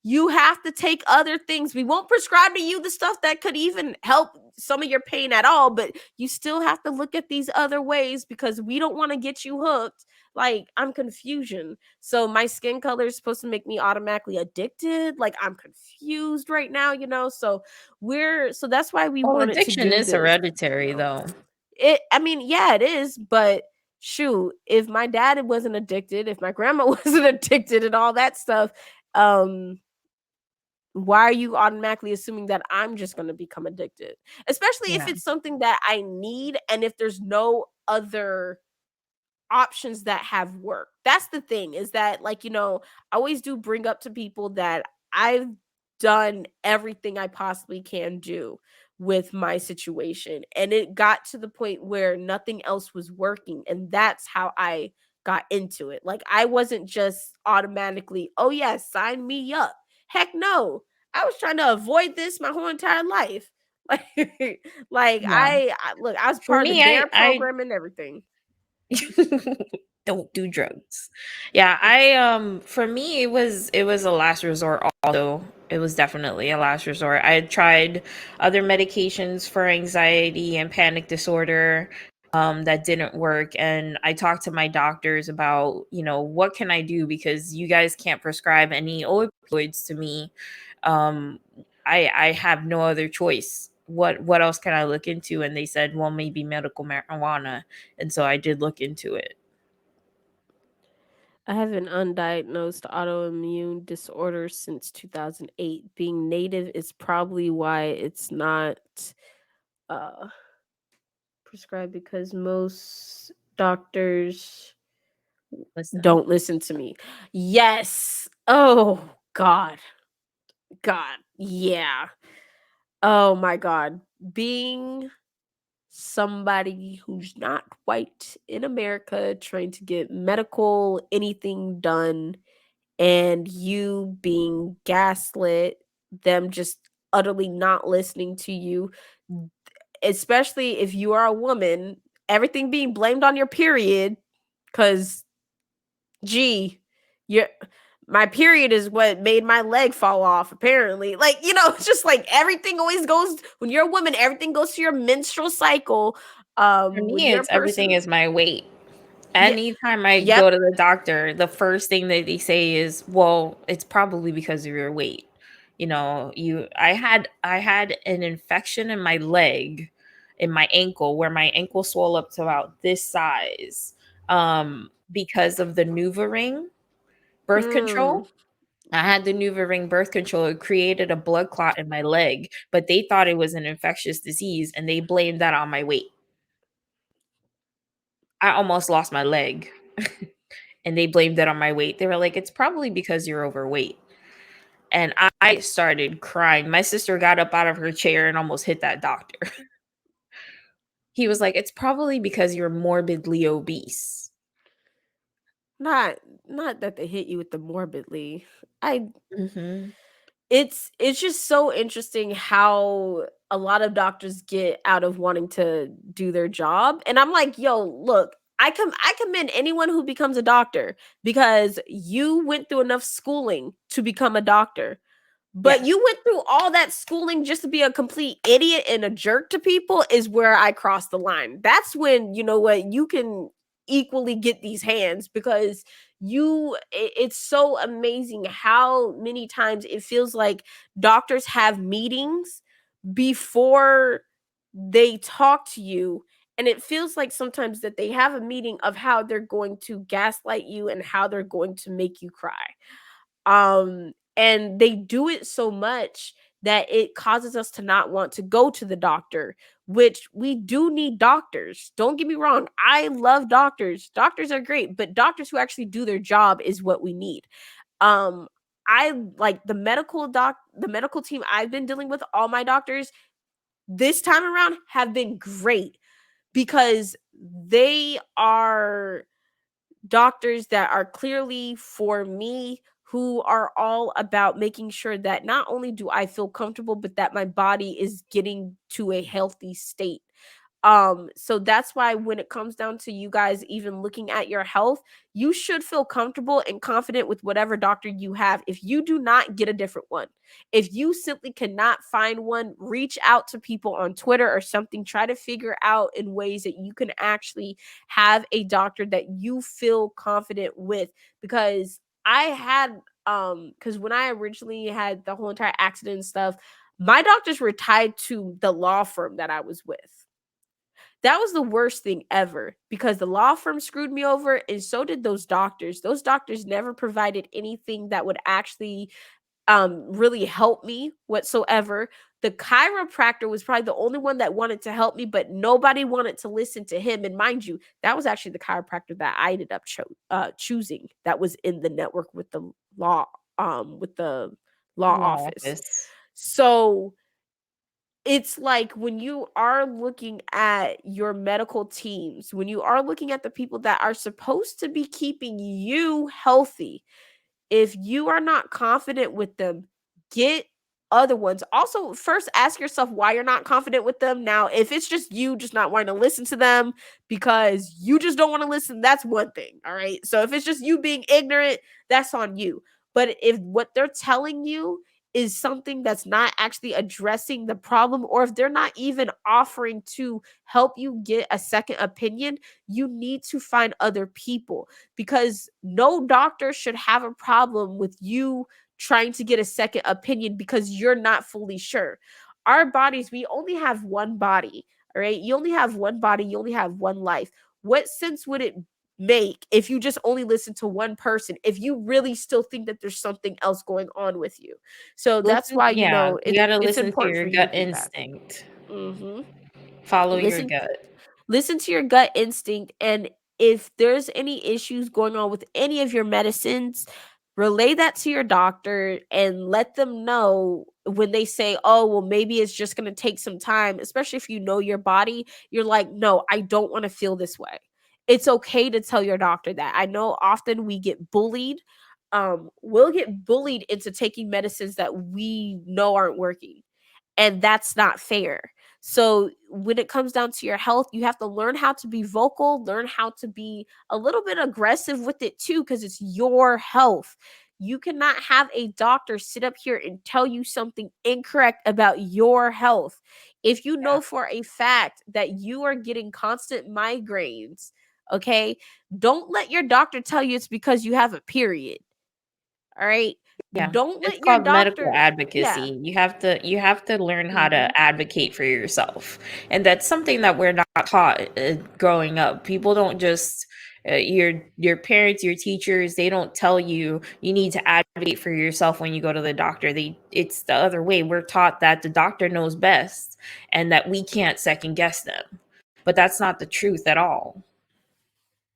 you have to take other things. We won't prescribe to you the stuff that could even help some of your pain at all, but you still have to look at these other ways because we don't want to get you hooked. Like, I'm confusion. So my skin color is supposed to make me automatically addicted. Like, I'm confused right now, you know? So that's why we Well, wanted to addiction do is this, you hereditary, know? though. I mean, yeah, it is, but shoot, if my dad wasn't addicted, if my grandma wasn't addicted and all that stuff, um, why are you automatically assuming that I'm just going to become addicted? Especially if Yeah. it's something that I need and if there's no other options that have worked. That's the thing, is that, like, I always do bring up to people that I've done everything I possibly can do with my situation. And it got to the point where nothing else was working. And that's how I got into it. Like, I wasn't just automatically, oh, yeah, sign me up. Heck no. I was trying to avoid this my whole entire life. Like Yeah. look, I was For part of the me, DARE I program and everything. don't do drugs. Yeah, for me it was a last resort also. It was definitely a last resort. I had tried other medications for anxiety and panic disorder that didn't work, and I talked to my doctors about, what can I do because you guys can't prescribe any opioids to me. Um I have no other choice. What else can I look into? And they said, well, maybe medical marijuana. And so I did look into it. I have an undiagnosed autoimmune disorder since 2008. Being native is probably why it's not uh, prescribed, because most doctors Listen. don't listen to me. Yes. Oh, God. God. Yeah. Oh, my God. Being somebody who's not white in America trying to get medical anything done, and you being gaslit, them just utterly not listening to you, especially if you are a woman, everything being blamed on your period, because, gee, your my period is what made my leg fall off, apparently. Like, it's just like everything always goes, when you're a woman, everything goes to your menstrual cycle. For When me, you're a it's everything person, is my weight. yeah, Anytime I yep. go to the doctor, the first thing that they say is, "Well, it's probably because of your weight." I had an infection in my leg, in my ankle, where my ankle swelled up to about this size, because of the NuvaRing birth Mm. control. I had the NuvaRing birth control. It created a blood clot in my leg, but they thought it was an infectious disease, and they blamed that on my weight. I almost lost my leg. And they blamed it on my weight. They were like, "It's probably because you're overweight." And I started crying. My sister got up out of her chair and almost hit that doctor. He was like, "It's probably because you're morbidly obese." Not not that they hit you with the morbidly. I Mhm. It's just so interesting how a lot of doctors get out of wanting to do their job. And I'm like, yo, look, I commend anyone who becomes a doctor, because you went through enough schooling to become a doctor. But Yes. you went through all that schooling just to be a complete idiot and a jerk to people, is where I cross the line. That's when, you know what, you can equally get these hands, because it's so amazing how many times it feels like doctors have meetings before they talk to you, and it feels like sometimes that they have a meeting of how they're going to gaslight you and how they're going to make you cry. And they do it so much that it causes us to not want to go to the doctor, which we do need doctors. Don't get me wrong. I love doctors. Doctors are great, but doctors who actually do their job is what we need. Um, I like the medical team I've been dealing with, all my doctors this time around have been great, because they are doctors that are clearly for me, who are all about making sure that not only do I feel comfortable, but that my body is getting to a healthy state. So that's why when it comes down to you guys even looking at your health, you should feel comfortable and confident with whatever doctor you have. If you do not, get a different one. If you simply cannot find one, reach out to people on Twitter or something. Try to figure out in ways that you can actually have a doctor that you feel confident with. Because I had because when I originally had the whole entire accident and stuff, my doctors were tied to the law firm that I was with. That was the worst thing ever because the law firm screwed me over and so did those doctors. Those doctors never provided anything that would actually really help me whatsoever. The chiropractor was probably the only one that wanted to help me, but nobody wanted to listen to him. And mind you, that was actually the chiropractor that I ended up choosing. That was in the network with the law, with the law Law office. office. So it's like when you are looking at your medical teams, when you are looking at the people that are supposed to be keeping you healthy, if you are not confident with them, get other ones. Also, first ask yourself why you're not confident with them. Now, if it's just you just not wanting to listen to them because you just don't want to listen, that's one thing. All right. So if it's just you being ignorant, that's on you. But if what they're telling you is something that's not actually addressing the problem, or if they're not even offering to help you get a second opinion, you need to find other people because no doctor should have a problem with you trying to get a second opinion because you're not fully sure. Our bodies, we only have one body, all right? You only have one body, you only have one life. What sense would it make if you just only listen to one person if you really still think that there's something else going on with you? So that's Listen, why yeah, you gotta it's listen to important your for you to gut do that. instinct. Mhm. Follow your Listen gut. listen to your gut instinct, and if there's any issues going on with any of your medicines, relay that to your doctor and let them know when they say, oh well, maybe it's just going to take some time, especially if you know your body. You're like, no, I don't want to feel this way. It's okay to tell your doctor that. I know often we get bullied. We'll get bullied into taking medicines that we know aren't working, and that's not fair. So when it comes down to your health, you have to learn how to be vocal, learn how to be a little bit aggressive with it too, because it's your health. You cannot have a doctor sit up here and tell you something incorrect about your health. If you Yeah. know for a fact that you are getting constant migraines, okay, don't let your doctor tell you it's because you have a period. All right. Yeah, Don't it's let your called medical doctor, yeah. advocacy. You have to learn how to Hmm. advocate for yourself, and that's something that we're not taught growing up. People don't just your parents, your teachers, they don't tell you you need to advocate for yourself when you go to the doctor. It's the other way. We're taught that the doctor knows best and that we can't second guess them, but that's not the truth at all.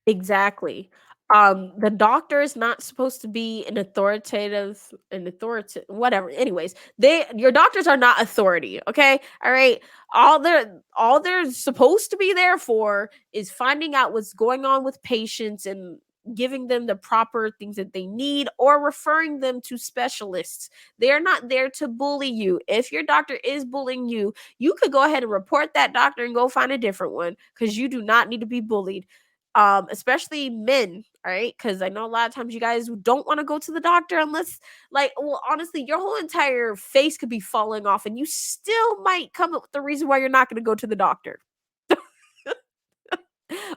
Exactly. The doctor is not supposed to be an authoritative whatever. Anyways, your doctors are not authority, okay? All right. All they're supposed to be there for is finding out what's going on with patients and giving them the proper things that they need or referring them to specialists. They're not there to bully you. If your doctor is bullying you, you could go ahead and report that doctor and go find a different one because you do not need to be bullied, especially men. All right, because I know a lot of times you guys don't want to go to the doctor unless, like, well, honestly, your whole entire face could be falling off and you still might come up with the reason why you're not going to go to the doctor.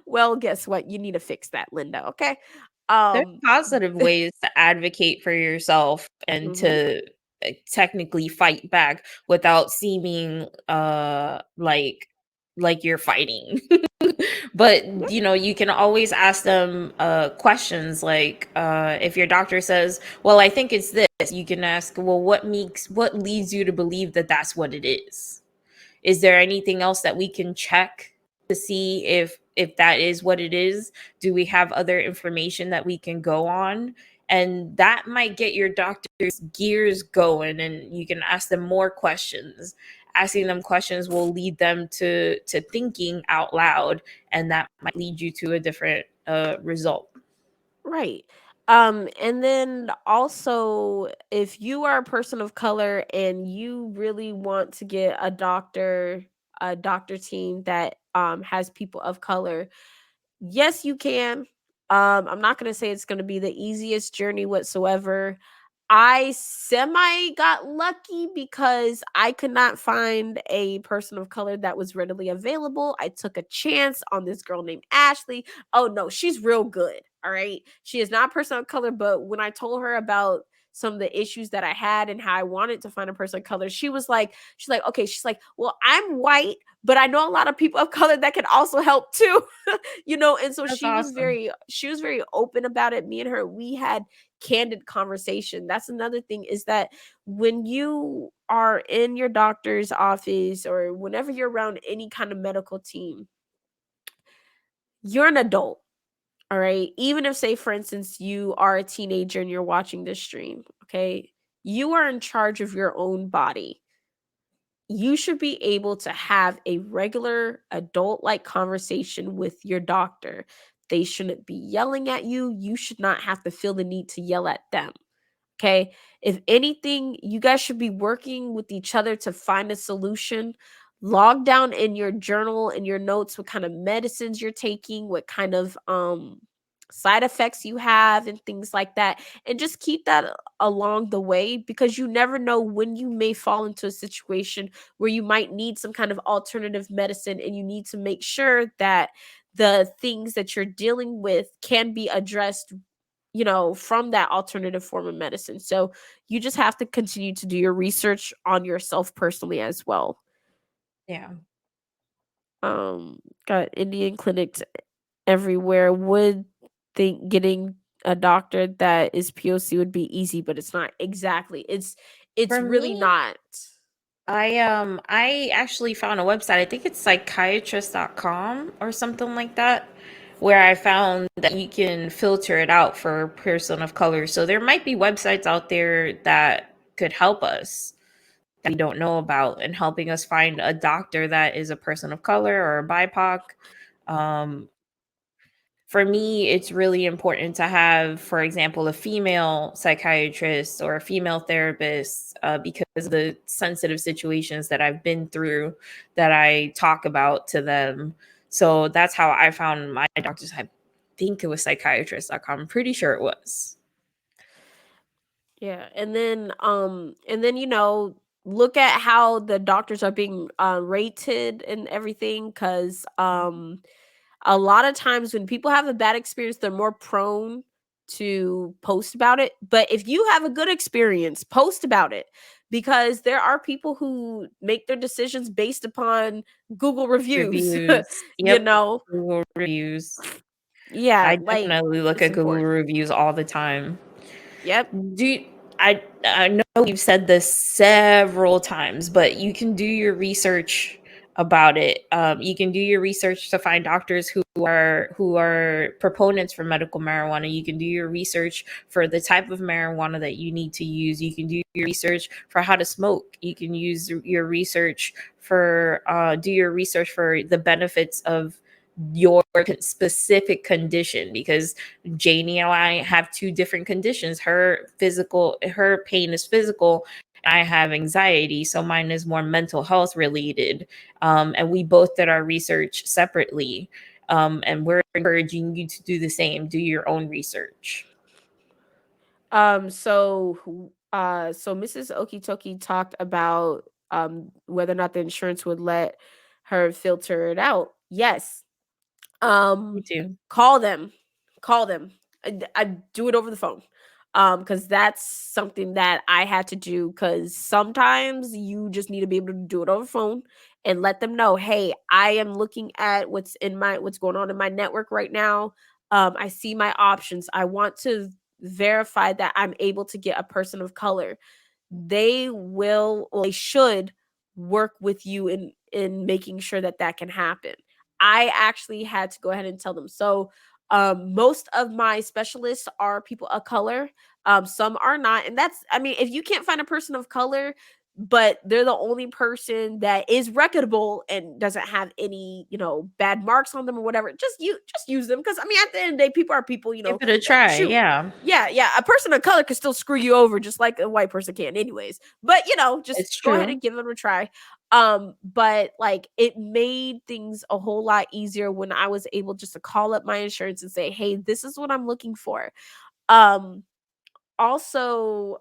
Well, guess what, you need to fix that, Linda. Okay. There's um positive ways to advocate for yourself and mhm. to technically fight back without seeming like you're fighting. But you can always ask them questions like if your doctor says, "Well, I think it's this." You can ask, "Well, what leads you to believe that that's what it is? Is there anything else that we can check to see if that is what it is? Do we have other information that we can go on?" And that might get your doctor's gears going, and you can ask them more questions. Asking them questions will lead them to thinking out loud, and that might lead you to a different result. Right. And then also, if you are a person of color and you really want to get a doctor, a doctor team that has people of color, yes, you can. I'm not going to say it's going to be the easiest journey whatsoever. I semi got lucky because I could not find a person of color that was readily available. I took a chance on this girl named Ashley. Oh no, she's real good. All right. She is not a person of color, but when I told her about some of the issues that I had and how I wanted to find a person of color, she's like, okay, she's like, well, I'm white, but I know a lot of people of color that can also help too. And so That's awesome. she was very open about it. Me and her, we had candid conversation. That's another thing, is that when you are in your doctor's office or whenever you're around any kind of medical team, you're an adult. All right. Even if, say, for instance, you are a teenager and you're watching this stream, okay, you are in charge of your own body. You should be able to have a regular adult like conversation with your doctor. They shouldn't be yelling at you. You should not have to feel the need to yell at them. Okay. If anything, you guys should be working with each other to find a solution. Log down in your journal and your notes what kind of medicines you're taking, what kind of side effects you have and things like that. And just keep that along the way, because you never know when you may fall into a situation where you might need some kind of alternative medicine, and you need to make sure that the things that you're dealing with can be addressed, from that alternative form of medicine. So you just have to continue to do your research on yourself personally as well. Yeah. Got Indian clinics everywhere. Would think getting a doctor that is POC would be easy, but it's not exactly. It's For really me, not. I actually found a website. I think it's psychiatrist.com or something like that, where I found that you can filter it out for person of color. So there might be websites out there that could help us that we don't know about, and helping us find a doctor that is a person of color or a BIPOC. Um, for me, it's really important to have, for example, a female psychiatrist or a female therapist, because of the sensitive situations that I've been through that I talk about to them. So that's how I found my doctors. I think it was psychiatrist.com. I'm pretty sure it was. Yeah, and then look at how the doctors are being rated and everything, cuz a lot of times when people have a bad experience, they're more prone to post about it. But if you have a good experience, post about it, because there are people who make their decisions based upon Google reviews. Reviews. you Yep. know? Google reviews. Yeah, I like definitely look it's at Google important. reviews all the time. Yep. Do you, I know you've said this several times, but you can do your research about it. You can do your research to find doctors who are proponents for medical marijuana. You can do your research for the type of marijuana that you need to use. You can do your research for how to smoke. You can use your research for do your research for the benefits of your specific condition, because Janie and I have two different conditions. Her pain is physical. I have anxiety, so mine is more mental health related. And we both did our research separately. And we're encouraging you to do the same. Do your own research. So Mrs. Okitoki talked about whether or not the insurance would let her filter it out. Yes. Me too. Call them. Call them. I do it over the phone. Because that's something that I had to do, because sometimes you just need to be able to do it over the phone and let them know, hey, I am looking at what's going on in my network right now. I see my options. I want to verify that I'm able to get a person of color. They will, or they should, work with you in making sure that that can happen. I actually had to go ahead and tell them. So most of my specialists are people of color. Some are not, and that's, I mean, if you can't find a person of color, but they're the only person that is reputable and doesn't have any, bad marks on them or whatever. Just use them, because I mean, at the end of the day, people are people. Give it a try. Shoot, Yeah, yeah, a person of color can still screw you over just like a white person can, anyways. But just it's go ahead true. and give them a try. But like, it made things a whole lot easier when I was able just to call up my insurance and say, hey, this is what I'm looking for. Um, Also,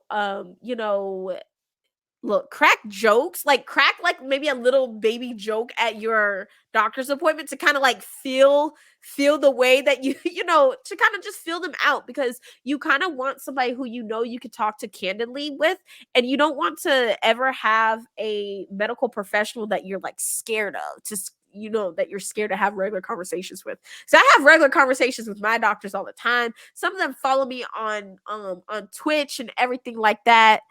look, crack jokes, like crack like maybe a little baby joke at your doctor's appointment to kind of like feel the way that you to kind of just feel them out, because you kind of want somebody who you could talk to candidly with, and you don't want to ever have a medical professional that you're like scared of, that you're scared to have regular conversations with. So I have regular conversations with my doctors all the time. Some of them follow me on Twitch and everything like that.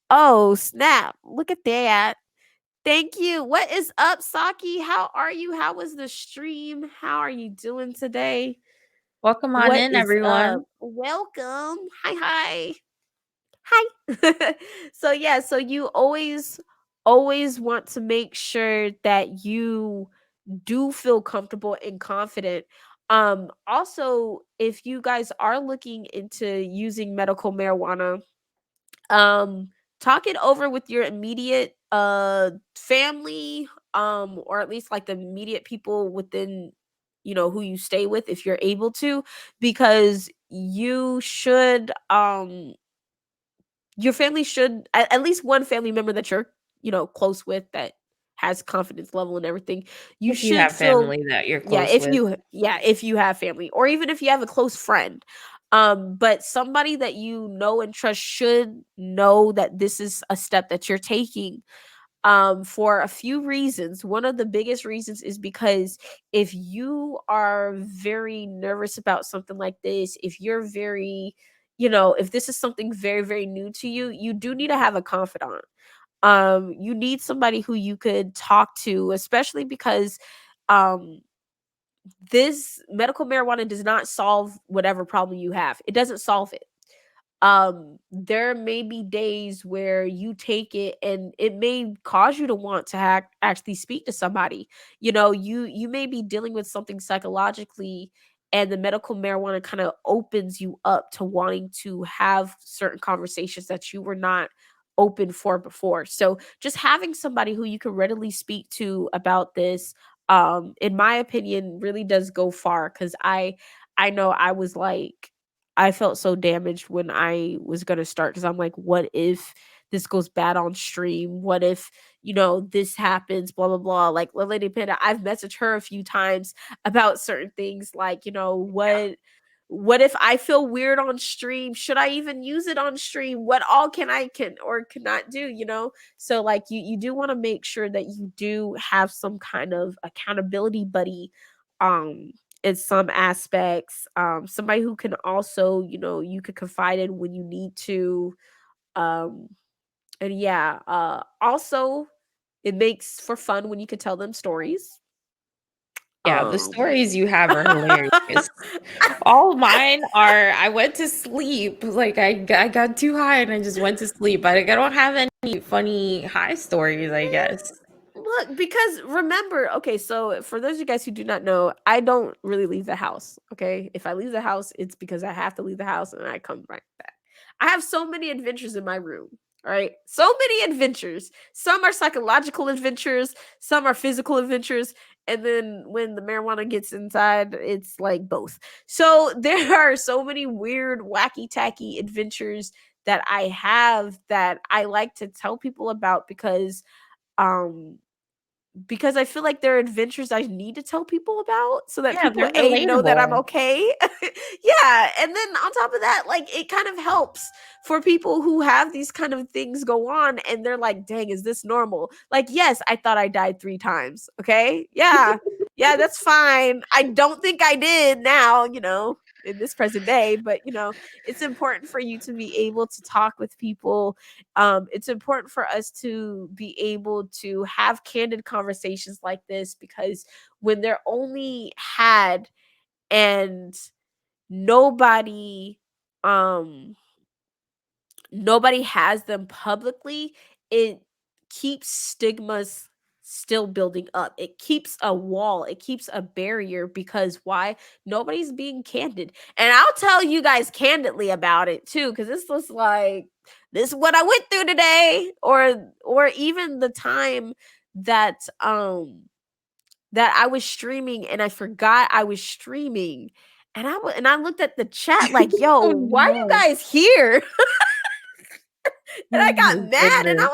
Oh, snap. Look at that. Thank you. What is up, Saki? How are you? How was the stream? How are you doing today? Welcome on What in, is up? everyone. Welcome. Hi, hi. Hi. So yeah, so you always want to make sure that you do feel comfortable and confident. Also, if you guys are looking into using medical marijuana, um talk it over with your immediate family, or at least like the immediate people within, who you stay with, if you're able to, because your family should, at least one family member that you're, close with, that has confidence level and everything, you If you should have feel. family that you're Yeah, close with. if you have family, or even if you have a close friend, but somebody that you know and trust should know that this is a step that you're taking, for a few reasons. One of the biggest reasons is because if you are very nervous about something like this, if you're very, if this is something very, very new to you, you do need to have a confidant. You need somebody who you could talk to, especially because um this medical marijuana does not solve whatever problem you have. It doesn't solve it. There may be days where you take it and it may cause you to want to actually speak to somebody. You may be dealing with something psychologically, and the medical marijuana kind of opens you up to wanting to have certain conversations that you were not open for before. So just having somebody who you can readily speak to about this, in my opinion, really does go far, because I know I was like, I felt so damaged when I was gonna start, because I'm like, what if this goes bad on stream? What if, this happens, blah blah blah. Like Lady Panda, I've messaged her a few times about certain things, like, what if I feel weird on stream? Should I even use it on stream? What all can or cannot do, So like, you do want to make sure that you do have some kind of accountability buddy, um in some aspects, somebody who can also, you could confide in when you need to. um and yeah, also, it makes for fun when you could tell them stories. Yeah, the um stories you have are hilarious. All of mine are I went to sleep. Like I got too high and I just went to sleep. I don't have any funny high stories, I guess. Look, because remember, okay, so for those of you guys who do not know, I don't really leave the house. Okay. If I leave the house, it's because I have to leave the house and I come right back. I have so many adventures in my room. All right. So many adventures. Some are psychological adventures, some are physical adventures. And then when the marijuana gets inside, it's like both. So there are so many weird, wacky, tacky adventures that I have that I like to tell people about, um because I feel like there are adventures I need to tell people about, so that Yeah, people they're A, know that I'm relatable. okay. Yeah, and then on top of that, like, it kind of helps for people who have these kind of things go on and they're like, "Dang, is this normal?" Like, yes, I thought I died 3 times, okay? Yeah. Yeah, that's fine. I don't think I did now, in this present day, but, it's important for you to be able to talk with people. It's important for us to be able to have candid conversations like this, because when they're only had and nobody um nobody has them publicly, it keeps stigmas still building up. It keeps a wall, it keeps a barrier because why? Nobody's being candid. And I'll tell you guys candidly about it too, because this was like, this is what I went through today, or even the time that that I was streaming and I forgot I was streaming. And I looked at the chat like, yo, Oh why are you no. guys here? And I Oh got my mad and goodness.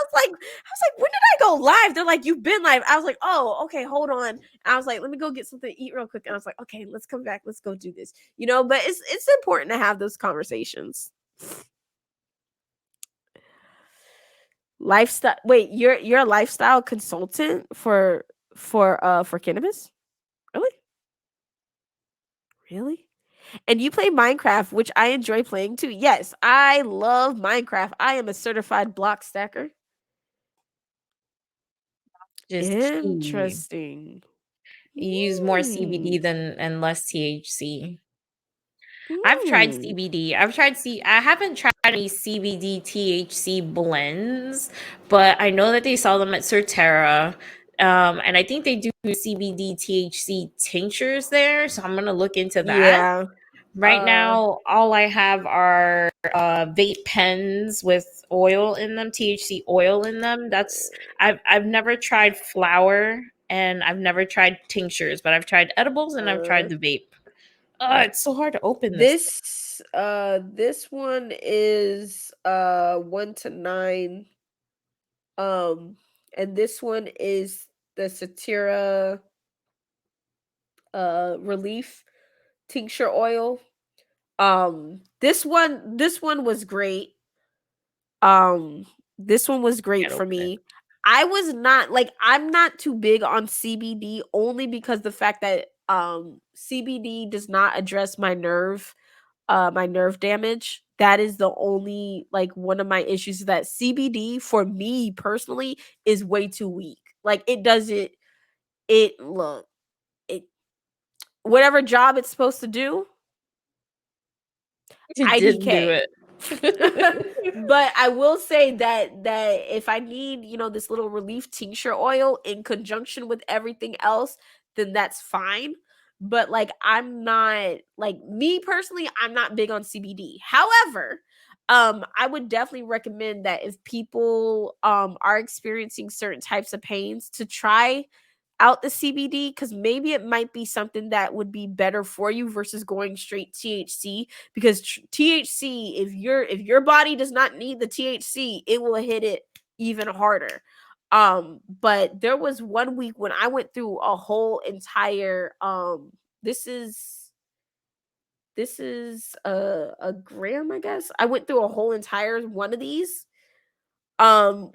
when did I go live? They're like, you've been live. I was like, oh, okay, hold on. And I was like, let me go get something to eat real quick. And I was like, okay, let's come back. Let's go do this. But it's important to have those conversations. Lifestyle. Wait, you're a lifestyle consultant for cannabis? Really? Really? And you play Minecraft, which I enjoy playing too. Yes, I love Minecraft. I am a certified block stacker. Just tea. Interesting. You use more CBD Mm. than and less THC. I've tried Mm. CBD. I haven't tried any CBD THC blends, but I know that they sell them at Surterra. And I think they do CBD THC tinctures there, so I'm gonna look into that. Yeah. Right now, all I have are vape pens with oil in them, THC oil in them. I've never tried flower and I've never tried tinctures, but I've tried edibles and I've Uh, tried the vape. It's so hard to open this. this one is 1 to 9. Um and this one is the Satira relief tincture oil. This one was great. Um, this one was great Can't for open it. me. I was not like I'm not too big on CBD only because the fact that CBD does not address my nerve damage. That is the only like one of my issues is that CBD for me personally is way too weak. Like it doesn't it look it whatever job it's supposed to do, It didn't do IDK. it. But I will say that if I need, this little relief tincture oil in conjunction with everything else, then that's fine. But like I'm not like me personally, I'm not big on CBD. However, I would definitely recommend that if people are experiencing certain types of pains to try out the CBD because maybe it might be something that would be better for you versus going straight THC because THC if your body does not need the THC it will hit it even harder. But there was one week when I went through a whole entire this is a gram, I guess. I went through a whole entire one of these In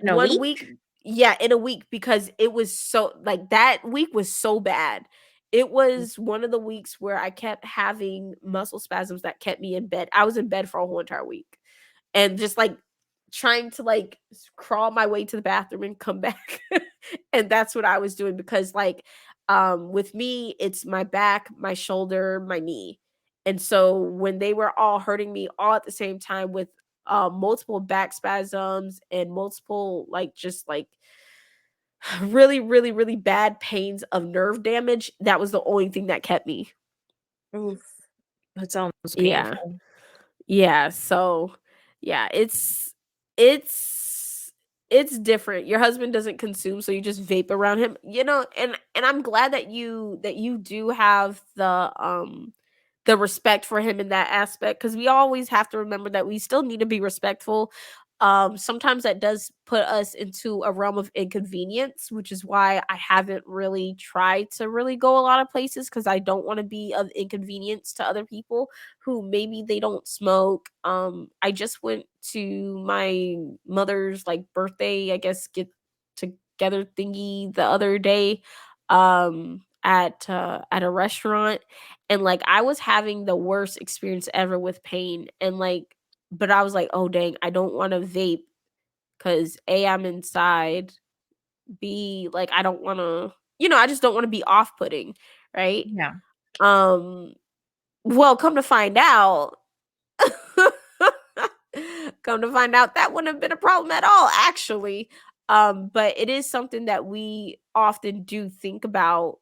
a one week? week. Yeah, in a week because it was so like that week was so bad. It was one of the weeks where I kept having muscle spasms that kept me in bed. I was in bed for a whole entire week and just like trying to like crawl my way to the bathroom and come back. And that's what I was doing because like with me it's my back, my shoulder, my knee. And so when they were all hurting me all at the same time with multiple back spasms and multiple like just like really really really bad pains of nerve damage, that was the only thing that kept me. Oof. That sounds Yeah. painful. Yeah, so yeah, it's it's different. Your husband doesn't consume, so you just vape around him. And I'm glad that you do have the respect for him in that aspect cuz we always have to remember that we still need to be respectful. Sometimes that does put us into a realm of inconvenience, which is why I haven't really tried to really go a lot of places cuz I don't want to be of inconvenience to other people who maybe they don't smoke. I just went to my mother's like birthday, I guess, get together thingy the other day at a restaurant and like I was having the worst experience ever with pain and like but I was like, "Oh dang, I don't want to vape cuz A I'm inside, B like I don't want to, I just don't want to be off-putting, right?" Yeah. Um well, come to find out come to find out that wouldn't have been a problem at all, actually. But it is something that we often do think about,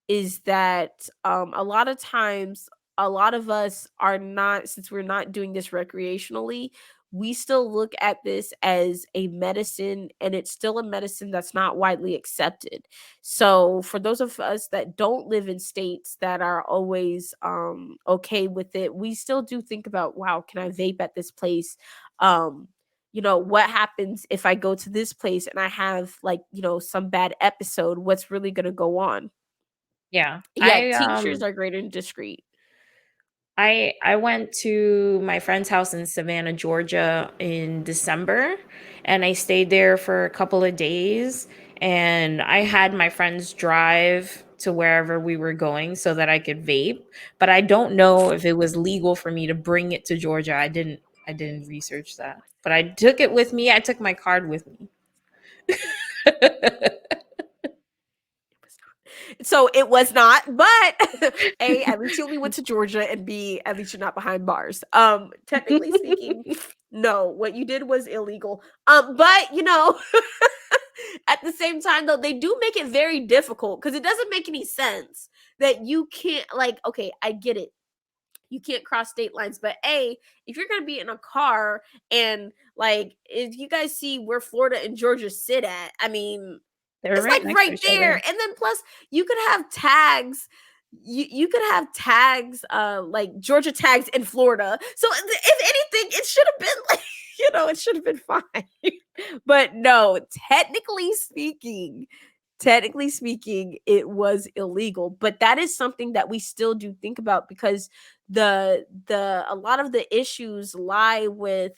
is that a lot of times, a lot of us are not, since we're not doing this recreationally, we still look at this as a medicine, and it's still a medicine that's not widely accepted. So for those of us that don't live in states that are always okay with it, we still do think about, wow, can I vape at this place? um what happens if I go to this place and I have, like, some bad episode? What's really going to go on? Yeah. Yeah, tinctures are great and discreet. I went to my friend's house in Savannah, Georgia in December, and I stayed there for a couple of days, and I had my friends drive to wherever we were going so that I could vape, but I don't know if it was legal for me to bring it to Georgia. I didn't research that. But I took it with me. I took my card with me. So it was not, but A, at least you only went to Georgia, and B, at least you're not behind bars. Technically speaking, no, what you did was illegal. But at the same time though, they do make it very difficult, because it doesn't make any sense that you can't, like, okay, I get it. You can't cross state lines, but A, if you're gonna be in a car, and, like, if you guys see where Florida and Georgia sit at, I mean, They're it's right like next to right each there. other. And then plus you could have tags. You could have tags, like Georgia tags in Florida. So if anything, it should have been like, it should have been fine. But no, technically speaking, it was illegal. But that is something that we still do think about, because the a lot of the issues lie with,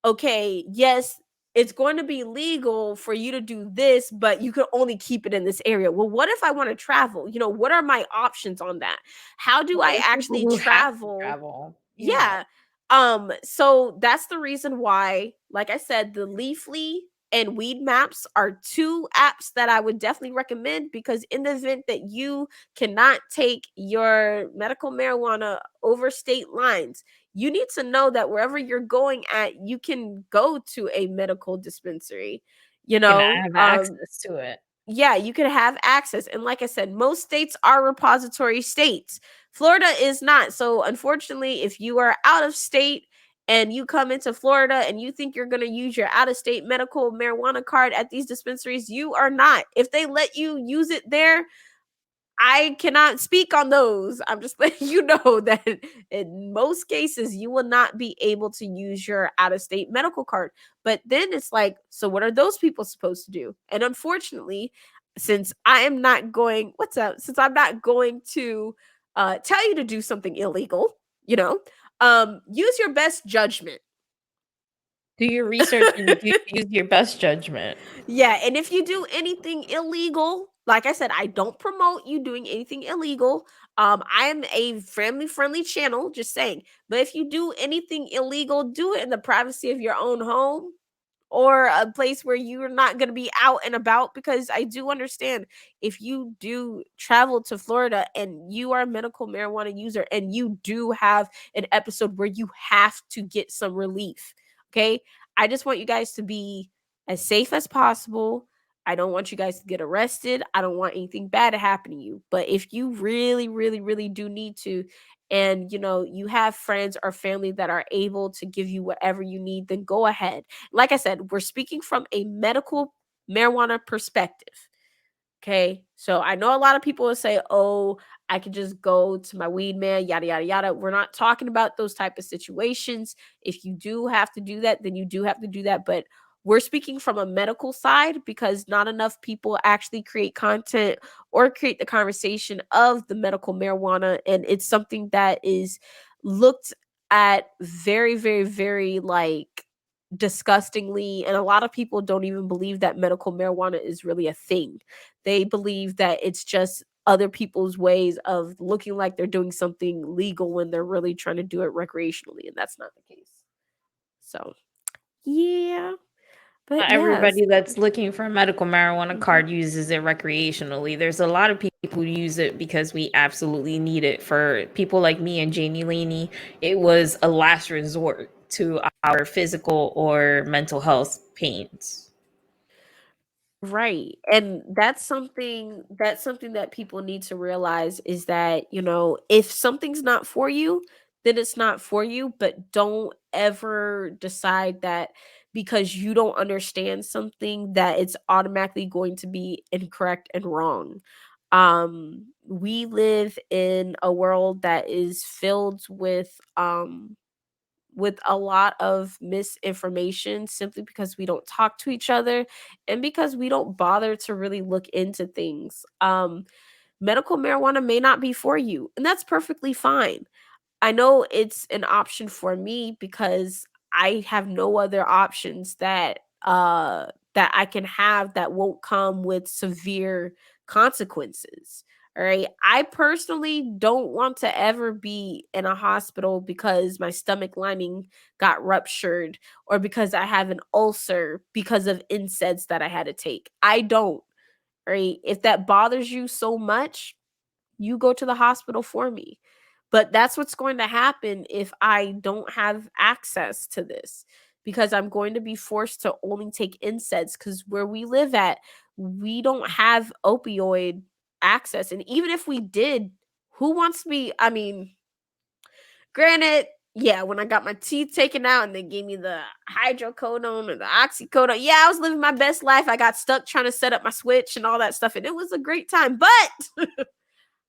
okay, yes, it's going to be legal for you to do this, but you could only keep it in this area. Well, what if I want to travel? What are my options on that? How do Well, I there's people actually who have to travel? travel. Yeah. Yeah. So that's the reason why, like I said, the Leafly and Weed Maps are two apps that I would definitely recommend, because in the event that you cannot take your medical marijuana over state lines, you need to know that wherever you're going at, you can go to a medical dispensary. You Can know, I have um, access to it? yeah, you can have access. And like I said, most states are repository states. Florida is not. So unfortunately, if you are out of state and you come into Florida and you think you're going to use your out of state medical marijuana card at these dispensaries, you are not. If they let you use it there, I cannot speak on those. I'm just letting you know that in most cases, you will not be able to use your out of state medical card. But then it's like, so what are those people supposed to do? And unfortunately, since I am not going, what's up? Since I'm not going to tell you to do something illegal, use your best judgment. Do your research and use your best judgment. Yeah, and if you do anything illegal, like I said, I don't promote you doing anything illegal. I am a family friendly channel, just saying. But if you do anything illegal, do it in the privacy of your own home, or a place where you're not going to be out and about, because I do understand, if you do travel to Florida and you are a medical marijuana user and you do have an episode where you have to get some relief, okay? I just want you guys to be as safe as possible. I don't want you guys to get arrested. I don't want anything bad to happen to you. But if you really, really, really do need to, and you have friends or family that are able to give you whatever you need, then go ahead. Like I said, we're speaking from a medical marijuana perspective. Okay. So I know a lot of people will say, oh, I could just go to my weed man, yada, yada, yada. We're not talking about those type of situations. If you do have to do that, then you do have to do that. But we're speaking from a medical side, because not enough people actually create content or create the conversation of the medical marijuana. And it's something that is looked at very, very, very, like, disgustingly. And a lot of people don't even believe that medical marijuana is really a thing. They believe that it's just other people's ways of looking like they're doing something legal when they're really trying to do it recreationally, and that's not the case. So, yeah, but Not yes. everybody that's looking for a medical marijuana Mhm. card uses it recreationally. There's a lot of people who use it because we absolutely need it. For people like me and Jamie Laney, it was a last resort to our physical or mental health pains. Right. And that's something that people need to realize is that, if something's not for you, then it's not for you, but don't ever decide that because you don't understand something that it's automatically going to be incorrect and wrong. We live in a world that is filled with a lot of misinformation simply because we don't talk to each other and because we don't bother to really look into things. Medical marijuana may not be for you, and that's perfectly fine. I know it's an option for me because I have no other options that I can have that won't come with severe consequences. All right. I personally don't want to ever be in a hospital because my stomach lining got ruptured or because I have an ulcer because of NSAIDs that I had to take. I don't. Right. If that bothers you so much, you go to the hospital for me. But that's what's going to happen if I don't have access to this because I'm going to be forced to only take NSAIDs because where we live at, we don't have opioid access. And even if we did, who wants me? I mean, granted, yeah, when I got my teeth taken out and they gave me the hydrocodone or the oxycodone, yeah, I was living my best life. I got stuck trying to set up my switch and all that stuff, and it was a great time. But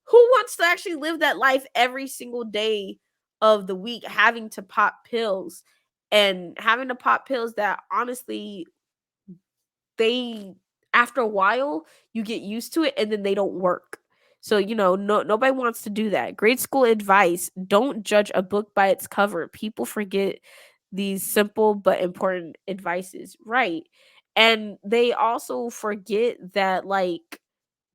who wants to actually live that life every single day of the week having to pop pills and having to pop pills that honestly they after a while you get used to it and then they don't work. So, nobody wants to do that. Grade school advice, don't judge a book by its cover. People forget these simple but important advices, right? And they also forget that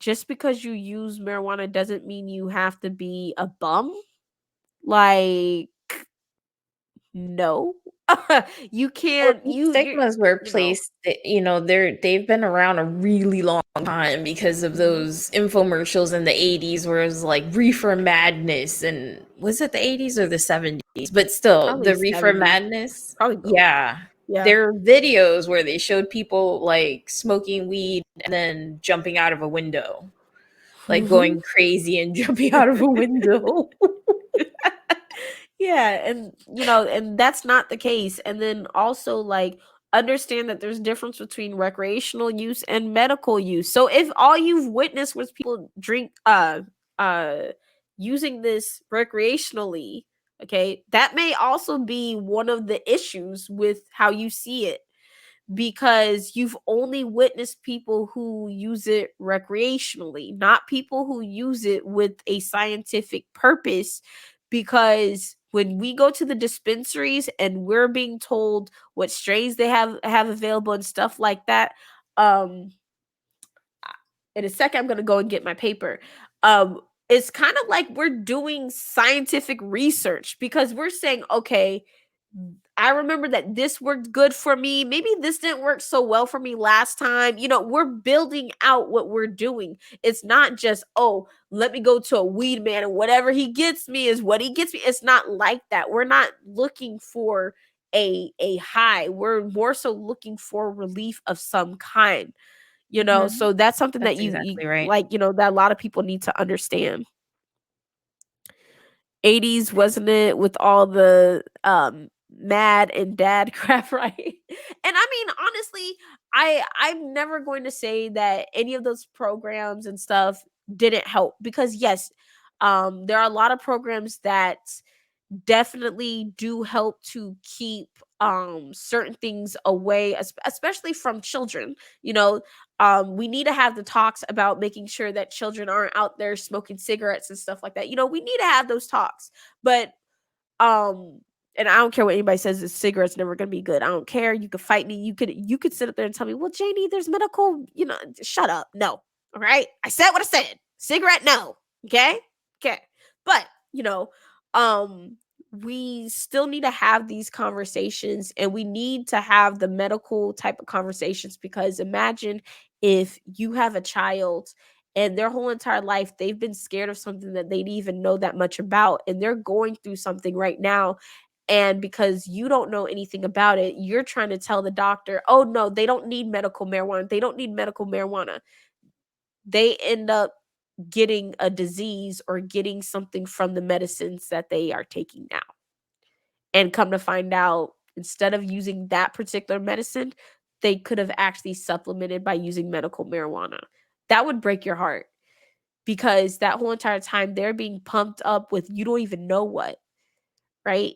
just because you use marijuana doesn't mean you have to be a bum. Like, no. You Well, can't these you're stigmas were you know. placed, they've been around a really long time because of Mhm. those infomercials in the 80s where it was like reefer madness, and was it the 80s or the 70s? But still, Probably the reefer 70s, madness, probably both. yeah. Yeah. There are videos where they showed people like smoking weed and then jumping out of a window, like Mhm. going crazy and jumping out of a window. Yeah, and that's not the case. And then also understand that there's difference between recreational use and medical use. So if all you've witnessed was people drink using this recreationally, okay, that may also be one of the issues with how you see it because you've only witnessed people who use it recreationally, not people who use it with a scientific purpose. Because when we go to the dispensaries and we're being told what strains they have available and stuff like that, um, in a second I'm gonna go and get my paper. It's kind of like we're doing scientific research because we're saying, okay, I remember that this worked good for me. Maybe this didn't work so well for me last time. We're building out what we're doing. It's not just, oh, let me go to a weed man and whatever he gets me is what he gets me. It's not like that. We're not looking for a high. We're more so looking for relief of some kind. Mhm. So that's something that That's you exactly right. like, that a lot of people need to understand. 80s, wasn't it, with all the mad and dad crap, right? And I mean, honestly, I'm never going to say that any of those programs and stuff didn't help because yes, there are a lot of programs that definitely do help to keep certain things away, especially from children. We need to have the talks about making sure that children aren't out there smoking cigarettes and stuff like that. We need to have those talks. But and I don't care what anybody says, this cigarette's never gonna be good. I don't care. You could fight me. You could sit up there and tell me, well, Janie, there's medical, shut up. No. All right. I said what I said. Cigarette, no. Okay. Okay. But, um, we still need to have these conversations and we need to have the medical type of conversations because imagine if you have a child and their whole entire life they've been scared of something that they didn't even know that much about and they're going through something right now And because you don't know anything about it, you're trying to tell the doctor, oh no, they don't need medical marijuana. They don't need medical marijuana. They end up getting a disease or getting something from the medicines that they are taking now. And come to find out, instead of using that particular medicine, they could have actually supplemented by using medical marijuana. That would break your heart, because that whole entire time they're being pumped up with you don't even know what, right?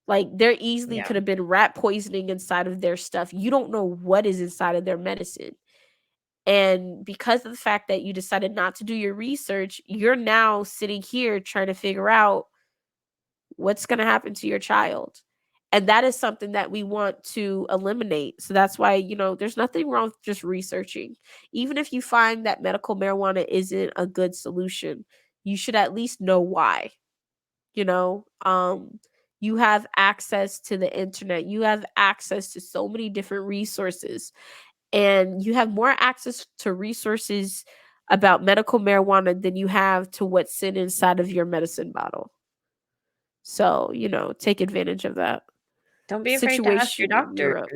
Like there easily Yeah. could have been rat poisoning inside of their stuff. You don't know what is inside of their medicine. And because of the fact that you decided not to do your research, you're now sitting here trying to figure out what's going to happen to your child. And that is something that we want to eliminate. So that's why, there's nothing wrong with just researching. Even if you find that medical marijuana isn't a good solution, you should at least know why. You know, you have access to the internet, you have access to so many different resources, and you have more access to resources about medical marijuana than you have to what's in inside of your medicine bottle. So, take advantage of that Don't be afraid to ask your situation in doctor. Europe.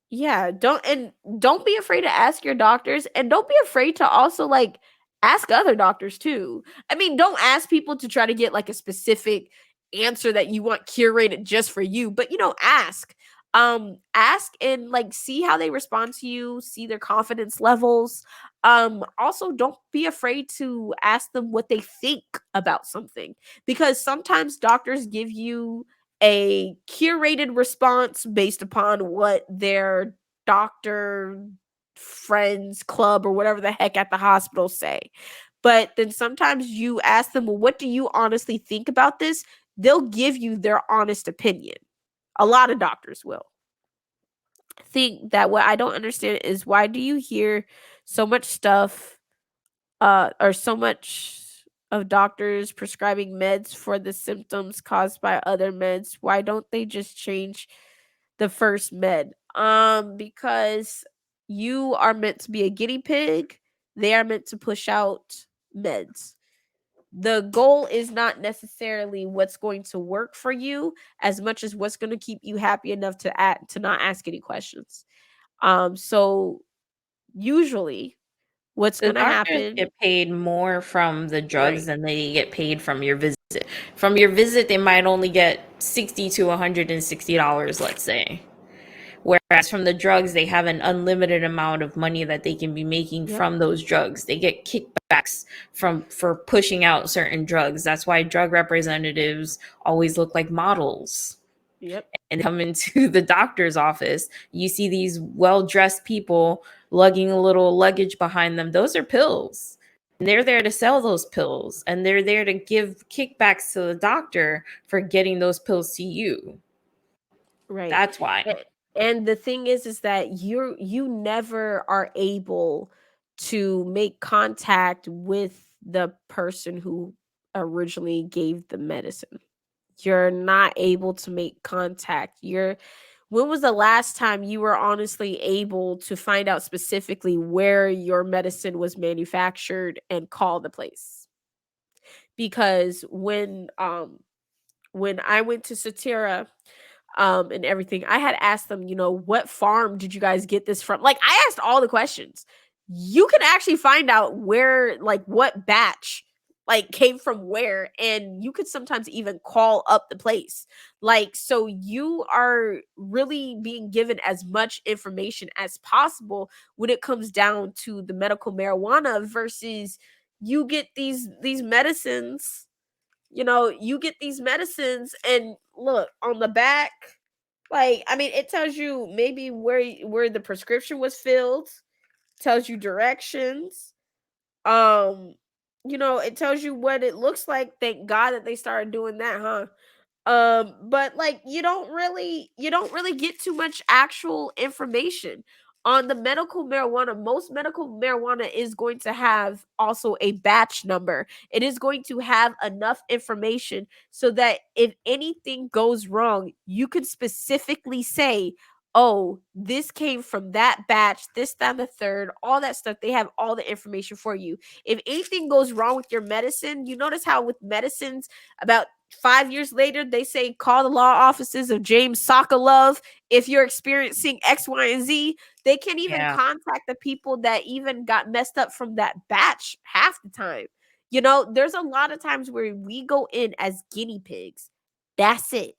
Yeah, don't be afraid to ask your doctors, and don't be afraid to also like ask other doctors too. I mean, don't ask people to try to get like a specific answer that you want curated just for you, but ask. Ask and like see how they respond to you, see their confidence levels. Also don't be afraid to ask them what they think about something, because sometimes doctors give you a curated response based upon what their doctor friends club or whatever the heck at the hospital say. But then sometimes you ask them, well, what do you honestly think about this? They'll give you their honest opinion. A lot of doctors will. Think that what I don't understand is, why do you hear so much stuff or so much of doctors prescribing meds for the symptoms caused by other meds? Why don't they just change the first med? Because you are meant to be a guinea pig. They are meant to push out meds. The goal is not necessarily what's going to work for you as much as what's going to keep you happy enough to not ask any questions. So usually what's The going to doctors happen, get paid more from the right? drugs than they get paid from your visit. From your visit, they might only get $60 to $160, let's say. Whereas from the drugs, they have an unlimited amount of money that they can be making Yep. from those drugs. They get kickbacks for pushing out certain drugs. That's why drug representatives always look like models. Yep. And come into the doctor's office, you see these well-dressed people lugging a little luggage behind them. Those are pills. And they're there to sell those pills, and they're there to give kickbacks to the doctor for getting those pills to you. Right. That's why. And the thing is that you never are able to make contact with the person who originally gave the medicine. You're not able to make contact. When was the last time you were honestly able to find out specifically where your medicine was manufactured and call the place? Because when I went to Satira and everything, I had asked them, what farm did you guys get this from? Like, I asked all the questions. You can actually find out where, like, what batch like came from where, and you could sometimes even call up the place. Like, so you are really being given as much information as possible when it comes down to the medical marijuana, versus you get these medicines. You get these medicines, and look on the back, like, I mean, it tells you maybe where the prescription was filled, tells you directions. It tells you what it looks like. Thank God that they started doing that, huh? But like you don't really get too much actual information on the medical marijuana. Most medical marijuana is going to have also a batch number. It is going to have enough information so that if anything goes wrong, you can specifically say, oh, this came from that batch, this, that, and the third, all that stuff. They have all the information for you. If anything goes wrong with your medicine, you notice how with medicines, about 5 years later, they say call the law offices of James Sokolove if you're experiencing X, Y, and Z. They can't even Yeah. contact the people that even got messed up from that batch half the time. You know, there's a lot of times where we go in as guinea pigs. That's it.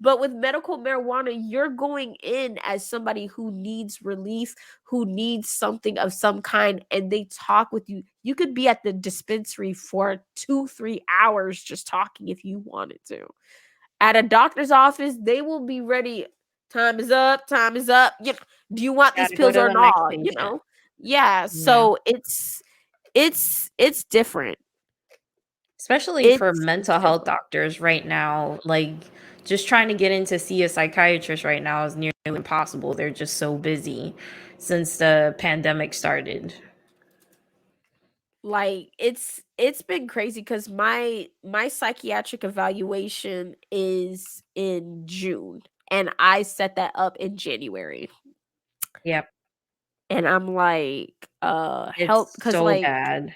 But with medical marijuana, you're going in as somebody who needs relief, who needs something of some kind, and they talk with you. You could be at the dispensary for 2, 3 hours just talking if you wanted to. At a doctor's office, they will be ready. Time is up. Time is up. You know, do you want these Gotta go pills to or the next not? You patient. know, yeah. Yeah. So it's different. Especially for It's mental health different. doctors right now, like just trying to get in to see a psychiatrist right now is nearly impossible. They're just so busy since the pandemic started. Like it's been crazy because my psychiatric evaluation is in June and I set that up in January. Yep. And I'm like, help, It's because so like bad.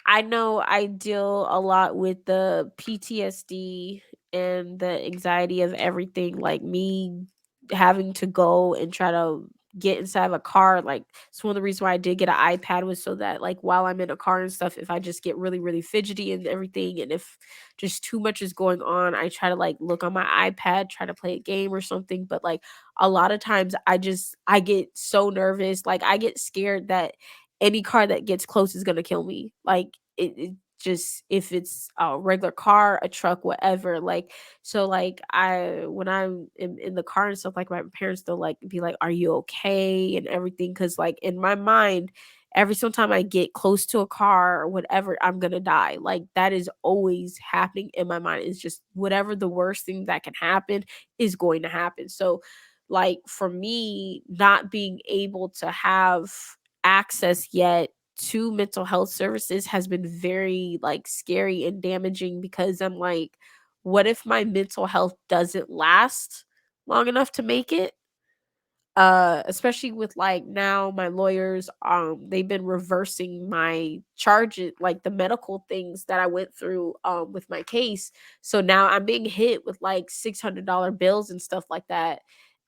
I know I deal a lot with the PTSD and the anxiety of everything, like me having to go and try to get inside of a car. Like, it's one of the reasons why I did get an iPad was so that, like, while I'm in a car and stuff, if I just get really, really fidgety and everything, and if just too much is going on, I try to like look on my iPad, try to play a game or something. But like a lot of times I get so nervous, like I get scared that any car that gets close is gonna kill me. Like it just if it's a regular car, a truck, whatever. Like so, like I when I'm in the car and stuff, like my parents they'll like be like, "Are you okay?" and everything, because like in my mind, every single time I get close to a car or whatever, I'm gonna die. Like that is always happening in my mind. It's just whatever the worst thing that can happen is going to happen. So, like for me, not being able to have access yet to mental health services has been very like scary and damaging because I'm like, what if my mental health doesn't last long enough to make it? Especially with like now my lawyers, they've been reversing my charges, like the medical things that I went through with my case. So now I'm being hit with like $600 bills and stuff like that,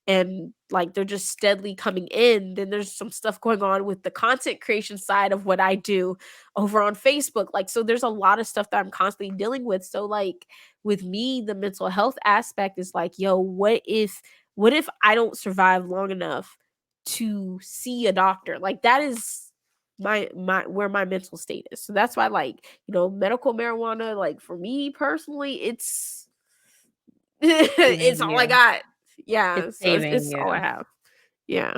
and like they're just steadily coming in. Then there's some stuff going on with the content creation side of what I do over on Facebook. Like, so there's a lot of stuff that I'm constantly dealing with. So, like, with me, the mental health aspect is like, yo, what if I don't survive long enough to see a doctor? Like, that is my where my mental state is. So that's why, like, medical marijuana, like for me personally, it's it's Saving all I you. got. Yeah, It's so saving it's all I you. have. Yeah.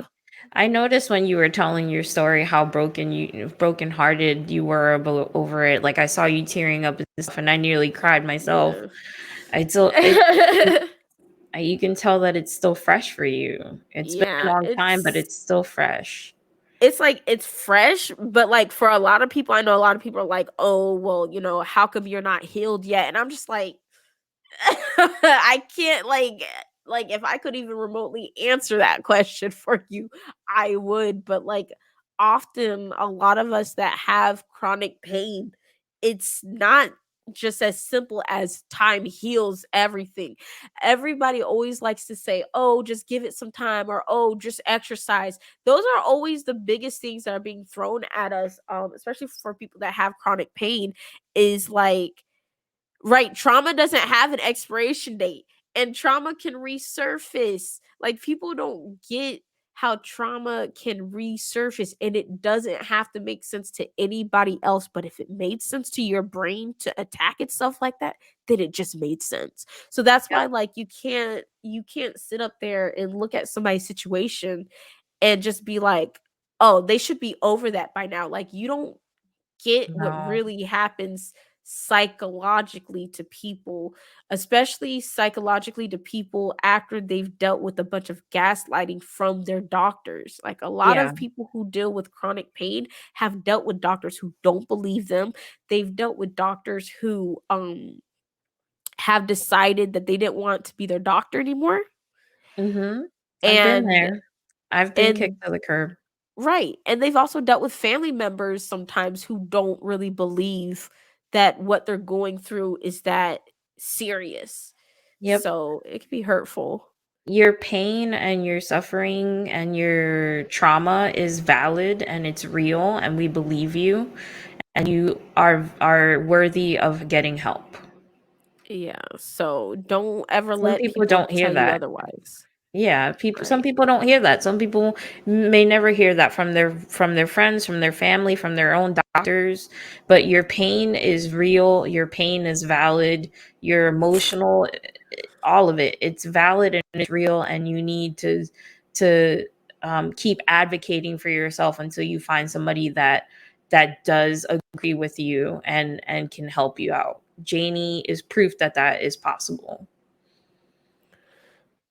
I noticed when you were telling your story how broken hearted you were over it. Like I saw you tearing up and stuff, and I nearly cried myself. Yeah. I still you can tell that it's still fresh for you. It's been a Yeah, long time, but it's it's still fresh. it's like it's fresh, but like for a lot of people, I know a lot of people are like, "Oh, well, how come you're not healed yet?" And I'm just like, I can't like if I could even remotely answer that question for you, I would, but like often a lot of us that have chronic pain, it's not just as simple as time heals everything. Everybody always likes to say, "Oh, just give it some time," or "Oh, just exercise." Those are always the biggest things that are being thrown at us, especially for people that have chronic pain, is like, right, trauma doesn't have an expiration date, and trauma can resurface. Like, people don't get how trauma can resurface, and it doesn't have to make sense to anybody else, but if it made sense to your brain to attack itself like that, then it just made sense. So that's Yep. why, like, you can't sit up there and look at somebody's situation and just be like, "Oh, they should be over that by now." Like, you don't get what No. really happens psychologically to people, especially psychologically to people after they've dealt with a bunch of gaslighting from their doctors. Like a lot Yeah. of people who deal with chronic pain have dealt with doctors who don't believe them. They've dealt with doctors who have decided that they didn't want to be their doctor anymore. Mhm. I've been And there. I've been and kicked to the curb. right, and they've also dealt with family members sometimes who don't really believe that what they're going through is that serious. Yep. So it can be hurtful. Your pain and your suffering and your trauma is valid and it's real, and we believe you, and you are worthy of getting help. Yeah. So don't ever Some let people people don't hear tell you that. otherwise. Yeah, some Right. people don't hear that. Some people may never hear that from their friends, from their family, from their own doctors. But your pain is real, your pain is valid, your emotional, all of it. It's valid and it's real, and you need to keep advocating for yourself until you find somebody that does agree with you and can help you out. Janie is proof that that is possible.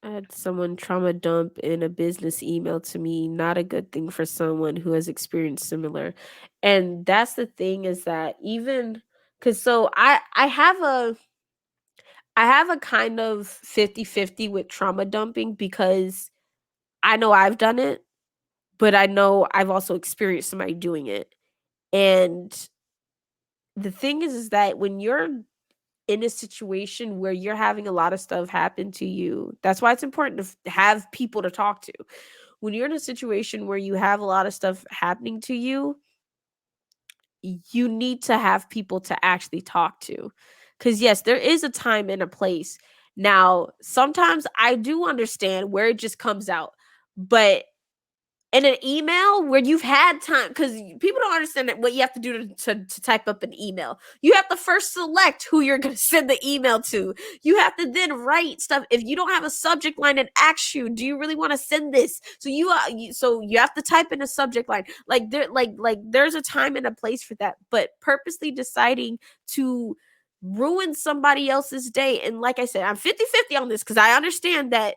I had someone trauma dump in a business email to me. Not a good thing for someone who has experienced similar. And that's the thing is that even because so I have a kind of 50-50 with trauma dumping because I know I've done it, but I know I've also experienced somebody doing it. And the thing is that when you're in a situation where you're having a lot of stuff happen to you, that's why it's important to have people to talk to. When you're in a situation where you have a lot of stuff happening to you need to have people to actually talk to. Because, yes, there is a time and a place. Now, sometimes I do understand where it just comes out, but in an email where you've had time, because people don't understand that what you have to do to type up an email. You have to first select who you're going to send the email to. You have to then write stuff. If you don't have a subject line that asks you, do you really want to send this? So so you have to type in a subject line. Like there's a time and a place for that. But purposely deciding to ruin somebody else's day, and like I said, I'm 50-50 on this because I understand that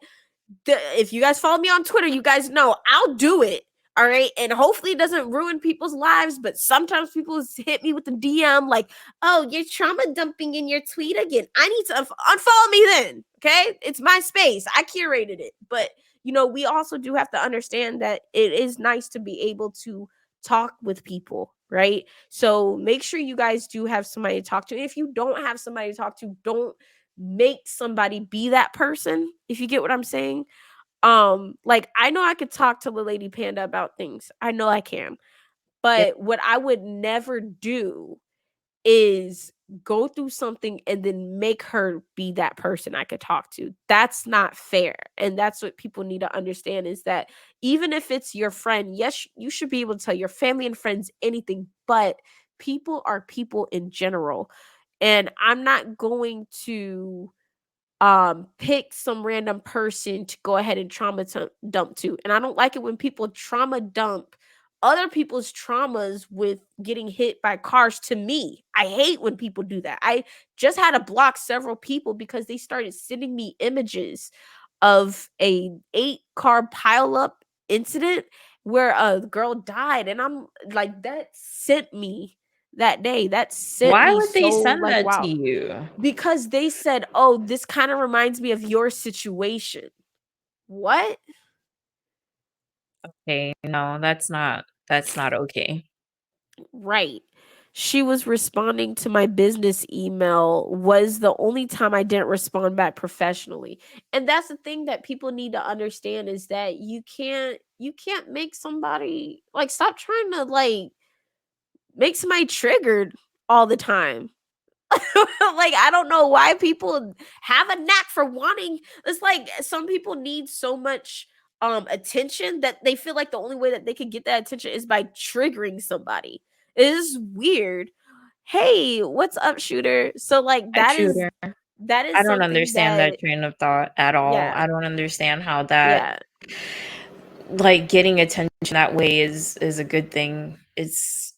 if you guys follow me on Twitter, you guys know I'll do it. All right. And hopefully it doesn't ruin people's lives. But sometimes people hit me with the DM like, oh, you're trauma dumping in your tweet again. I need to unfollow me then. Okay. It's my space. I curated it. But, we also do have to understand that it is nice to be able to talk with people. Right. So make sure you guys do have somebody to talk to. If you don't have somebody to talk to, don't make somebody be that person, if you get what I'm saying. Like I know I could talk to the lady panda about things. I know I can. Yep. But what I would never do is go through something and then make her be that person I could talk to. That's not fair. And that's what people need to understand is that even if it's your friend, yes, you should be able to tell your family and friends anything, but people are people in general. And I'm not going to pick some random person to go ahead and dump to. And I don't like it when people trauma dump other people's traumas with getting hit by cars to me. I hate when people do that. I just had to block several people because they started sending me images of a 8-car pileup incident where a girl died, and I'm like, that sent me that day. That sent Why me would they so send like, that to wow, you? because they said, "Oh, this kind of reminds me of your situation." What? Okay, no, that's not okay. Right. She was responding to my business email was the only time I didn't respond back professionally. And that's the thing that people need to understand is that you can't make somebody like stop trying to like make somebody triggered all the time. Like I don't know why people have a knack for wanting, it's like some people need so much attention that they feel like the only way that they could get that attention is by triggering somebody. It is weird. Hey, what's up, shooter? So like Hi, that is shooter. that is I don't something understand that that train of thought at all. yeah, I don't understand how that, yeah. like, getting attention that way is a good thing. It's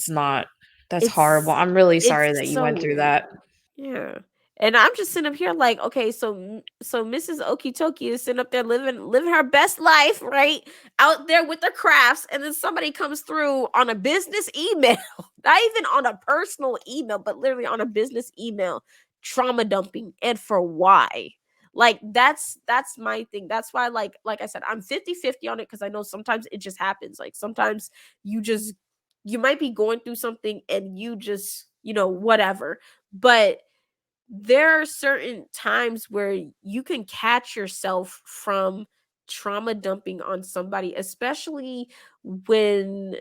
not. That's horrible. It's I'm really it's sorry that you so went through weird. that. Yeah. And I'm just sitting up here like, okay, so Mrs. Okitoki is sitting up there living her best life, right? Out there with the crafts, and then somebody comes through on a business email, not even on a personal email, but literally on a business email, trauma dumping. And for why? Like that's my thing. That's why like I said, I'm 50-50 on it because I know sometimes it just happens. Like sometimes you just you might be going through something and you just whatever. But there are certain times where you can catch yourself from trauma dumping on somebody, especially when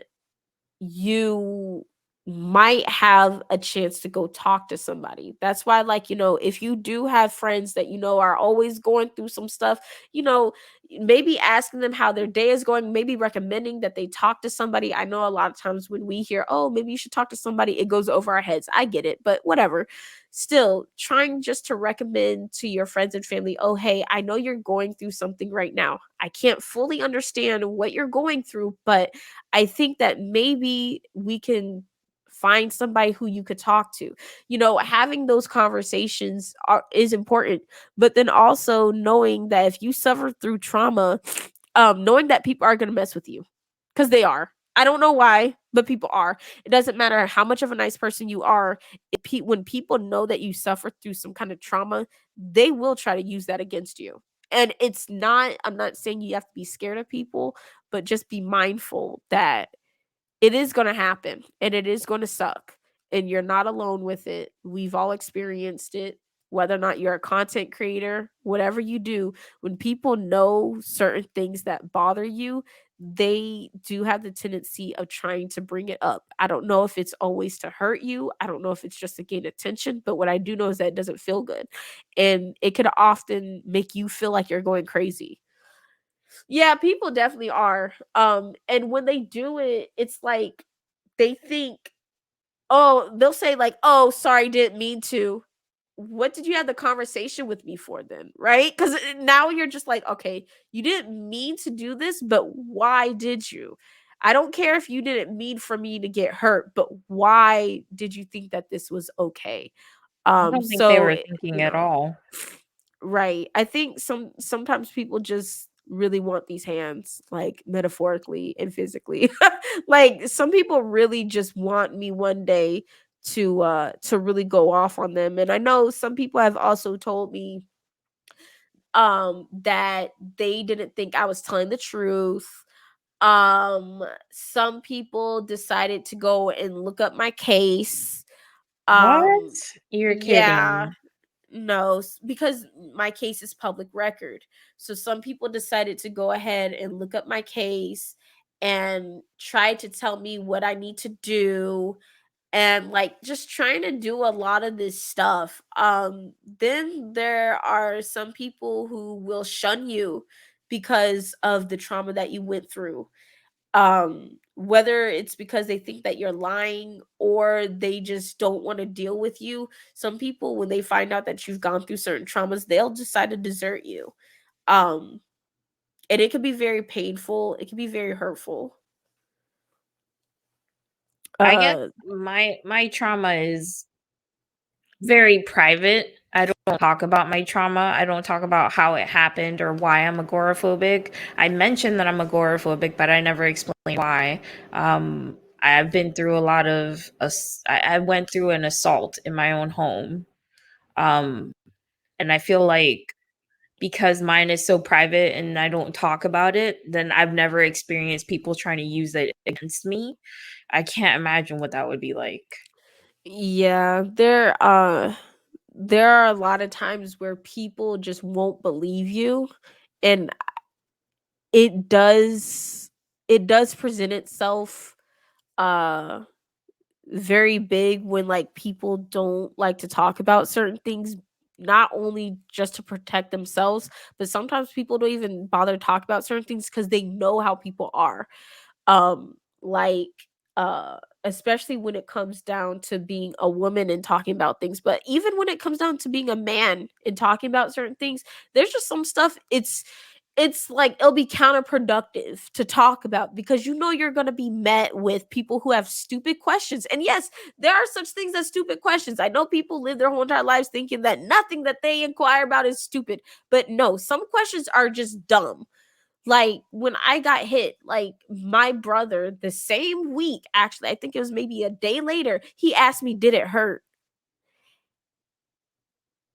you might have a chance to go talk to somebody. That's why, like, if you do have friends that are always going through some stuff, you know, maybe asking them how their day is going, maybe recommending that they talk to somebody. I know a lot of times when we hear, oh, maybe you should talk to somebody, it goes over our heads. I get it, but whatever. Still, trying just to recommend to your friends and family, oh, hey, I know you're going through something right now. I can't fully understand what you're going through, but I think that maybe we can find somebody who you could talk to. Having those conversations is important, but then also knowing that if you suffer through trauma, knowing that people are going to mess with you, because they are. I don't know why, but people are. It doesn't matter how much of a nice person you are. When people know that you suffer through some kind of trauma, they will try to use that against you. And I'm not saying you have to be scared of people, but just be mindful that it is going to happen and it is going to suck, and you're not alone with it. We've all experienced it, whether or not you're a content creator, whatever you do. When people know certain things that bother you, they do have the tendency of trying to bring it up. I don't know if it's always to hurt you. I don't know if it's just to gain attention, but what I do know is that it doesn't feel good. And it could often make you feel like you're going crazy. Yeah, people definitely are. And when they do it, it's like they think, oh, they'll say like, "Oh, sorry, didn't mean to." What did you have the conversation with me for then, right? Because now you're just like, okay, you didn't mean to do this, but why did you? I don't care if you didn't mean for me to get hurt, but why did you think that this was okay? I don't think they So were thinking you at know, all. Right. I think sometimes people just really want these hands, like metaphorically and physically. Like some people really just want me one day to really go off on them. And I know some people have also told me that they didn't think I was telling the truth. Some people decided to go and look up my case. What? Um You're yeah, kidding. no, because my case is public record. So some people decided to go ahead and look up my case and try to tell me what I need to do, and like just trying to do a lot of this stuff. Then there are some people who will shun you because of the trauma that you went through, whether it's because they think that you're lying or they just don't want to deal with you. Some people, when they find out that you've gone through certain traumas, they'll decide to desert you. um and it can be very painful, it can be very hurtful. I guess uh my trauma is very private. I don't talk about my trauma. I don't talk about how it happened or why I'm agoraphobic. I mentioned that I'm agoraphobic, but I never explained why. I've been through a lot of, I went through an assault in my own home. Um, and I feel like because mine is so private and I don't talk about it, then I've never experienced people trying to use it against me. I can't imagine what that would be like. yeah, there are a lot of times where people just won't believe you, and it does it does present itself uh very big when like people don't like to talk about certain things, not only just to protect themselves, but sometimes people don't even bother to talk about certain things because they know how people are. Like especially when it comes down to being a woman and talking about things, but even when it comes down to being a man and talking about certain things, there's just some stuff, it's like it'll be counterproductive to talk about because you're going to be met with people who have stupid questions. And yes, there are such things as stupid questions. I know people live their whole entire lives thinking that nothing that they inquire about is stupid, but no, some questions are just dumb. Like when I got hit, like my brother, the same week, actually, I think it was maybe a day later, he asked me, did it hurt?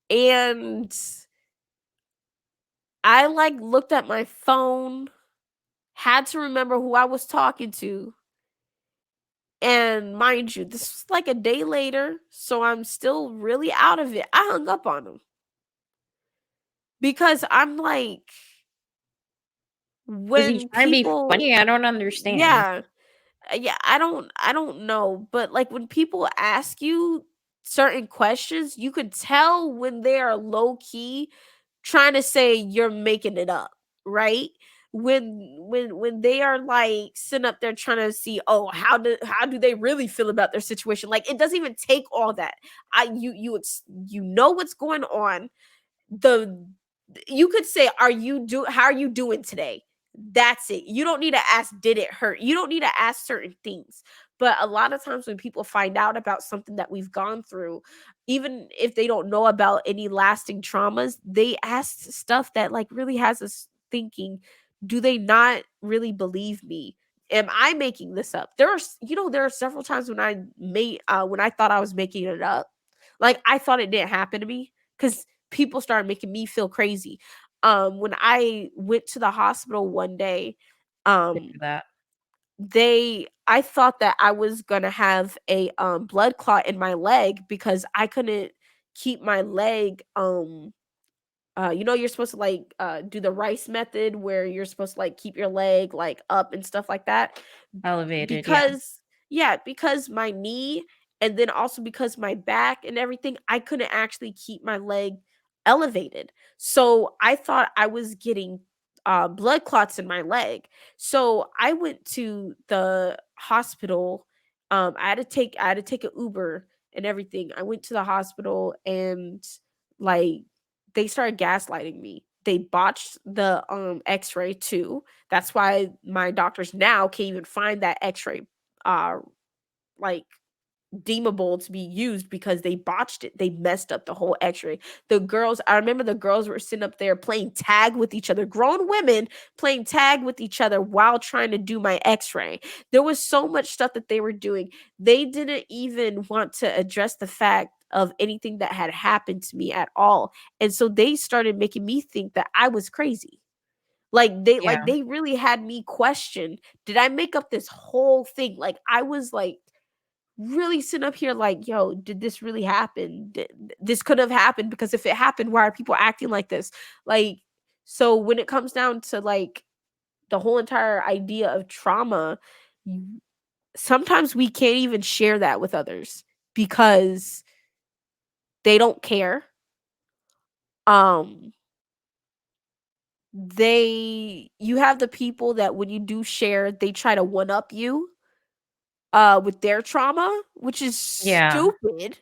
And I like looked at my phone, had to remember who I was talking to, And mind you, this was like a day later, so I'm still really out of it. I hung up on him because I'm like, Was he when trying to be people, funny? I don't understand. yeah, yeah, I don't know, but like when people ask you certain questions, you could tell when they are low key trying to say you're making it up, right? When they are like sitting up there trying to see, oh, how do they really feel about their situation? Like it doesn't even take all that. You know what's going on. The You could say, how are you doing today? That's it. You don't need to ask, did it hurt? You don't need to ask certain things. But a lot of times when people find out about something that we've gone through, even if they don't know about any lasting traumas, they ask stuff that like really has us thinking, do they not really believe me? Am I making this up? There are several times when I thought I was making it up. Like I thought it didn't happen to me because people started making me feel crazy. When I went to the hospital one day, Been um, through that. I thought that I was gonna have a blood clot in my leg because I couldn't keep my leg you're supposed to like do the rice method where you're supposed to like keep your leg like up and stuff like that Elevated, yeah. because because my knee and then also because my back and everything, I couldn't actually keep my leg elevated. So I thought I was getting blood clots in my leg. So I went to the hospital. I had to take an Uber and everything. I went to the hospital and like they started gaslighting me. They botched the x-ray too. That's why my doctors now can't even find that x-ray uh like deemable to be used because they botched it. They messed up the whole x-ray. I remember the girls were sitting up there playing tag with each other, grown women playing tag with each other while trying to do my x-ray. There was so much stuff that they were doing. They didn't even want to address the fact of anything that had happened to me at all. And so they started making me think that I was crazy. Yeah. They really had me question, did I make up this whole thing? Like I was like really sitting up here like, yo, did this really happen? This could have happened because if it happened, why are people acting like this? Like, so when it comes down to like the whole entire idea of trauma, sometimes we can't even share that with others because they don't care. Um, you have the people that when you do share, they try to one up you with their trauma, which is Yeah. stupid.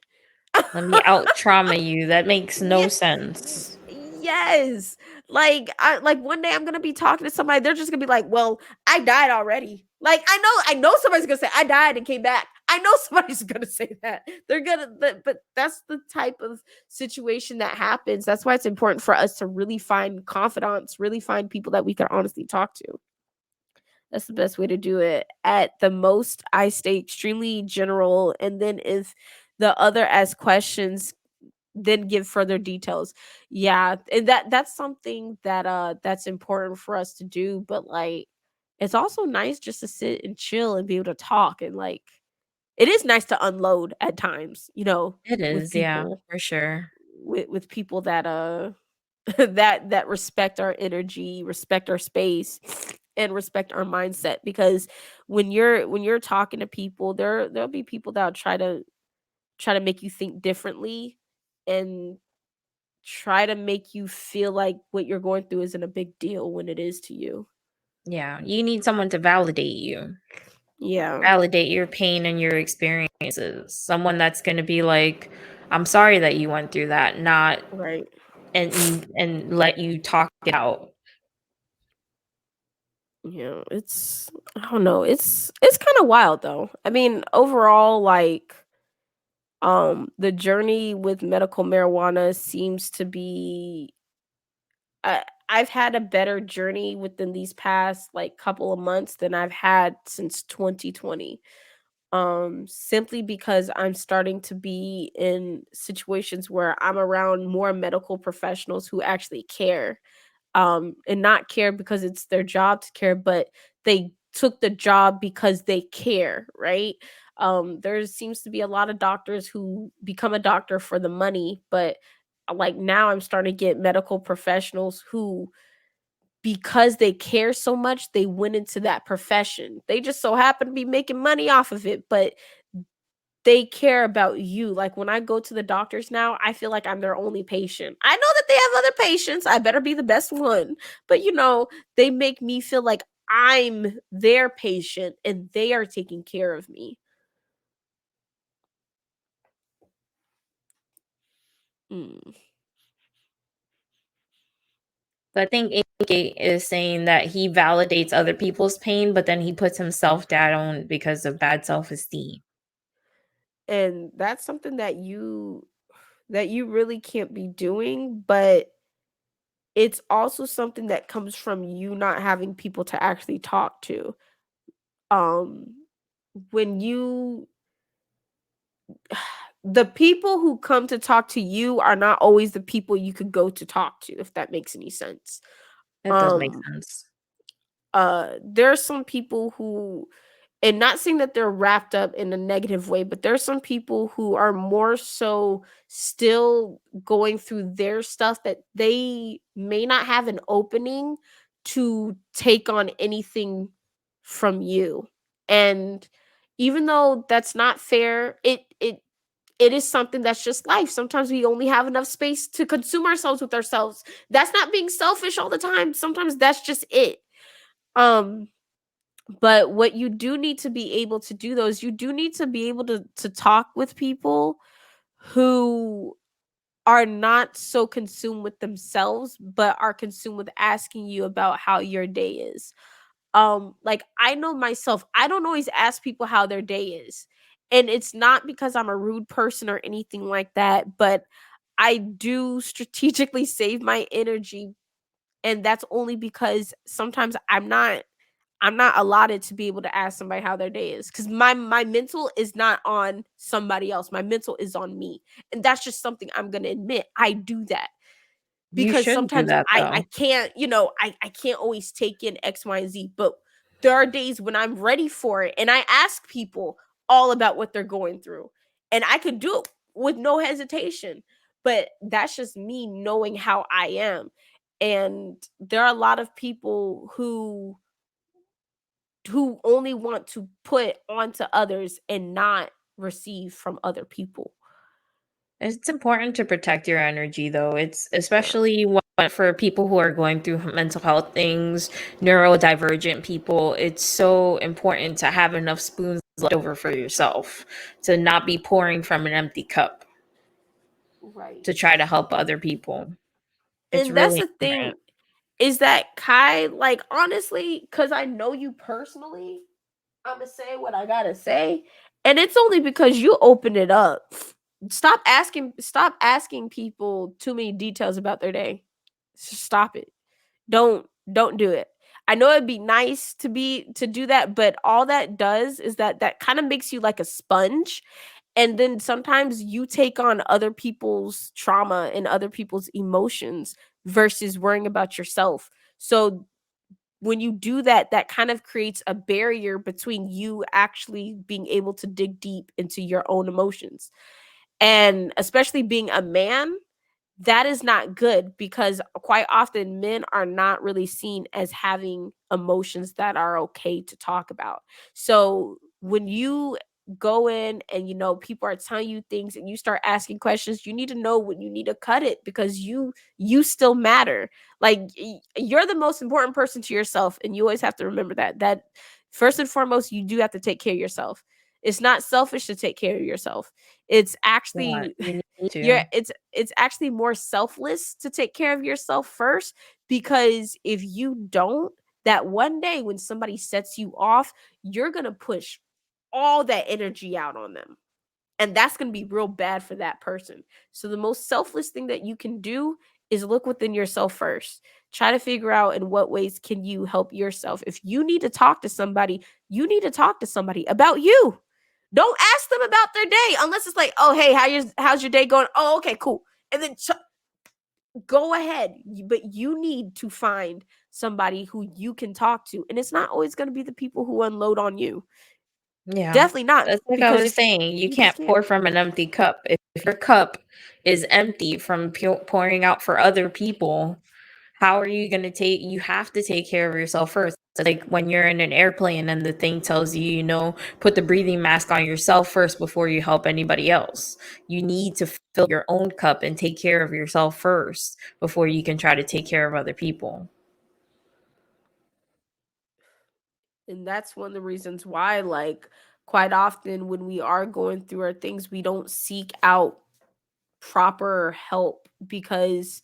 Let me out trauma you. That makes Yeah, no sense. yes. Like one day I'm gonna be talking to somebody, they're just gonna be like, well, I died already. Like I know somebody's gonna say I died and came back. I know somebody's gonna say that. But that's the type of situation that happens. That's why it's important for us to really find confidants, really find people that we can honestly talk to. That's the best way to do it. At the most, I stay extremely general. And then if the other asks questions, then give further details. Yeah. And that's something that's important for us to do. But like it's also nice just to sit and chill and be able to talk and like it is nice to unload at times, It with is, yeah, people for sure. with people that that respect our energy, respect our space, and respect our mindset. Because when you're talking to people, there'll be people that'll try to make you think differently and try to make you feel like what you're going through isn't a big deal when it is to you. Yeah, you need someone to validate you, Yeah, validate your pain and your experiences. Someone that's going to be like, "I'm sorry that you went through that," not right. and let you talk it out. I don't know. It's kind of wild though. I mean, overall like the journey with medical marijuana seems to be I've had a better journey within these past like couple of months than I've had since 2020. Simply because I'm starting to be in situations where I'm around more medical professionals who actually care. And not care because it's their job to care, but they took the job because they care, right? There seems to be a lot of doctors who become a doctor for the money, but like now I'm starting to get medical professionals who, because they care so much, they went into that profession. They just so happen to be making money off of it, but they care about you. Like when I go to the doctors now, I feel like I'm their only patient. I know that they have other patients. I better be the best one. But they make me feel like I'm their patient and they are taking care of me. Mm. So I think AK is saying that he validates other people's pain, but then he puts himself down because of bad self-esteem. And that's something that you really can't be doing, but it's also something that comes from you not having people to actually talk to. Um when you the people who come to talk to you are not always the people you could go to talk to, if that makes any sense. That does make um sense. there are some people who, and not saying that they're wrapped up in a negative way, but there's some people who are more so still going through their stuff that they may not have an opening to take on anything from you. And even though that's not fair, it is something that's just life. Sometimes we only have enough space to consume ourselves with ourselves. That's not being selfish all the time. Sometimes that's just it. Um but what you do need to be able to do, though, is you do need to be able to talk with people who are not so consumed with themselves but are consumed with asking you about how your day is. Like I know myself, I don't always ask people how their day is, and it's not because I'm a rude person or anything like that, but I do strategically save my energy, and that's only because sometimes I'm not allotted to be able to ask somebody how their day is, because my mental is not on somebody else. My mental is on me, and that's just something I'm gonna admit. I do that You because should do sometimes that I though. can't, I can't always take in X, Y, and Z. But there are days when I'm ready for it, and I ask people all about what they're going through, and I could do it with no hesitation. But that's just me knowing how I am, and there are a lot of people who only want to put onto others and not receive from other people. It's important to protect your energy, though. It's Yeah. especially for people who are going through mental health things, neurodivergent people. It's so important to have enough spoons left over for yourself, to not be pouring from an empty cup, Right. to try to help other people. It's And that's really the thing, important. is that Kai, like honestly, because I know you personally, I'ma say what I gotta say. And it's only because you open it up. Stop asking people too many details about their day. Stop it. Don't do it. I know it'd be nice to do that, but all that does is that kind of makes you like a sponge, and then sometimes you take on other people's trauma and other people's emotions versus worrying about yourself. So when you do that, that kind of creates a barrier between you actually being able to dig deep into your own emotions. And especially being a man, that is not good, because quite often men are not really seen as having emotions that are okay to talk about. So when you go in and people are telling you things and you start asking questions, you need to know when you need to cut it, because you still matter. Like you're the most important person to yourself, and you always have to remember that first and foremost, you do have to take care of yourself. It's not selfish to take care of yourself. It's Yeah, actually you need you're to. it's actually more selfless to take care of yourself first, because if you don't, that one day when somebody sets you off, you're going to push all that energy out on them, and that's going to be real bad for that person. So the most selfless thing that you can do is look within yourself first. Try to figure out in what ways can you help yourself. If you need to talk to somebody, you need to talk to somebody about you. Don't ask them about their day unless it's like, "Oh, hey, how's your day going?" "Oh, okay, cool." And then go ahead, but you need to find somebody who you can talk to. And it's not always going to be the people who unload on you. Yeah. Definitely not, That's like I because was if saying, you you just can't can't. pour from an empty cup. If your cup is empty from pouring out for other people, how are you going to you have to take care of yourself first. It's like when you're in an airplane and the thing tells you, put the breathing mask on yourself first before you help anybody else. You need to fill your own cup and take care of yourself first before you can try to take care of other people. And that's one of the reasons why, like, quite often when we are going through our things, we don't seek out proper help, because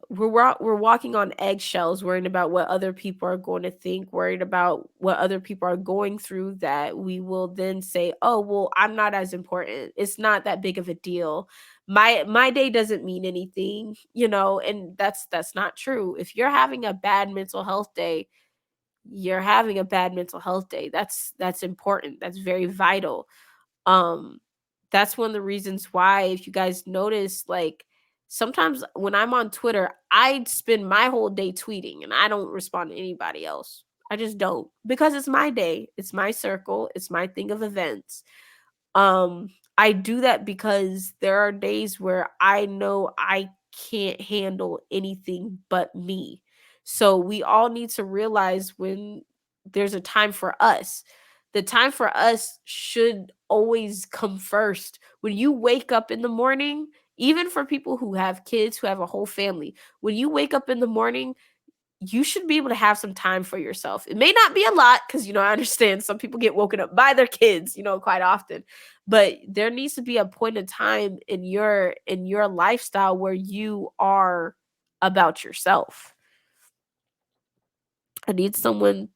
we're walking on eggshells, worrying about what other people are going to think, worried about what other people are going through, that we will then say, oh well, I'm not as important, it's not that big of a deal, my day doesn't mean anything, and that's not true. If you're having a bad mental health day, you're having a bad mental health day. That's important, that's very vital. um that's one of the reasons why, if you guys notice, like, sometimes when I'm on Twitter, I spend my whole day tweeting and I don't respond to anybody else. I just don't, because it's my day, it's my circle, it's my thing of events. I do that because there are days where I know I can't handle anything but me. So we all need to realize when there's a time for us. The time for us should always come first. When you wake up in the morning, even for people who have kids, who have a whole family, when you wake up in the morning, you should be able to have some time for yourself. It may not be a lot, because I understand some people get woken up by their kids, quite often. But there needs to be a point of time in your lifestyle where you are about yourself. I need someone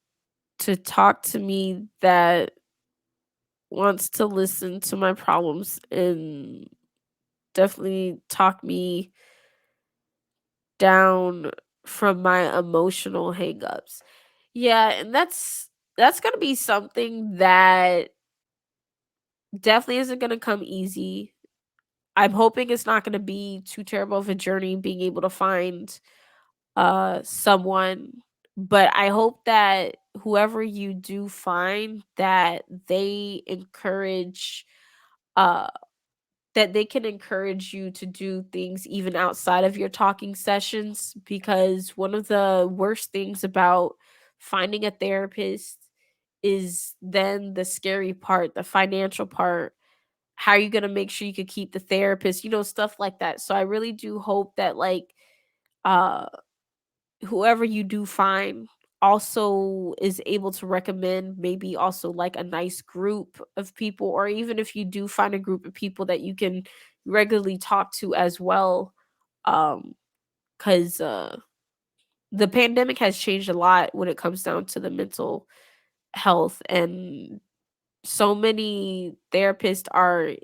to talk to me that wants to listen to my problems and definitely talk me down from my emotional hangups. Yeah, and that's gonna be something that definitely isn't gonna come easy. I'm hoping it's not gonna be too terrible of a journey being able to find someone, but I hope that whoever you do find, that they encourage uh that they can encourage you to do things even outside of your talking sessions, because one of the worst things about finding a therapist is then the scary part, the financial part. How are you going to make sure you can keep the therapist, stuff like that. So I really do hope that, like, uh whoever you do find also is able to recommend, maybe also like a nice group of people, or even if you do find a group of people that you can regularly talk to as well. Cuz the pandemic has changed a lot when it comes down to the mental health, and so many therapists are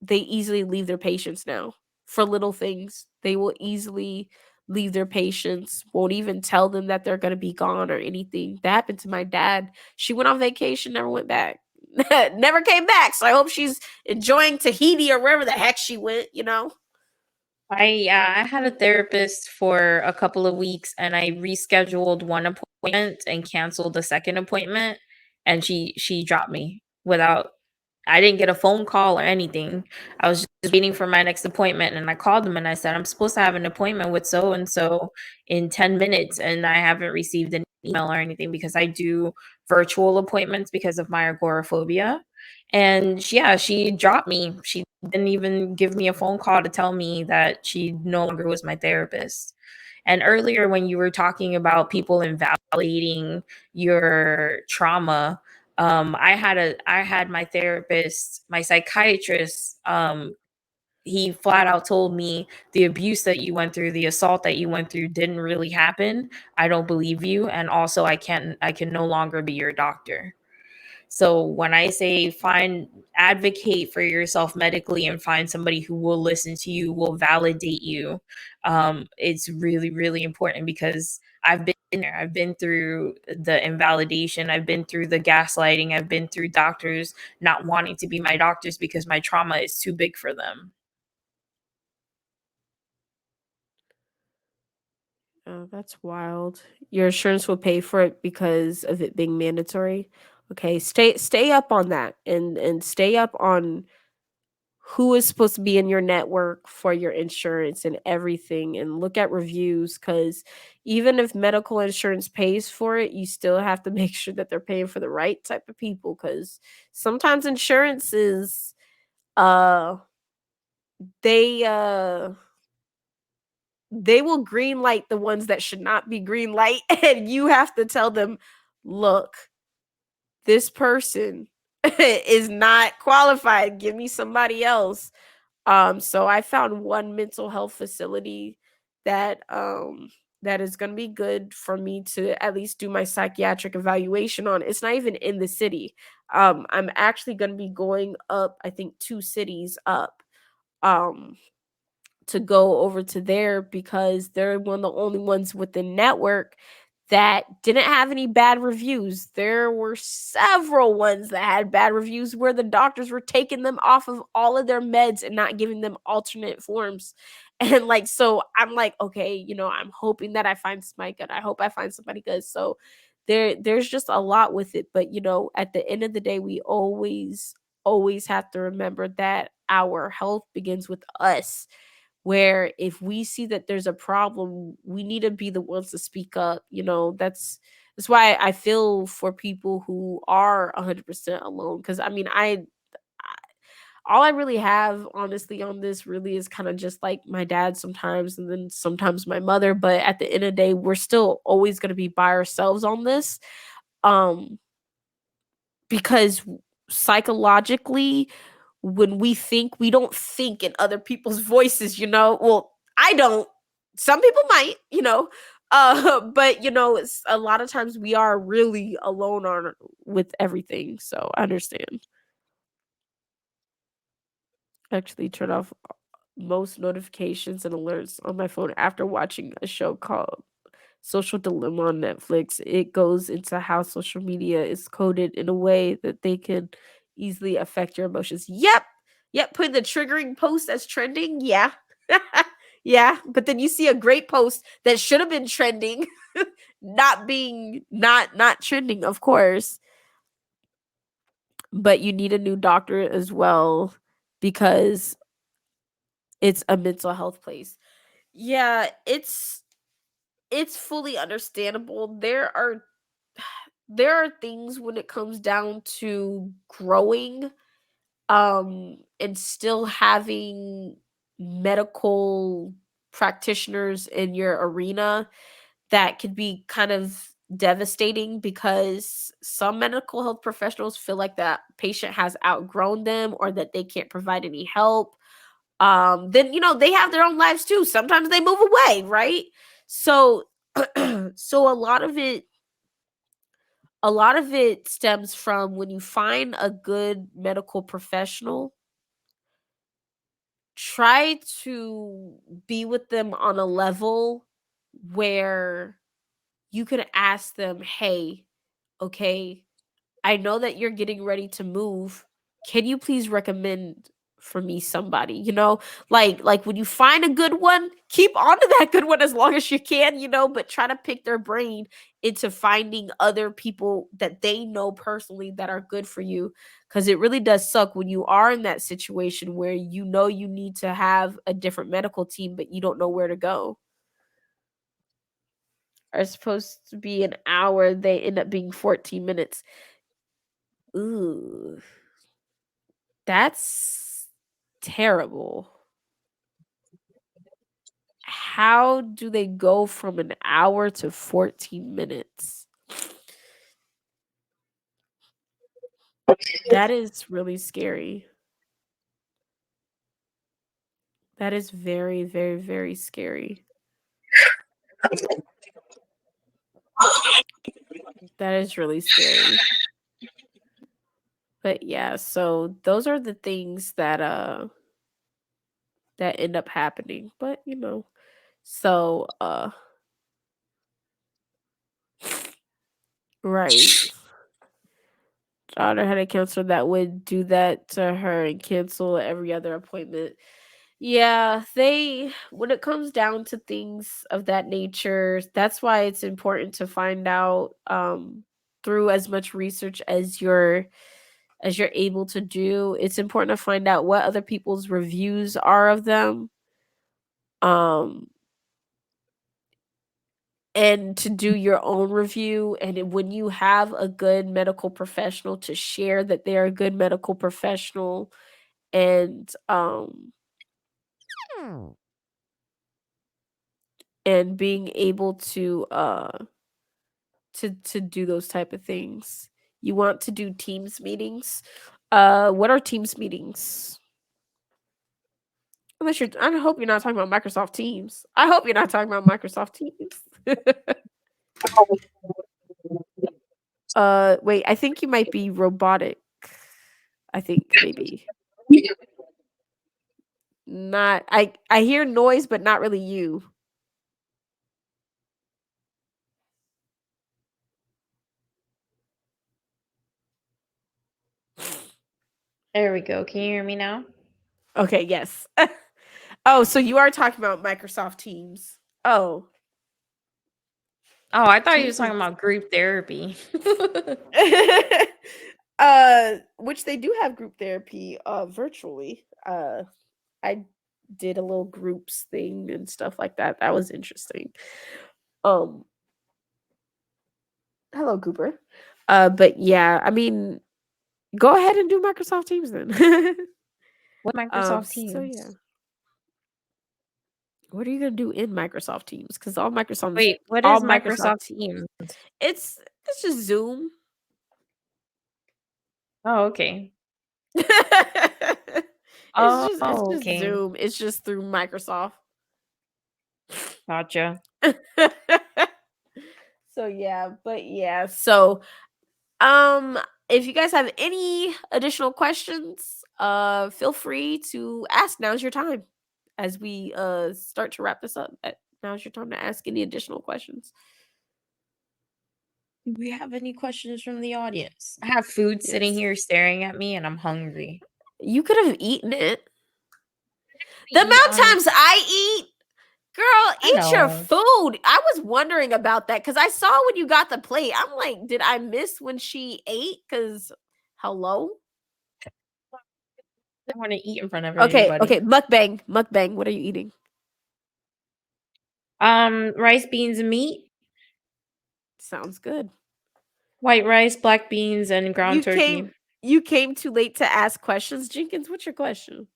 they easily leave their patients now for little things. They will easily leave their patients, won't even tell them that they're going to be gone or anything. That happened to my dad. She went on vacation, never went back. Never came back. So I hope she's enjoying Tahiti or wherever the heck she went. I had a therapist for a couple of weeks and I rescheduled one appointment and canceled the second appointment, and she dropped me without I didn't get a phone call or anything. I was just waiting for my next appointment and I called them and I said, I'm supposed to have an appointment with so and so in 10 minutes and I haven't received an email or anything, because I do virtual appointments because of my agoraphobia. And yeah, she dropped me. She didn't even give me a phone call to tell me that she no longer was my therapist. And earlier, when you were talking about people invalidating your trauma, I had my therapist, my psychiatrist, he flat out told me the abuse that you went through, the assault that you went through didn't really happen. I don't believe you, and also I can no longer be your doctor. So when I say advocate for yourself medically and find somebody who will listen to you, will validate you, it's really, really important, because I've been there. I've been through the invalidation. I've been through the gaslighting. I've been through doctors not wanting to be my doctors because my trauma is too big for them. Oh, that's wild. Your insurance will pay for it because of it being mandatory. Okay, stay up on that and stay up on who is supposed to be in your network for your insurance and everything, and look at reviews, cuz even if medical insurance pays for it, you still have to make sure that they're paying for the right type of people, cuz sometimes insurance is uh they uh they will green light the ones that should not be green light, and you have to tell them, look, this person is not qualified, give me somebody else. So I found one mental health facility that that is going to be good for me to at least do my psychiatric evaluation on. It's not even in the city. I'm actually going to be going up, I think 2 cities up. Um to go over to there because they're one of the only ones with the network that didn't have any bad reviews. There were several ones that had bad reviews where the doctors were taking them off of all of their meds and not giving them alternate forms. And like, so I'm like, okay, I'm hoping that I find somebody good. I hope I find somebody good. So there's just a lot with it. But at the end of the day, we always have to remember that our health begins with us, where if we see that there's a problem, we need to be the ones to speak up. That's why I feel for people who are 100% alone, cuz I mean, I all I really have honestly on this really is kind of just like my dad sometimes, and then sometimes my mother, but at the end of the day, we're still always going to be by ourselves on this. Um because psychologically, when we think, we don't think in other people's voices. Well, I don't. Some people might. But it's a lot of times we are really alone on with everything. So I understand. Actually turn off most notifications and alerts on my phone after watching a show called Social Dilemma on Netflix. It goes into how social media is coded in a way that they can easily affect your emotions. Yep. Yep. Put the triggering post as trending. Yeah. Yeah. But then you see a great post that should have been trending, not being not trending, of course. But you need a new doctor as well because it's a mental health place. Yeah, it's fully understandable. There are things when it comes down to growing and still having medical practitioners in your arena that could be kind of devastating, because some medical health professionals feel like that patient has outgrown them or that they can't provide any help. Then they have their own lives too. Sometimes they move away, right? So so a lot of it stems from when you find a good medical professional, try to be with them on a level where you can ask them, "Hey, okay, I know that you're getting ready to move. Can you please recommend for me somebody?" Like when you find a good one, keep on to that good one as long as you can, but try to pick their brain into finding other people that they know personally that are good for you, cuz it really does suck when you are in that situation where you need to have a different medical team but you don't know where to go. Are supposed to be an hour, they end up being 14 minutes. Ooh. That's terrible. How do they go from an hour to 14 minutes? That is really scary. That is very, very, very scary. That is really scary. But yeah, so those are the things that end up happening. But so right. Daughter had a counselor that would do that to her and cancel every other appointment. Yeah, when it comes down to things of that nature, that's why it's important to find out through as much research as you're able to do. It's important to find out what other people's reviews are of them. Um and to do your own review, and when you have a good medical professional to share that they're a good medical professional, and being able to do those type of things. You want to do Teams meetings. What are Teams meetings? I hope you're not talking about Microsoft Teams. I hope you're not talking about Microsoft Teams. Wait, I think you might be robotic. I think maybe. Not I hear noise, but not really you. There we go. Can you hear me now? Okay, yes. Oh, so you are talking about Microsoft Teams. Oh, Oh, I thought you was Teams talking is about group therapy. which they do have group therapy virtually. I did a little groups thing and stuff like that. That was interesting. Um Hello Cooper. But yeah, I mean, go ahead and do Microsoft Teams then. What Microsoft So yeah. Teams? What are you gonna do in Microsoft Teams? Because Wait, what all is Microsoft Microsoft Teams. Teams? It's just Zoom. Oh, okay. It's Oh, just okay. Zoom. It's just through Microsoft. Gotcha. So yeah, but yeah. So um if you guys have any additional questions, feel free to ask. Now's your time. As we start to wrap this up. Now's your time to ask any additional questions. Do we have any questions from the audience? I have food sitting Yes. here staring at me and I'm hungry. You could have eaten it. The Eat amount of on times I eat, girl, I eat your know. food. I was wondering about that because I saw when you got the plate. I'm like, did I miss when she ate? Because hello. I want to eat in front of Okay, everybody. okay. Mukbang, mukbang. What are you eating? Rice, beans, and meat. Sounds good. White rice, black beans, and ground You turkey. came too late to ask questions, Jenkins. What's your question?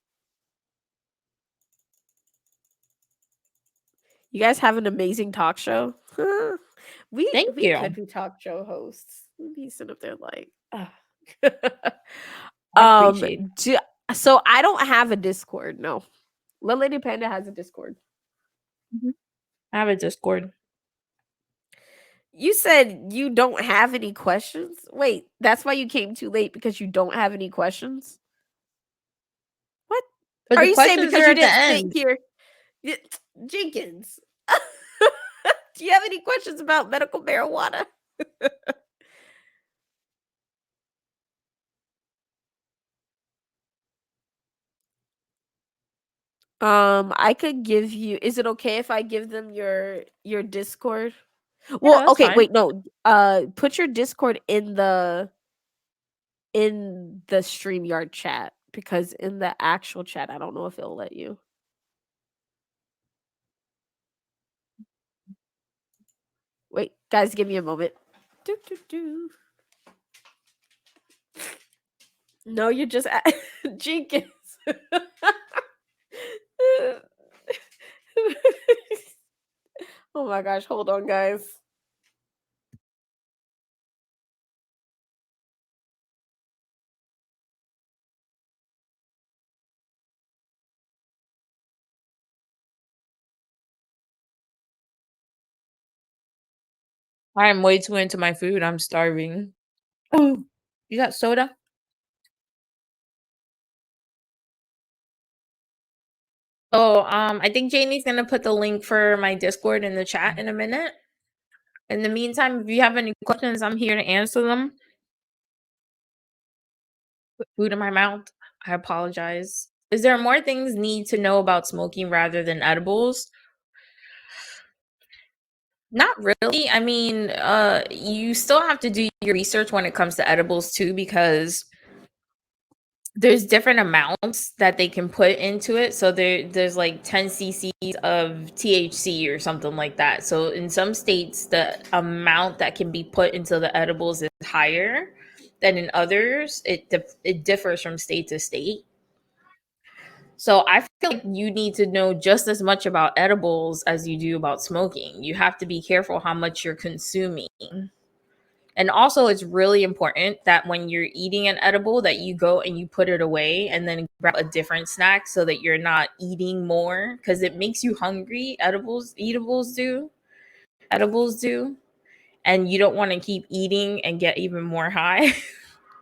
You guys have an amazing talk show. Thank We could you. be talk show hosts. We'd be sitting up there like, I appreciate it. so I don't have a Discord. No, Little Lady Panda has a Discord. Mhm. I have a Discord. You said you don't have any questions. Wait, that's why you came too late because you don't have any questions. What But are the you saying? questions are Because you at the didn't sit end. here, Jenkins? Do you have any questions about medical marijuana? I could give you. Is it okay if I give them your Discord? Yeah, Well, that's okay, fine. wait, no. Put your Discord in the StreamYard chat because in the actual chat, I don't know if it'll let you. Wait, guys, give me a moment. Do, do, do. No, you're just Jenkins. Oh my gosh, hold on, guys. I am way too into my food. I'm starving. Oh, you got soda? Oh, I think Janie's gonna put the link for my Discord in the chat in a minute. In the meantime, if you have any questions, I'm here to answer them. Put food in my mouth. I apologize. Is there more things need to know about smoking rather than edibles? Not really. I mean, you still have to do your research when it comes to edibles too, because there's different amounts that they can put into it. So there's like 10 cc's of THC or something like that. So in some states, the amount that can be put into the edibles is higher than in others. It differs from state to state. So I feel like you need to know just as much about edibles as you do about smoking. You have to be careful how much you're consuming. And also it's really important that when you're eating an edible that you go and you put it away and then grab a different snack so that you're not eating more because it makes you hungry. Edibles do. And you don't want to keep eating and get even more high.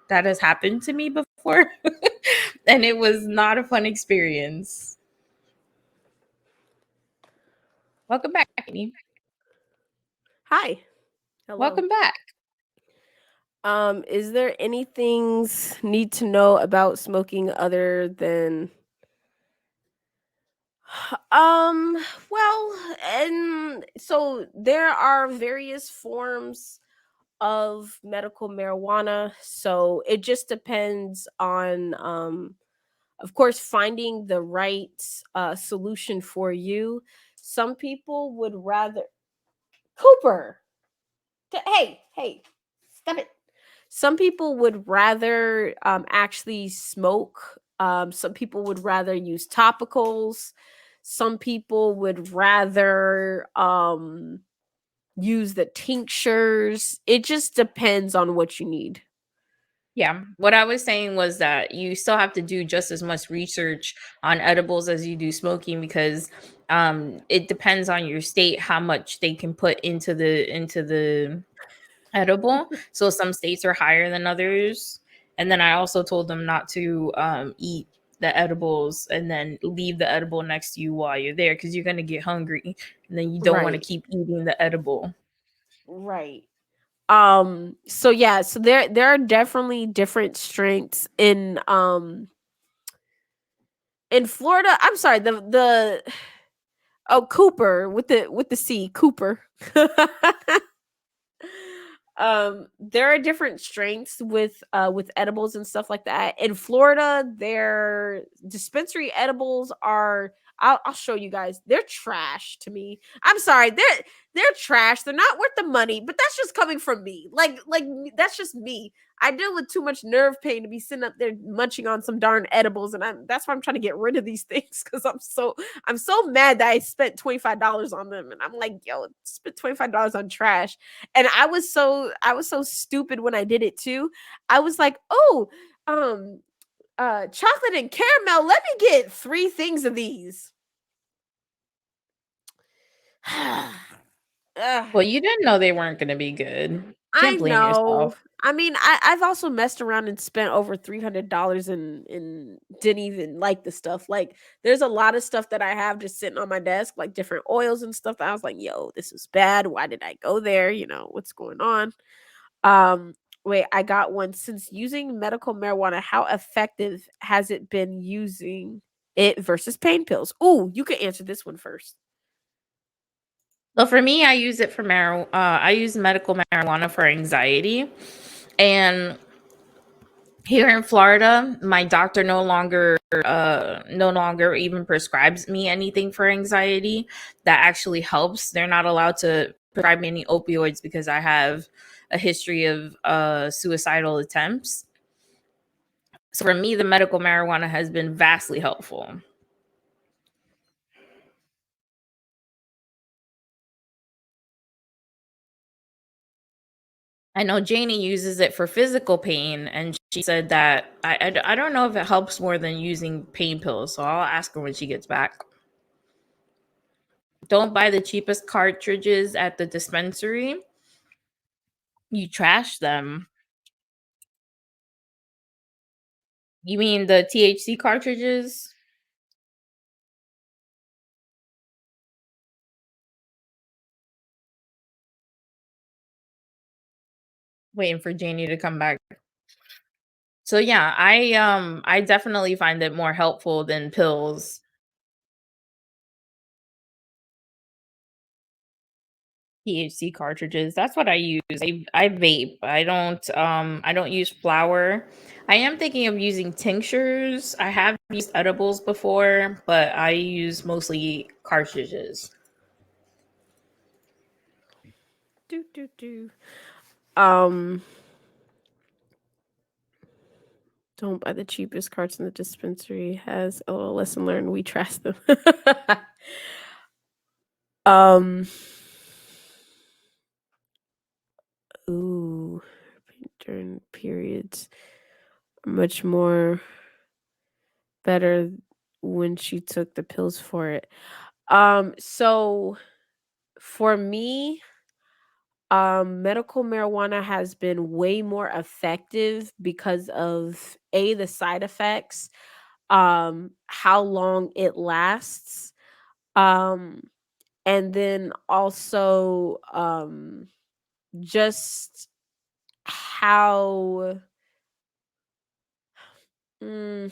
That has happened to me before. And it was not a fun experience. Welcome back, Amy. Hi. Hello. Welcome back. Is there any things need to know about smoking other than well, and so there are various forms of medical marijuana, so it just depends on of course finding the right solution for you. Some people would rather Cooper. Hey, stop it. Some people would rather actually smoke. Some people would rather use topicals. Some people would rather use the tinctures. It just depends on what you need. Yeah. What I was saying was that you still have to do just as much research on edibles as you do smoking because it depends on your state how much they can put into the edible. So some states are higher than others. And then I also told them not to eat the edibles and then leave the edible next to you while you're there because you're going to get hungry and then you don't want to Right. keep eating the edible. Right. So yeah, so there are definitely different strengths in Florida. I'm sorry, the oh, Cooper with the C, Cooper. There are different strengths with edibles and stuff like that. In Florida, their dispensary edibles are I'll show you guys. They're trash to me. I'm sorry. They're trash. They're not worth the money, but that's just coming from me. That's just me. I deal with too much nerve pain to be sitting up there munching on some darn edibles, and that's why I'm trying to get rid of these things because I'm so mad that I spent $25 on them, and I'm like, yo, spent $25 on trash. And I was so stupid when I did it too. I was like, oh, um, chocolate and caramel. Let me get 3 things of these. Ugh. Well, you didn't know they weren't going to be good. I Can't blame know. yourself. I mean, I've also messed around and spent over $300 and didn't even like the stuff. Like, there's a lot of stuff that I have just sitting on my desk, like different oils and stuff. That I was like, yo, this is bad. Why did I go there? What's going on? Um, Wait, I got one. Since using medical marijuana, how effective has it been using it versus pain pills? Ooh, you can answer this one first. Well, for me, I use it for I use medical marijuana for anxiety. And here in Florida, my doctor no longer even prescribes me anything for anxiety that actually helps. They're not allowed to prescribe me any opioids because I have a history of suicidal attempts. So for me, the medical marijuana has been vastly helpful. I know Janie uses it for physical pain, and she said that I don't know if it helps more than using pain pills. So I'll ask her when she gets back. Don't buy the cheapest cartridges at the dispensary. You trash them. You mean the THC cartridges? Waiting for Janie to come back. So yeah, I definitely find it more helpful than pills. THC cartridges. That's what I use. I vape. I don't use flour. I am thinking of using tinctures. I have used edibles before, but I use mostly cartridges. Do do do. Um, don't buy the cheapest carts in the dispensary. Has a little lesson learned. We trash them. um. Ooh, during periods, much more better when she took the pills for it. So for me, medical marijuana has been way more effective because of the side effects, how long it lasts, um, and then also just how mm,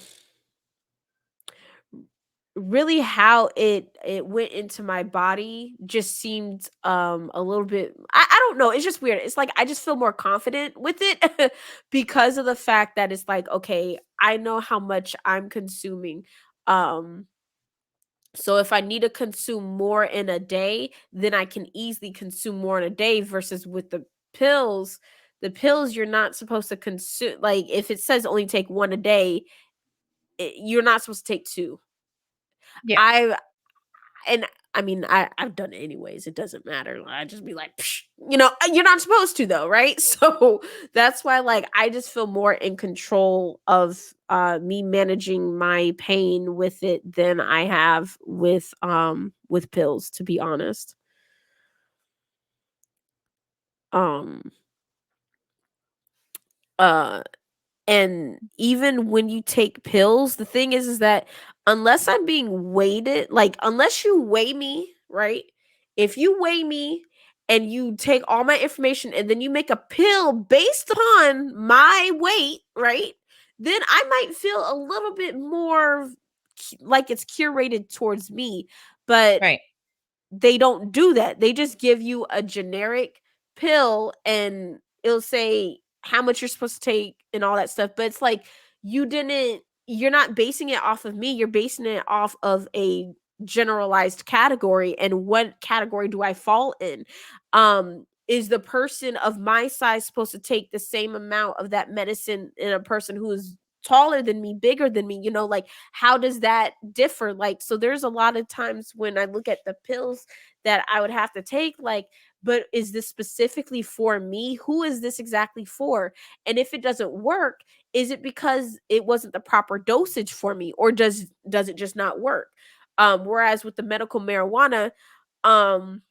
really how it went into my body just seemed a little bit, I don't know, it's just weird. It's like I just feel more confident with it because of the fact that it's like, okay, I know how much I'm consuming. um so if I need to consume more in a day, then I can easily consume more in a day versus with pills the pills you're not supposed to consume. Like if it says only take one a day, you're not supposed to take two. Yeah. I And I mean, I've done it anyways. It doesn't matter. I just be like, "Psh," you're not supposed to though, right? So that's why, like, I just feel more in control of me managing my pain with it than I have with pills, to be honest. Um uh And even when you take pills, the thing is that unless I'm being weighted, like unless you weigh me, right? If you weigh me and you take all my information and then you make a pill based on my weight, right? Then I might feel a little bit more like it's curated towards me. But Right. they don't do that. They just give you a generic pill and it'll say how much you're supposed to take and all that stuff. But it's like you're not basing it off of me. You're basing it off of a generalized category. And what category do I fall in? Is the person of my size supposed to take the same amount of that medicine in a person who is taller than me, bigger than me? Like how does that differ? Like, so there's a lot of times when I look at the pills that I would have to take, like, but is this specifically for me? Who is this exactly for? And if it doesn't work, is it because it wasn't the proper dosage for me, or does it just not work? Whereas with the medical marijuana, um,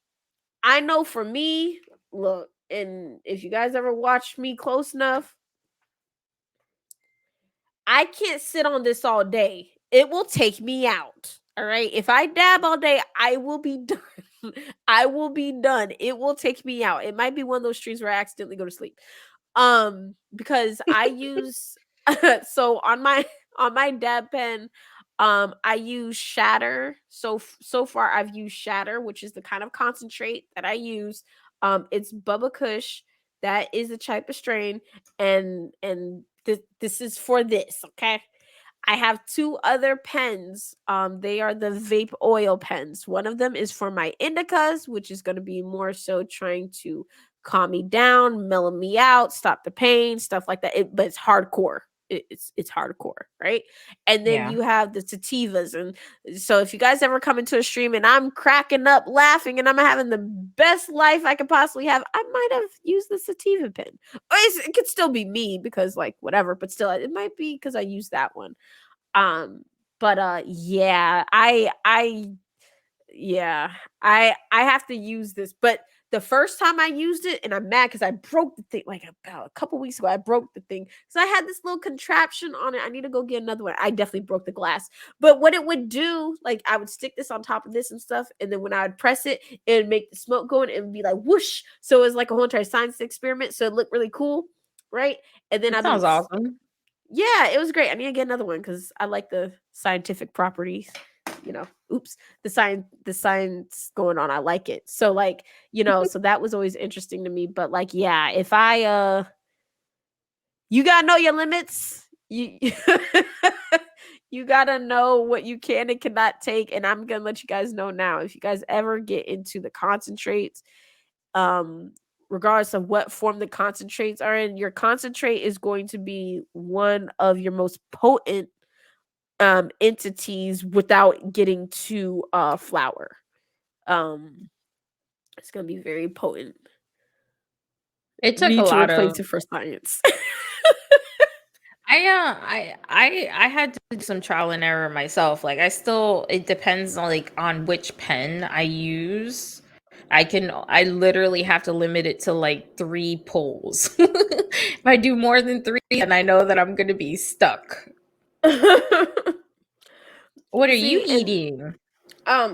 I know for me, look, and if you guys ever watched me close enough, I can't sit on this all day. It will take me out. All right. If I dab all day, I will be done. I will be done. It will take me out. It might be one of those streams where I accidentally go to sleep. Because I use so on my dab pen, I use shatter. So far I've used shatter, which is the kind of concentrate that I use. It's Bubba Kush. That is the type of strain, and this is for this, okay? I have two other pens. They are the vape oil pens. One of them is for my indicas, which is going to be more so trying to calm me down, mellow me out, stop the pain, stuff like that. But it's hardcore. It's hardcore, right? And then Yeah. you have the sativas, and so if you guys ever come into a stream and I'm cracking up laughing and I'm having the best life I could possibly have, I might have used the sativa pen. It could still be me because like whatever, but still it might be because I used that one. um, but yeah, yeah, I have to use this. But the first time I used it, and I'm mad because I broke the thing like about a couple weeks ago. I broke the thing. So I had this little contraption on it. I need to go get another one. I definitely broke the glass. But what it would do, like I would stick this on top of this and stuff, and then when I would press it, it would make the smoke go in. It would be like whoosh. So it was like a whole entire science experiment. So it looked really cool, right? And then That I've been sounds awesome. Yeah, it was great. I need to get another one because I like the scientific properties. Oops, the science going on. I like it. So like, so that was always interesting to me. But like, yeah, if you gotta know your limits. You you gotta know what you can and cannot take. And I'm gonna let you guys know now. If you guys ever get into the concentrates, regardless of what form the concentrates are in, your concentrate is going to be one of your most potent entities without getting to flour. Um it's gonna be very potent. It took a Need to lot replace of it for science. I had to do some trial and error myself. Like it depends on which pen I use. I literally have to limit it to like 3 pulls. If I do more than 3, then I know that I'm gonna be stuck. What are you See, and eating?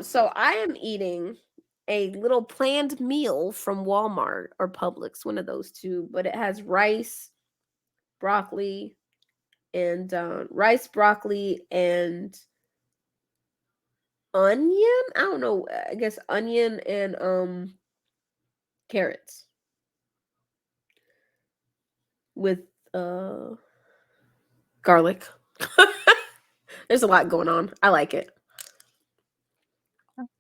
so I am eating a little planned meal from Walmart or Publix, one of those two, but it has rice, broccoli, and rice, broccoli, and onion. I don't know. I guess onion and carrots with garlic. There's a lot going on. I like it.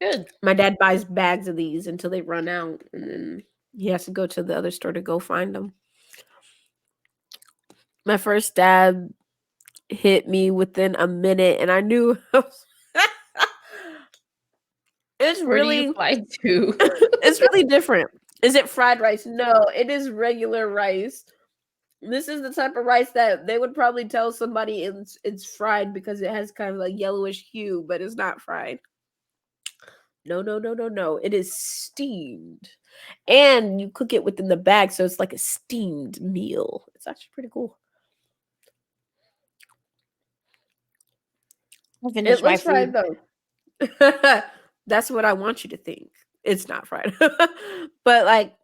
Good. My dad buys bags of these until they run out, and then he has to go to the other store to go find them. My first dad hit me within a minute, and I knew it's Where do you really fly to? it's really different. Is it fried rice? No, it is regular rice. This is the type of rice that they would probably tell somebody it's fried because it has kind of a yellowish hue, but it's not fried. No, no, no, no, no. It is steamed. And you cook it within the bag, so it's like a steamed meal. It's actually pretty cool. I It finished my looks fried food. though. That's what I want you to think. It's not fried. But like,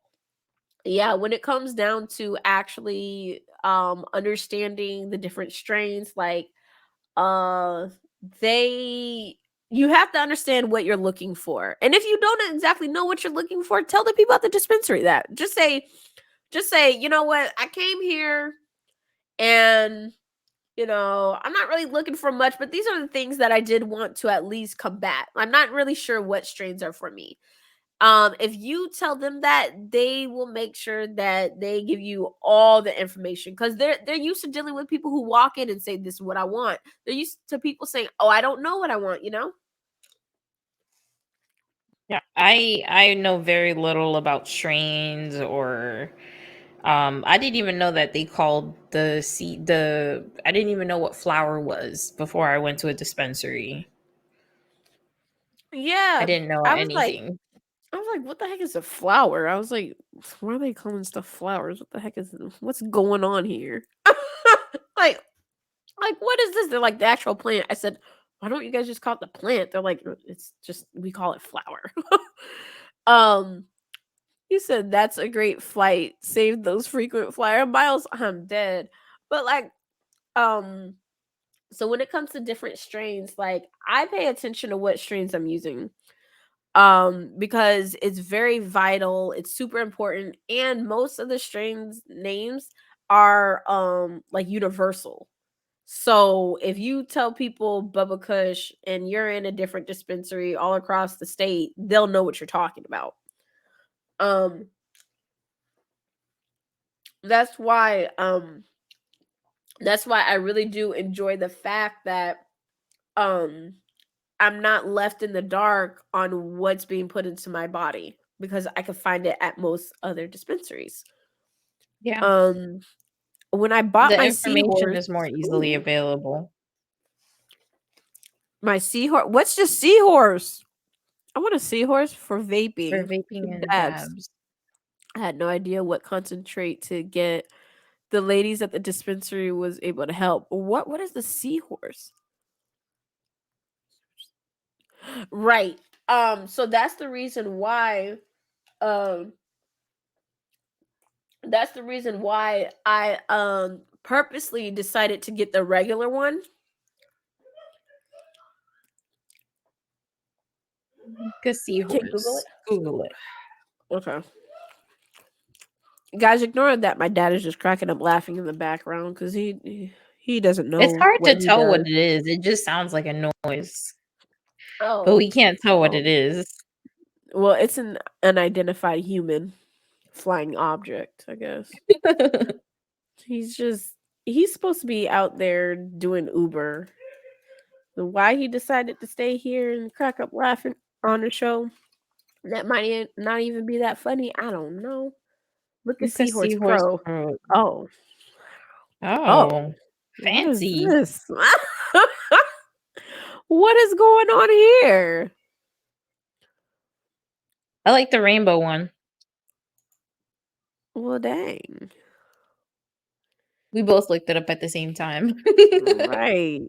yeah, when it comes down to actually understanding the different strains, like uh they you have to understand what you're looking for. And if you don't exactly know what you're looking for, tell the people at the dispensary that. Just say, you know what, I came here and I'm not really looking for much, but these are the things that I did want to at least combat. I'm not really sure what strains are for me. If you tell them that, they will make sure that they give you all the information because they're used to dealing with people who walk in and say, "This is what I want." They're used to people saying, "Oh, I don't know what I want." Yeah, I know very little about strains or I didn't even know that they called the seed the I didn't even know what flour was before I went to a dispensary. I Yeah, didn't know I was like, anything. "What the heck is a flower?" I was like, "Why are they calling stuff flowers? What the heck what's going on here?" like, like what is this? They're like the actual plant. I said, "Why don't you guys just call it the plant?" They're like, It's just we call it flower." um, you said that's a great flight. Save those frequent flyer miles. I'm dead. But like, um, so when it comes to different strains, like I pay attention to what strains I'm using. Because it's very vital, it's super important, and most of the strains names are like universal. So if you tell people Bubba Kush and you're in a different dispensary all across the state, they'll know what you're talking about. Um that's why I really do enjoy the fact that um I'm not left in the dark on what's being put into my body because I can find it at most other dispensaries. Yeah. Um when I bought The my information seahorse, is more easily ooh, available. what's just seahorse? I want a seahorse for For vaping vaping with and dabs. dabs. I had no idea what concentrate to get. The ladies at the dispensary was able to help. What is the seahorse? Right. So um that's the reason why I purposely decided to get the regular one. Good seahorse. Can you Google it? Google it. Okay. Guys, ignore that. My dad is just cracking up laughing in the background because he doesn't know. It's hard to what he tell what does. it is. It just sounds like a noise, but Oh, we can't tell what it oh. is. Well, it's an unidentified human flying object, I guess. He's supposed to be out there doing Uber. So why he decided to stay here and crack up laughing on the show, that might not even be that funny. I don't know. Look at It's a Seahorse seahorse Pro. throat. Oh, Oh, what is fancy. this? What is going on here? I like the rainbow one. Well, dang. We both looked it up at the same time. Right.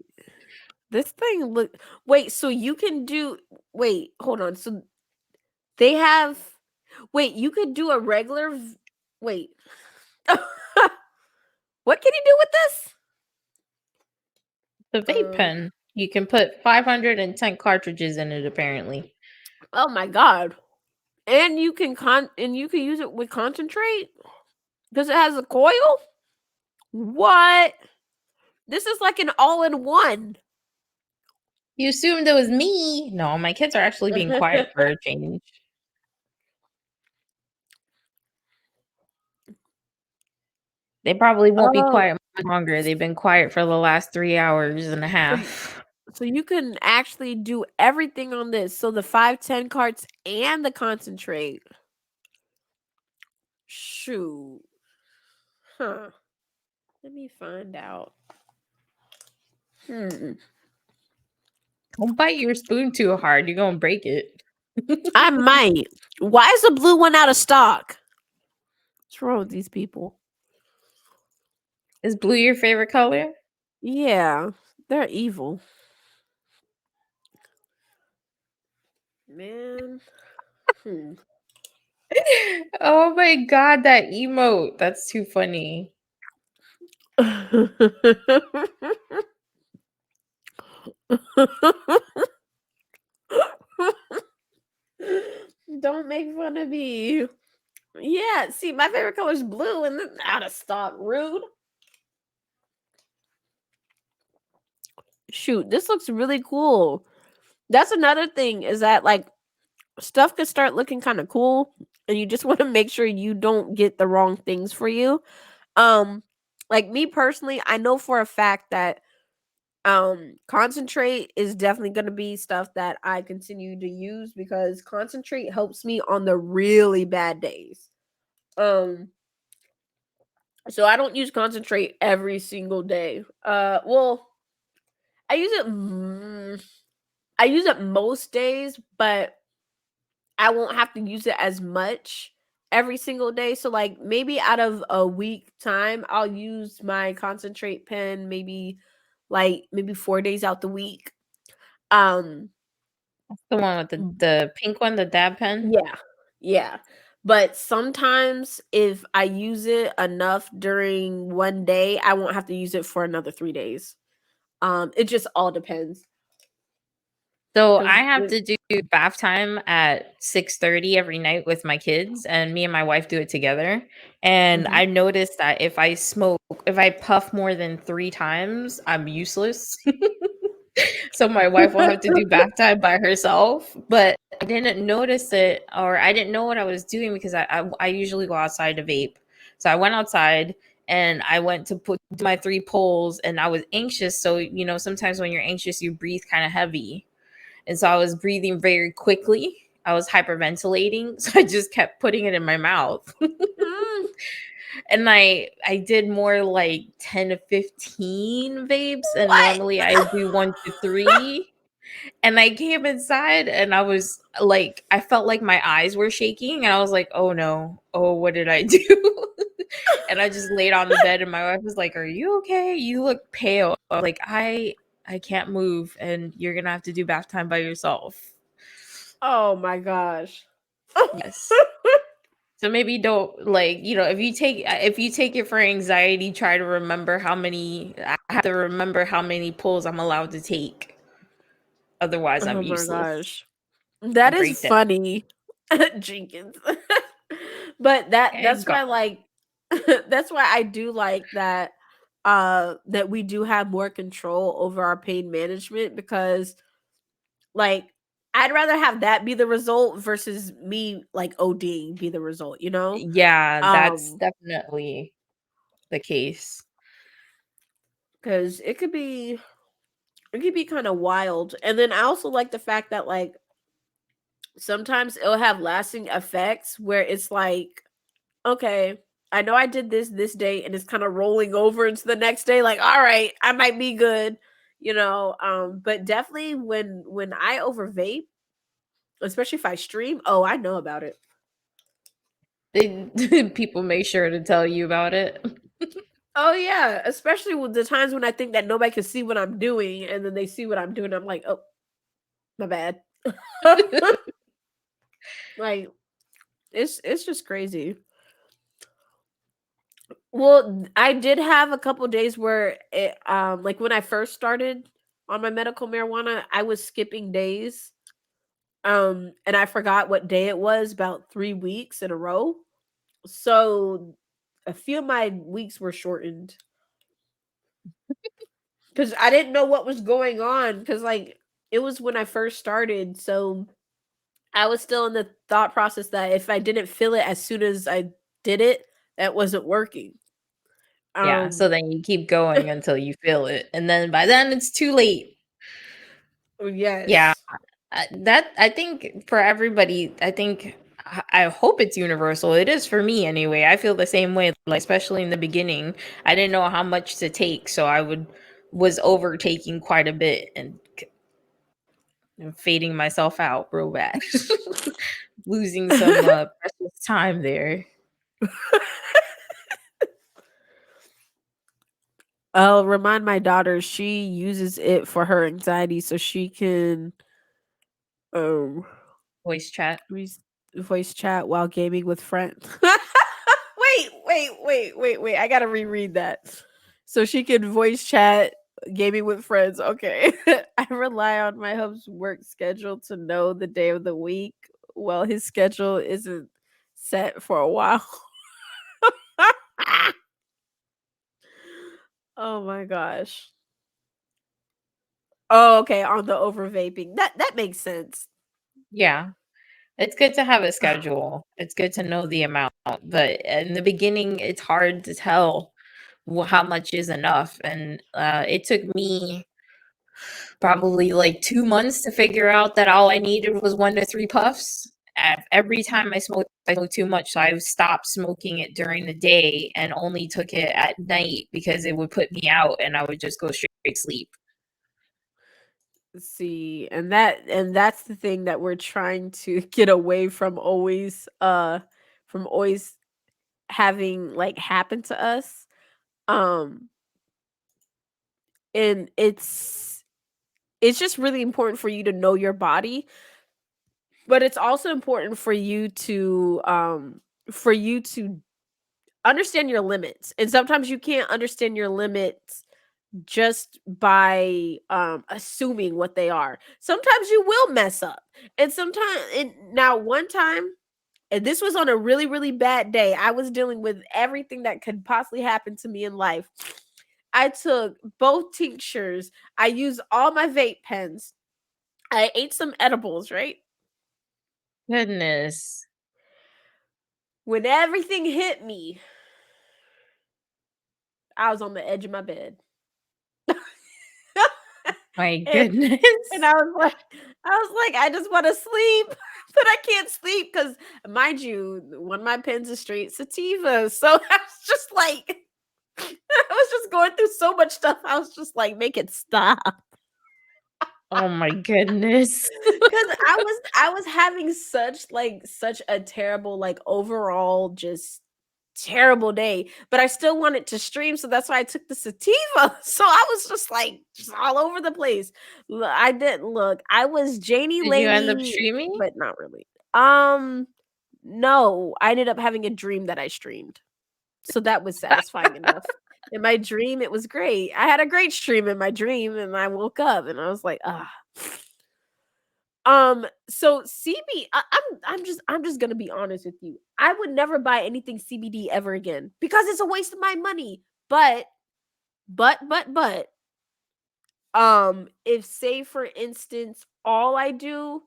This thing look. Wait, so you can do. Wait, hold on. So they have. Wait, you could do a regular. Wait. What can you do with this? The vape pen. You can put 510 cartridges in it, apparently. Oh my god. And you can use it with concentrate? Because it has a coil? What? This is like an all-in-one. You assumed it was me. No, my kids are actually being quiet for a change. They probably won't be quiet much longer. They've been quiet for the last 3 hours and a half. So you can actually do everything on this. So the 510 carts and the concentrate. Shoot. Huh. Let me find out. Don't bite your spoon too hard. You're gonna break it. I might. Why is the blue one out of stock? What's wrong with these people? Is blue your favorite color? Yeah, they're evil. Man. Oh my god, that emote. That's too funny. Don't make fun of me. Yeah, see, my favorite color is blue and then out of stock. Rude. Shoot, this looks really cool. That's another thing is that like stuff could start looking kind of cool and you just want to make sure you don't get the wrong things for you. Like me personally, I know for a fact that concentrate is definitely going to be stuff that I continue to use because concentrate helps me on the really bad days. So I don't use concentrate every single day. Well, I use it most days, but I won't have to use it as much every single day. So like maybe out of a week time, I'll use my concentrate pen maybe 4 days out the week. The one with the pink one, the dab pen? Yeah. But sometimes if I use it enough during one day, I won't have to use it for another 3 days. It just all depends. So I have to do bath time at 6:30 every night with my kids, and me and my wife do it together. And I noticed that if I puff more than 3 times, I'm useless. So my wife will have to do bath time by herself. But I didn't notice it, or I didn't know what I was doing because I usually go outside to vape. So I went outside and I went to put my 3 pulls, and I was anxious. So sometimes when you're anxious, you breathe kind of heavy. And so I was breathing very quickly. I was hyperventilating. So I just kept putting it in my mouth. And I did more like 10 to 15 vapes. And normally I do 1 to 3. And I came inside and I was like, I felt like my eyes were shaking. And I was like, oh no. Oh, what did I do? And I just laid on the bed and my wife was like, are you okay? You look pale. I was like, I can't move and you're going to have to do bath time by yourself. Oh my gosh. Yes. So maybe don't like, if you take it for anxiety, try to remember how many I have to remember how many pulls I'm allowed to take. Otherwise, I'm Oh my useless. gosh. I That is break that. funny, Jenkins. But that's God. why like that's why I do like that that we do have more control over our pain management because like I'd rather have that be the result versus me like ODing be the result, you know? Yeah, that's Um definitely the case. cuz it could be kind of wild. And then I also like the fact that like sometimes it'll have lasting effects where it's like okay, I know I did this day and it's kind of rolling over into the next day like all right, I might be good, you know. But definitely when I over vape, especially if I stream, oh, I know about it. People make sure to tell you about it. Oh yeah, especially with the times when I think that nobody can see what I'm doing and then they see what I'm doing, I'm like, "Oh, my bad." Like it's just crazy. Well, I did have a couple days where it, like when I first started on my medical marijuana, I was skipping days. And I forgot what day it was about 3 weeks in a row. So a few of my weeks were shortened cuz I didn't know what was going on cuz like it was when I first started, so I was still in the thought process that if I didn't feel it as soon as I did it, that wasn't working. Yeah, so Um then you keep going until you feel it, and then by then it's too late. Yeah, yes. that I think for everybody, I hope it's universal. It is for me anyway. I feel the same way, like especially in the beginning. I didn't know how much to take, so was overtaking quite a bit and fading myself out real bad. Losing some precious time there. I'll remind my daughter she uses it for her anxiety so she can um Voice chat. res- voice chat while gaming with friends. Wait. I gotta reread that. So she can voice chat gaming with friends. Okay. I rely on my hub's work schedule to know the day of the week. Well, his schedule isn't set for a while. Oh my gosh. Oh, okay. On the over vaping. That makes sense. Yeah. It's good to have a schedule. It's good to know the amount, but in the beginning, it's hard to tell how much is enough. And it took me probably like 2 months to figure out that all I needed was 1 to 3 puffs. Every time I smoked too much, so I stopped smoking it during the day and only took it at night because it would put me out, and I would just go straight to sleep. See, and that's the thing that we're trying to get away from always having like happen to us. Um and it's just really important for you to know your body, but it's also important for you to understand your limits. And sometimes you can't understand your limits just by assuming what they are. Sometimes you will mess up. And sometimes and now one time, and this was on a really really bad day. I was dealing with everything that could possibly happen to me in life. I took both tinctures. I used all my vape pens. I ate some edibles, right? Goodness. When everything hit me, I was on the edge of my bed. My and, and goodness. I was like, I just want to sleep, but I can't sleep because, mind you, one of my pens is straight sativa. So I was just like, I was just going through so much stuff. I was just like, make it stop. Oh my goodness. Cause I was having such a terrible, like overall just terrible day, but I still wanted to stream, so that's why I took the sativa. So I was just like just all over the place. I didn't look. I was Janie Did you end up Lady, streaming? but not really. Um No, I ended up having a dream that I streamed. So that was satisfying enough. In my dream, it was great. I had a great stream in my dream, and I woke up and I was like, ah. So I'm just gonna be honest with you. I would never buy anything CBD ever again because it's a waste of my money. But if say for instance all I do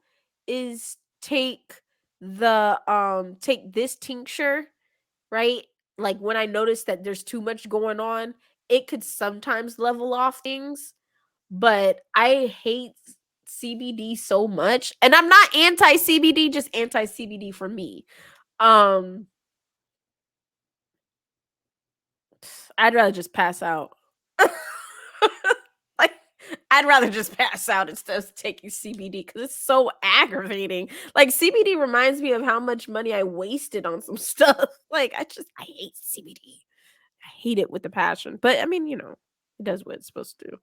is take this tincture, right? Like when I notice that there's too much going on, it could sometimes level off things, but I hate CBD so much. And I'm not anti CBD, just anti CBD for me. Um I'd rather just pass out. Like I'd rather just pass out instead of taking CBD because it's so aggravating. Like CBD reminds me of how much money I wasted on some stuff. Like I hate CBD. I hate it with a passion. But I mean, it does what it's supposed to do.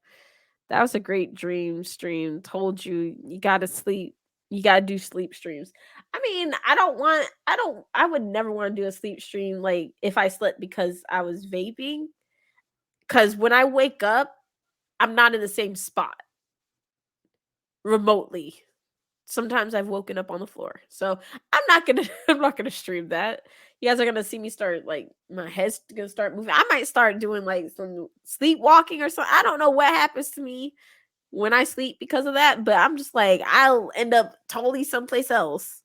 That was a great dream stream. Told you you gotta sleep. You gotta do sleep streams. I mean, I would never want to do a sleep stream like if I slept because I was vaping. Cause when I wake up, I'm not in the same spot remotely. Sometimes I've woken up on the floor. So I'm not gonna I'm not gonna stream that. You guys are gonna see me start like my head's gonna start moving. I might start doing like some sleepwalking or something. I don't know what happens to me when I sleep because of that, but I'm just like I'll end up totally someplace else.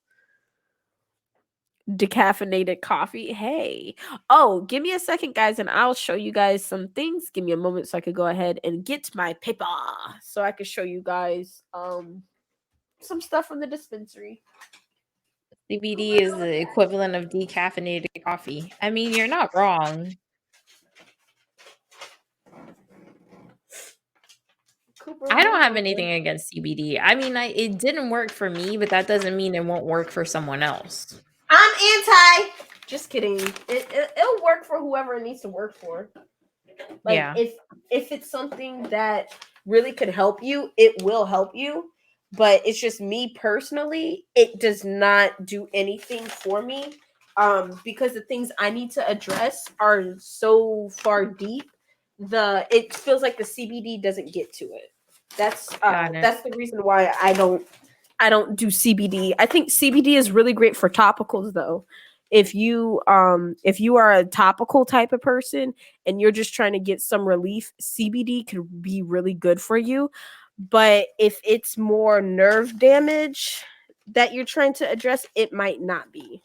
Decaffeinated coffee. Hey. Oh, give me a second, guys, and I'll show you guys some things. Give me a moment so I could go ahead and get my paper so I could show you guys some stuff from the dispensary. CBD is the equivalent of decaffeinated coffee. I mean, you're not wrong. Cooper, I don't have over. anything against CBD. I mean, it didn't work for me, but that doesn't mean it won't work for someone else. I'm anti. Just kidding. It'll work for whoever it needs to work for. Like Yeah. if it's something that really could help you, it will help you. But it's just me personally, it does not do anything for me. Because the things I need to address are so far deep. It feels like the CBD doesn't get to it. Got it. That's the reason why I don't do CBD. I think CBD is really great for topicals though. If you are a topical type of person and you're just trying to get some relief, CBD could be really good for you. But if it's more nerve damage that you're trying to address, it might not be.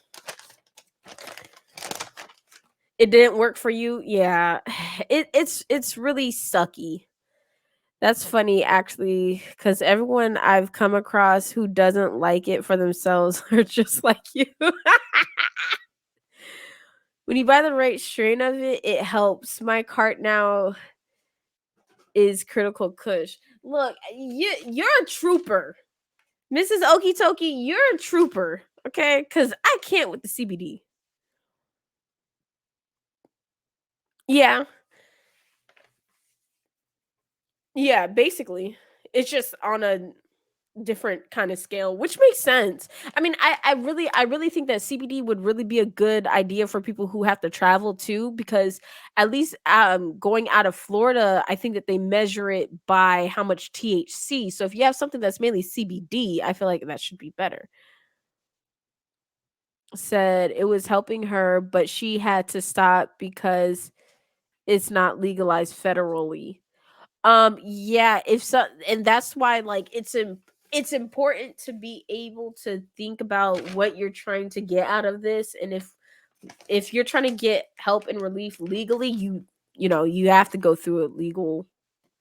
It didn't work for you? Yeah. It's really sucky. That's funny actually, because everyone I've come across who doesn't like it for themselves are just like you. When you buy the right strain of it, it helps. My cart now is Critical Kush. Look, you're a trooper. Mrs. Okitoki, you're a trooper. Okay? Because I can't with the CBD. Yeah. Yeah, basically. It's just on a different kind of scale, which makes sense. I mean, I really think that CBD would really be a good idea for people who have to travel too, because at least going out of Florida, I think that they measure it by how much THC. So if you have something that's mainly CBD, I feel like that should be better. Said it was helping her, but she had to stop because it's not legalized federally. Yeah, if so, and that's why like it's important to be able to think about what you're trying to get out of this, and if you're trying to get help and relief legally, you have to go through legal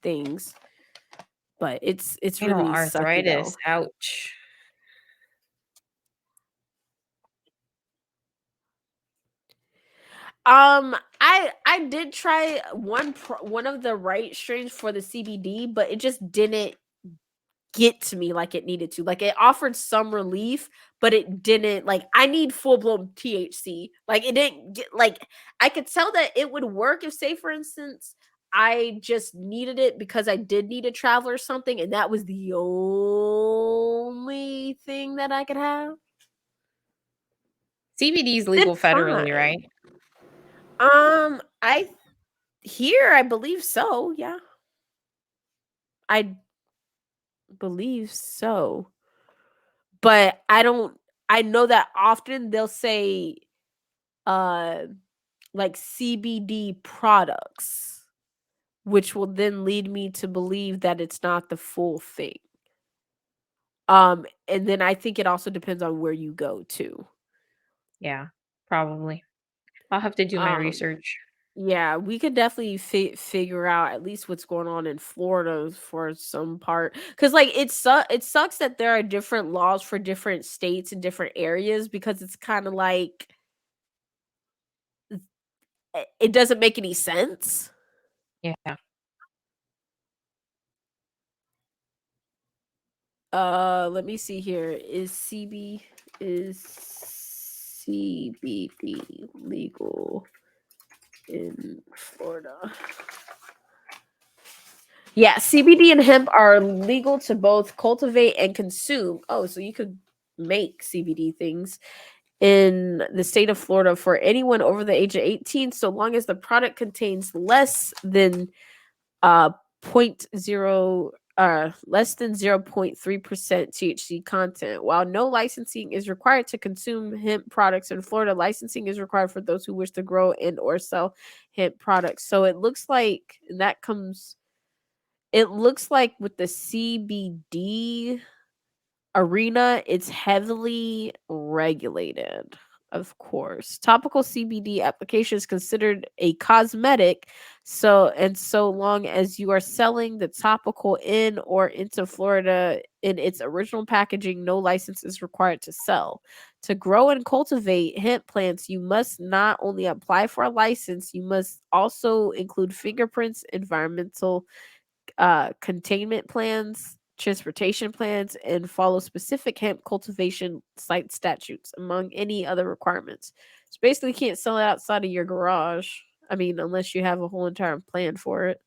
things. But it's Anal really sucky arthritis. though. Ouch. I did try one of the right strains for the CBD, but it just didn't get to me like it needed to. Like it offered some relief, but it didn't like I need full-blown THC. Like it didn't get like I could tell that it would work if say for instance I just needed it because I did need to travel or something and that was the only thing that I could have. CBD is then legal federally, fine. right? I believe so. Yeah, I believe so. But I don't. I know that often they'll say, uh, like CBD products, which will then lead me to believe that it's not the full thing. And then I think it also depends on where you go to. Yeah, probably. I'll have to do my Um, research. yeah, we could definitely figure out at least what's going on in Florida for some part, because like it sucks that there are different laws for different states and different areas, because it's kind of like it doesn't make any sense. Yeah. Let me see here. Is CBD legal in Florida? Yeah, CBD and hemp are legal to both cultivate and consume. Oh, so you could make CBD things in the state of Florida for anyone over the age of 18, so long as the product contains uh point 0 less than 0.3% THC content. While no licensing is required to consume hemp products in Florida, licensing is required for those who wish to grow and or sell hemp products. So it looks like with the CBD arena, it's heavily regulated, of course. Topical CBD application is considered a cosmetic, so long as you are selling the topical in or into Florida in its original packaging, no license is required to sell. To grow and cultivate hemp plants, you must not only apply for a license, you must also include fingerprints, environmental containment plans, transportation plans, and follow specific hemp cultivation site statutes, among any other requirements. So basically, you can't sell it outside of your garage. I mean, unless you have a whole entire plan for it.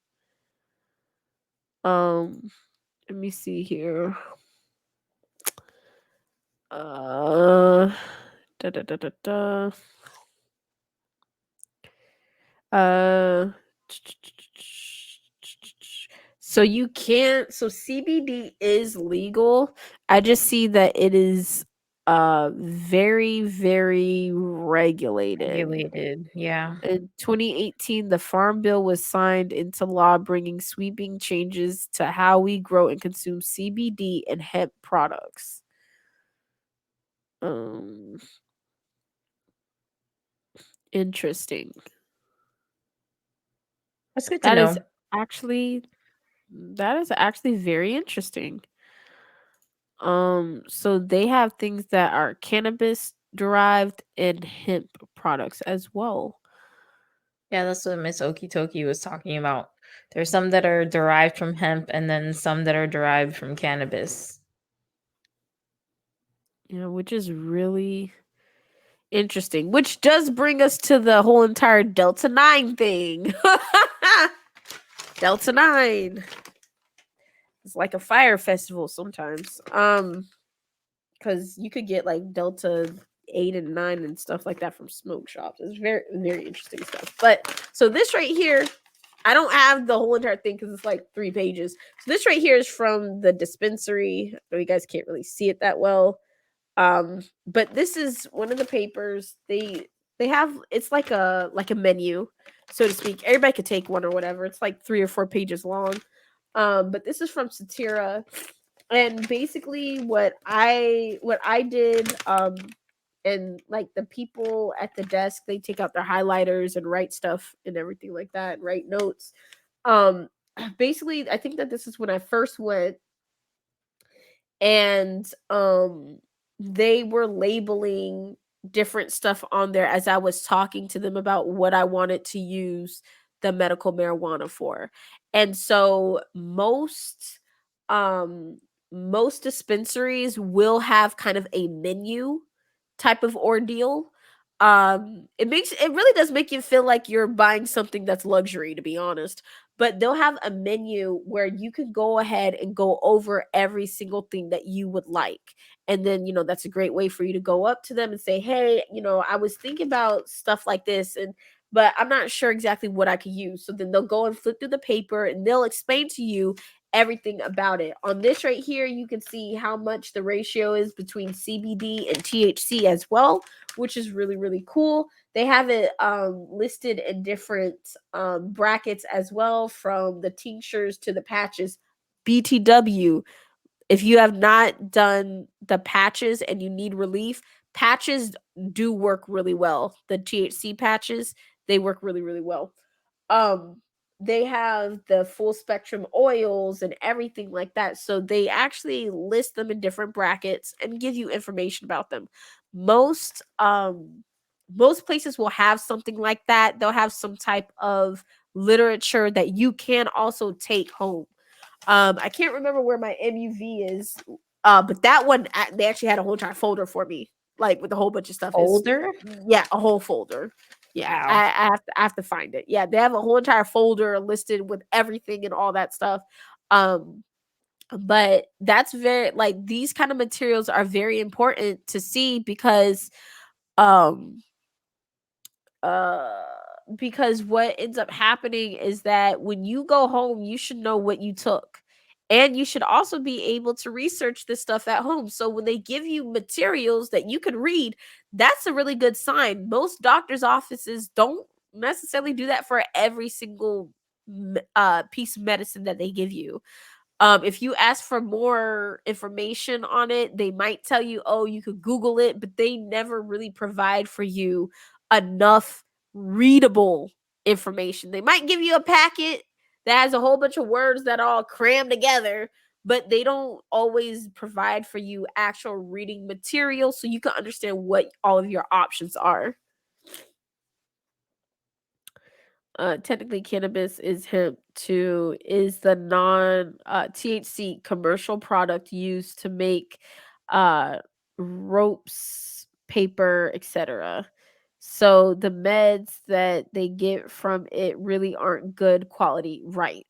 Um, Let me see here. Uh, da da da da da. Uh, so you can't. So CBD is legal. I just see that it is very very regulated. Regulated. Yeah. In 2018, the Farm Bill was signed into law, bringing sweeping changes to how we grow and consume CBD and hemp products. Um, Interesting. That's good to That is know. actually that is actually very interesting. So they have things that are cannabis derived and hemp products as well. Yeah, that's what Miss Okitoki was talking about. There's some that are derived from hemp and then some that are derived from cannabis. Which is really interesting. Which does bring us to the whole entire Delta 9 thing. Delta 9. It's like a fire festival sometimes. Because you could get like Delta 8 and 9 and stuff like that from smoke shops. It's very, very interesting stuff. But so this right here, I don't have the whole entire thing because it's like 3 pages. So this right here is from the dispensary. I know you guys can't really see it that well. But this is one of the papers. They have, it's like a menu, so to speak. Everybody could take one or whatever. It's like 3 or 4 pages long. But this is from Satira, and basically what I did, and like the people at the desk, they take out their highlighters and write stuff and everything like that, and write notes. Um, Basically, I think that this is when I first went, and they were labeling different stuff on there as I was talking to them about what I wanted to use the medical marijuana for. And so um most dispensaries will have kind of a menu type of ordeal. It really does make you feel like you're buying something that's luxury, to be honest. but they'll have a menu where you can go ahead and go over every single thing that you would like. And then, that's a great way for you to go up to them and say, hey, I was thinking about stuff like this, but I'm not sure exactly what I could use. So then they'll go and flip through the paper and they'll explain to you everything about it. On this right here, you can see how much the ratio is between CBD and THC as well, which is really, really cool. They have it listed in different brackets as well, from the tinctures to the patches. BTW, if you have not done the patches and you need relief, patches do work really well. The THC patches, they work really, really well. Um, they have the full spectrum oils and everything like that. So they actually list them in different brackets and give you information about them. Most places will have something like that. They'll have some type of literature that you can also take home. I can't remember where my MUV is, but that one they actually had a whole entire folder for me, like with a whole bunch of stuff. Older? Yeah, a whole folder. Yeah, Wow. I have to find it. Yeah, they have a whole entire folder listed with everything and all that stuff. Um, but that's very, like, these kind of materials are very important to see um uh because what ends up happening is that when you go home, you should know what you took. And you should also be able to research this stuff at home. So when they give you materials that you can read, that's a really good sign. Most doctors' offices don't necessarily do that for every single piece of medicine that they give you. If you ask for more information on it, they might tell you, oh, you could Google it, but they never really provide for you enough readable information. They might give you a packet that has a whole bunch of words that are all crammed together, but they don't always provide for you actual reading material so you can understand what all of your options are. Technically cannabis is hemp too, is the non THC commercial product used to make uh ropes, paper, etc. So the meds that they get from it really aren't good quality, right?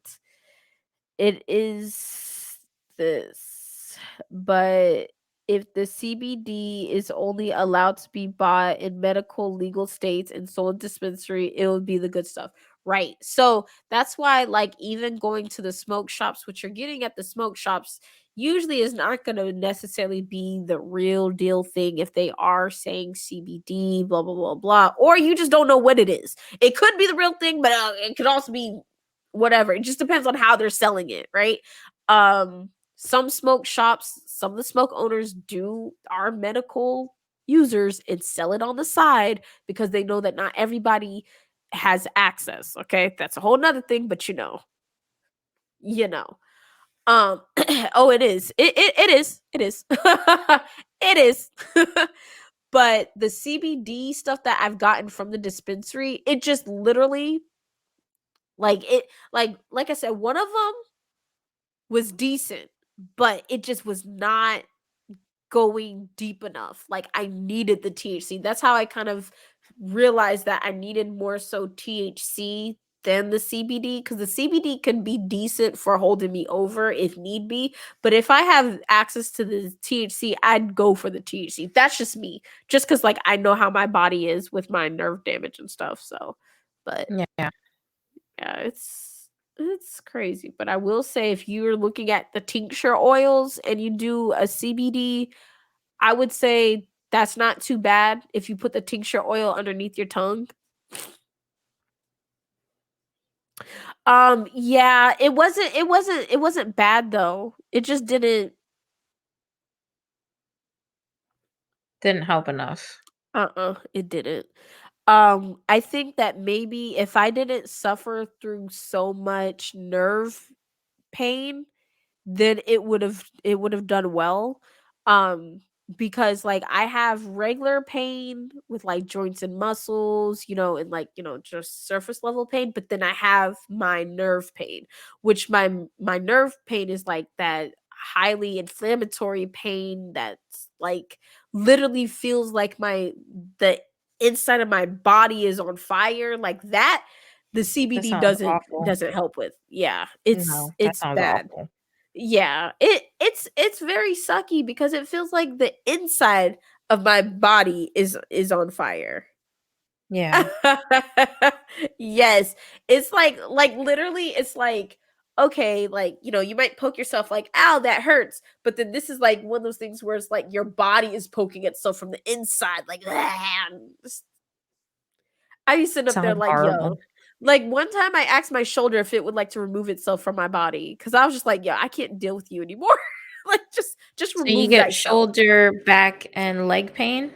It is this, but if the CBD is only allowed to be bought in medical legal states and sold in dispensary, it would be the good stuff. Right. So that's why, like, even going to the smoke shops, which you're getting at the smoke shops, usually is not going to necessarily be the real deal thing if they are saying CBD, blah, blah, blah, blah, or you just don't know what it is. It could be the real thing, but it could also be whatever. It just depends on how they're selling it, right? Some smoke shops, some of the smoke owners are medical users and sell it on the side because they know that not everybody has access. Okay, that's a whole nother thing, but you know. Oh, it is. It is. It is. It is. But the CBD stuff that I've gotten from the dispensary, it just literally, like I said, one of them was decent, but it just was not going deep enough. Like, I needed the THC. That's how I kind of realized that I needed more so THC than the CBD, because the CBD can be decent for holding me over if need be. But if I have access to the THC, I'd go for the THC. That's just me. Just because, like, I know how my body is with my nerve damage and stuff. So, but Yeah. yeah, it's crazy. But I will say, if you're looking at the tincture oils and you do a CBD, I would say that's not too bad if you put the tincture oil underneath your tongue. Yeah, it wasn't bad though. It just didn't. Didn't help enough. It didn't. I think that maybe if I didn't suffer through so much nerve pain, then it would have done well. Um, because, like, I have regular pain with, like, joints and muscles, and, like, just surface level pain, but then I have my nerve pain, which my nerve pain is like that highly inflammatory pain that's, like, literally feels like the inside of my body is on fire, like that. the That CBD sounds doesn't awful. doesn't help with. Yeah, No, that it's sounds bad. awful. Yeah, it's very sucky because it feels like the inside of my body is on fire. Yeah. Yes, it's like literally it's like okay, like you might poke yourself like ow that hurts, but then this is like one of those things where it's like your body is poking itself from the inside like I be sitting up there Sounds like horrible. yo. Like one time I asked my shoulder if it would like to remove itself from my body because I was just like, yo, I can't deal with you anymore. Like just So you remove get thyself. shoulder, back, and leg pain?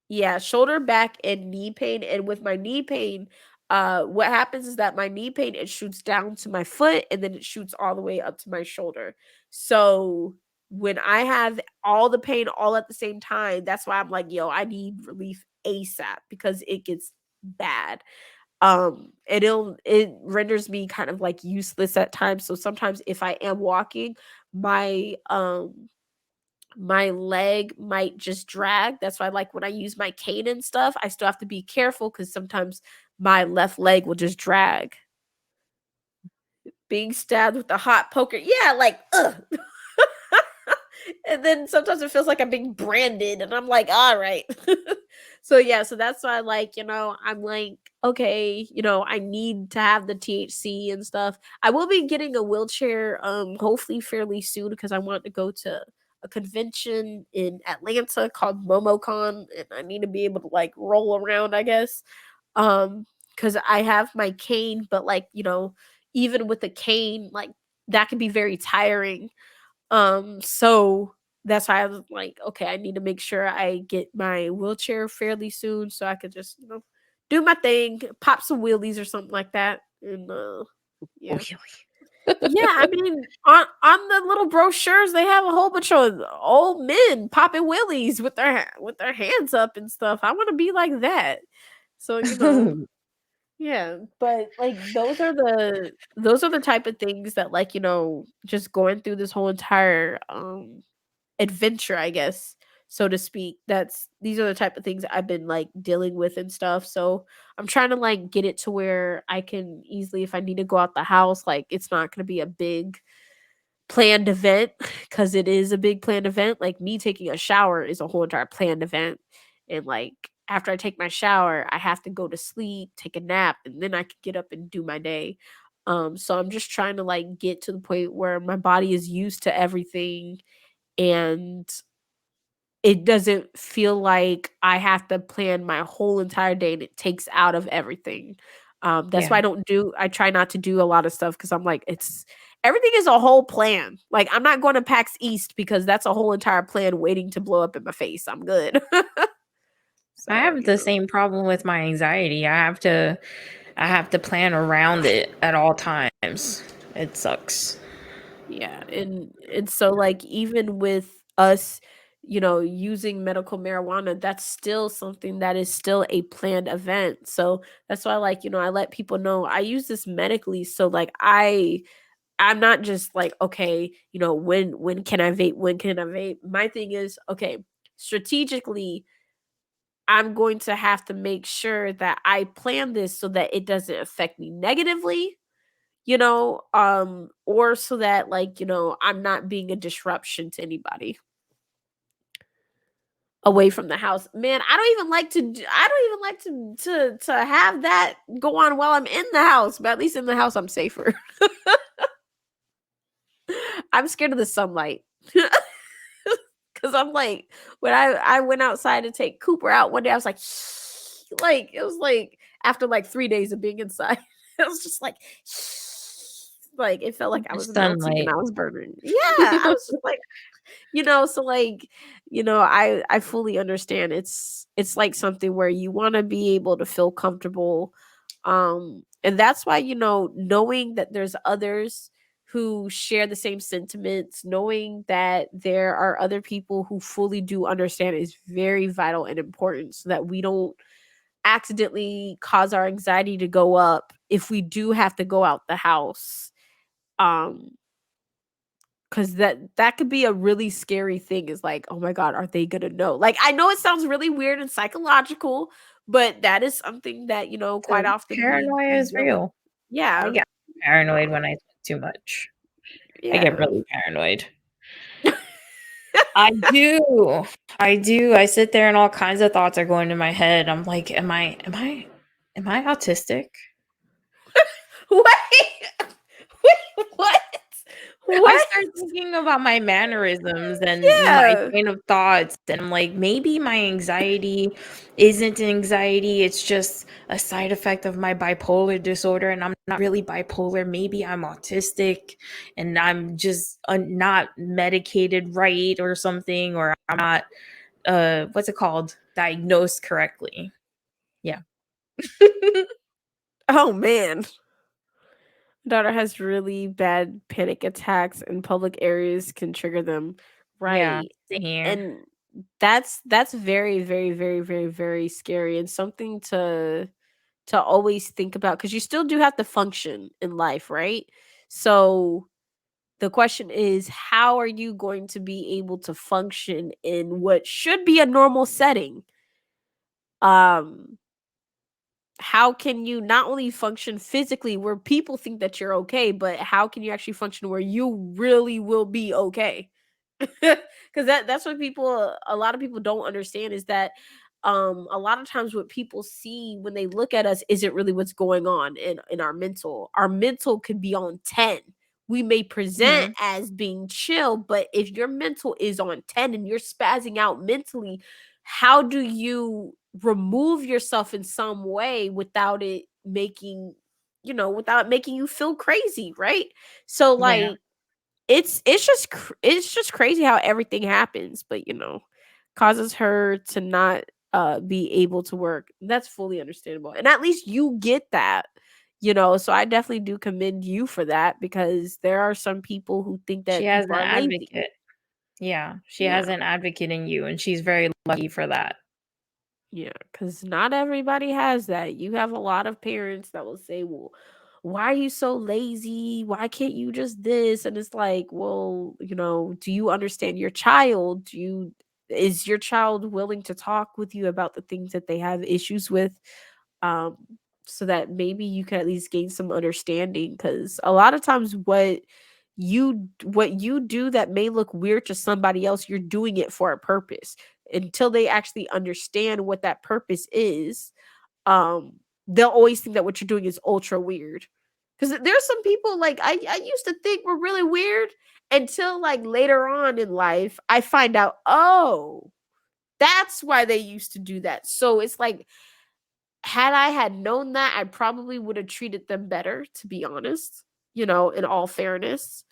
Yeah, shoulder, back, and knee pain. And with my knee pain, what happens is that my knee pain it shoots down to my foot and then it shoots all the way up to my shoulder. So when I have all the pain all at the same time, that's why I'm like, yo, I need relief ASAP because it gets bad. It renders me kind of like useless at times. So sometimes if I am walking, my my leg might just drag. That's why, like, when I use my cane and stuff, I still have to be careful because sometimes my left leg will just drag. Being stabbed with a hot poker. Yeah, like, ugh. And then sometimes it feels like I'm being branded, and I'm like, all right. So, yeah, so that's why, like, I'm like, okay, I need to have the THC and stuff. I will be getting a wheelchair, hopefully fairly soon because I want to go to a convention in Atlanta called MomoCon, and I need to be able to like roll around, I guess. Because I have my cane, but like, even with the cane, like that can be very tiring. So that's why I was like, okay, I need to make sure I get my wheelchair fairly soon so I could just, do my thing, pop some wheelies or something like that. And yeah. Yeah, I mean, on the little brochures, they have a whole bunch of old men popping wheelies with with their hands up and stuff. I want to be like that. So, yeah, but like those are the type of things that like, just going through this whole entire adventure, I guess, so to speak. These are the type of things I've been like dealing with and stuff. So I'm trying to like get it to where I can easily, if I need to go out the house, like it's not going to be a big planned event because it is a big planned event. Like me taking a shower is a whole entire planned event. And like after I take my shower, I have to go to sleep, take a nap, and then I can get up and do my day. So I'm just trying to like get to the point where my body is used to everything and it doesn't feel like I have to plan my whole entire day and it takes out of everything. That's Yeah. why I try not to do a lot of stuff because I'm like, everything is a whole plan. Like, I'm not going to PAX East because that's a whole entire plan waiting to blow up in my face. I'm good. I So, have the same problem with my anxiety. I have to plan around it at all times. It sucks. yeah, and so like even with us, using medical marijuana, that's still something that is still a planned event. So that's why like, I let people know I use this medically. So like I'm not just like, okay, when can I vape? When can I vape? My thing is, okay, strategically, I'm going to have to make sure that I plan this so that it doesn't affect me negatively, or so that like, I'm not being a disruption to anybody away from the house. Man, I don't even like to have that go on while I'm in the house, but at least in the house I'm safer. I'm scared of the sunlight. Cause I'm like, when I went outside to take Cooper out one day, I was like, like it was like after like 3 days of being inside, it was just like it felt like I The was melting and sunlight. I was burning. Yeah, I was just like, so like, I fully understand. It's like something where you want to be able to feel comfortable. And that's why, knowing that there's others who share the same sentiments, knowing that there are other people who fully do understand is very vital and important so that we don't accidentally cause our anxiety to go up if we do have to go out the house. Um because that could be a really scary thing. Is like, oh my god, are they gonna know? Like, I know it sounds really weird and psychological, but that is something that quite The often paranoia we is deal with. real. I Yeah, get paranoid when I think too much. I get yeah. really paranoid. I do. I do. I sit there and all kinds of thoughts are going to my head. I'm like, am I autistic? Wait, wait, what? I What? start thinking about my mannerisms and my Yeah. train of thoughts, and I'm like, maybe my anxiety isn't anxiety, it's just a side effect of my bipolar disorder, and I'm not really bipolar. Maybe I'm autistic, and I'm just not medicated right or something, or I'm not, what's it called? Diagnosed correctly. Yeah. Oh man. Daughter has really bad panic attacks in public areas can trigger them. Yeah. Right. Same here. And that's very, very, very, very, very scary and something to always think about because you still do have to function in life, right? So the question is, how are you going to be able to function in what should be a normal setting? Um, how can you not only function physically where people think that you're okay, but how can you actually function where you really will be okay? Because that's what people a lot of people don't understand is that a lot of times what people see when they look at us isn't really what's going on in our mental could be on 10. We may present Mhm. as being chill, but if your mental is on 10 and you're spazzing out mentally, how do you remove yourself in some way without it making without making you feel crazy, right? So Yeah. like it's just crazy how everything happens, but causes her to not be able to work. That's fully understandable. And at least you get that. So I definitely do commend you for that because there are some people who think She that has people an are lazy. advocate. Yeah, she Yeah. has an advocate in you, and she's very lucky for that. Yeah, because not everybody has that. You have a lot of parents that will say, well, why are you so lazy? Why can't you just this? And it's like, well, do you understand your child? Is your child willing to talk with you about the things that they have issues with? Um, so that maybe you can at least gain some understanding. Because a lot of times what you do that may look weird to somebody else, you're doing it for a purpose until they actually understand what that purpose is. um they'll always think that what you're doing is ultra weird because there's some people like I used to think were really weird until like later on in life I find out, oh, that's why they used to do that. So it's like, had I had known that, I probably would have treated them better, to be honest, in all fairness.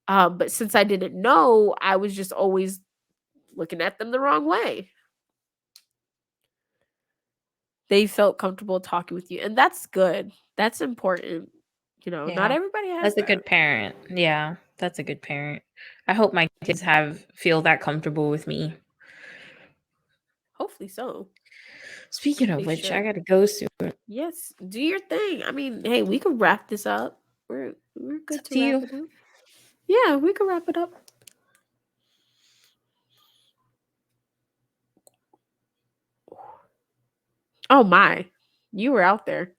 But since I didn't know, I was just always looking at them the wrong way. They felt comfortable talking with you, and that's good. That's important. Not Yeah. everybody has That's a that. good parent. Yeah, that's a good parent. I hope my kids have feel that comfortable with me. Hopefully so. Speaking of They which, I should. gotta go soon. Yes, do your thing. I mean, hey, we could wrap this up. We're It's good up to to wrap you. it up. Yeah, we could wrap it up. Oh my, you were out there.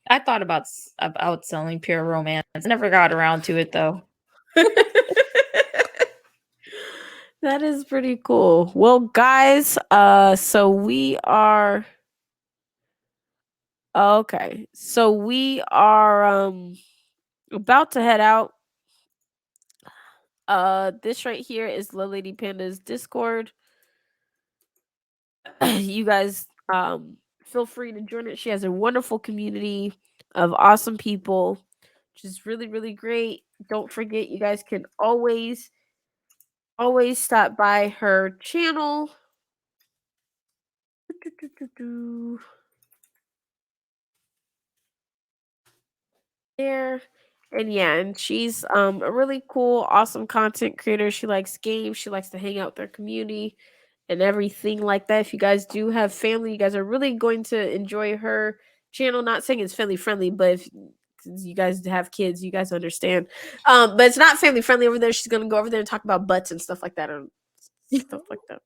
I thought about selling Pure Romance. Never got around to it though. That is pretty cool. Well, guys, so we are okay. So we are about to head out. This right here is Lil Lady Panda's Discord. You guys feel free to join it. She has a wonderful community of awesome people, which is really, really great. Don't forget, you guys can always stop by her channel. There. And yeah, and she's a really cool, awesome content creator. She likes games, she likes to hang out with her community and everything like that. If you guys do have family, you guys are really going to enjoy her channel. Not saying it's family friendly, but You guys have kids, you guys understand. But it's not family friendly over there. She's gonna go over there and talk about butts and stuff like that, or stuff like that.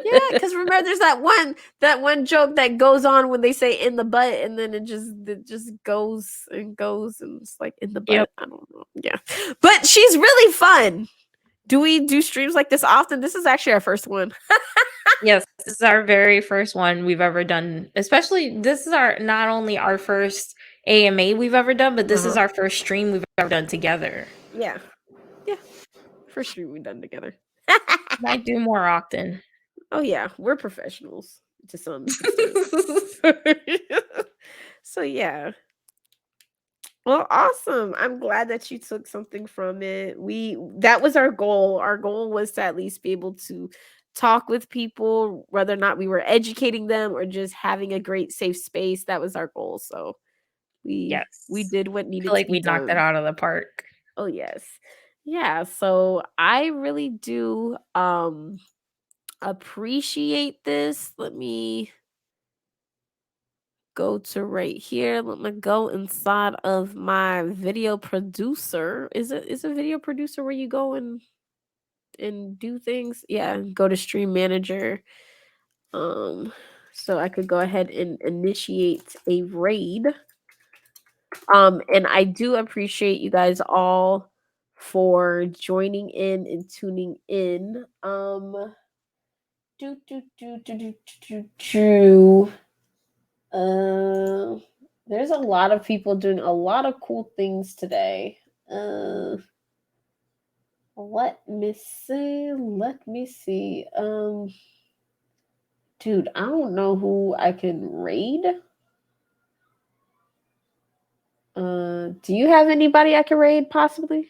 Yeah, because remember, there's that one joke that goes on when they say in the butt, and then it just goes and goes, and it's like in the Yep. butt. I don't know. Yeah, but she's really fun. Do we do streams like this often? This is actually our first one. Yes, this is our very first one we've ever done. Especially, this is our not only our first AMA we've ever done, but this is our first stream we've ever done together. Yeah, yeah, first stream we've done together. Might do more often. Oh yeah, we're professionals to some extent. So yeah. Well, awesome. I'm glad that you took something from it. That was our goal. Our goal was to at least be able to talk with people, whether or not we were educating them or just having a great safe space. That was our goal. So we Yes. did what I needed feel to like be we knocked it done. out of the park. Oh yes. Yeah, so I really do appreciate this. Let me go to right here. Let me go inside of my video producer. Is a video producer where you go and do things? Yeah, go to stream manager. So I could go ahead and initiate a raid. And I do appreciate you guys all for joining in and tuning in. Do do do do do do do. Uh, there's a lot of people doing a lot of cool things today. Uh, let me see. Let me see. Dude, I don't know who I can raid. Do you have anybody I can raid possibly?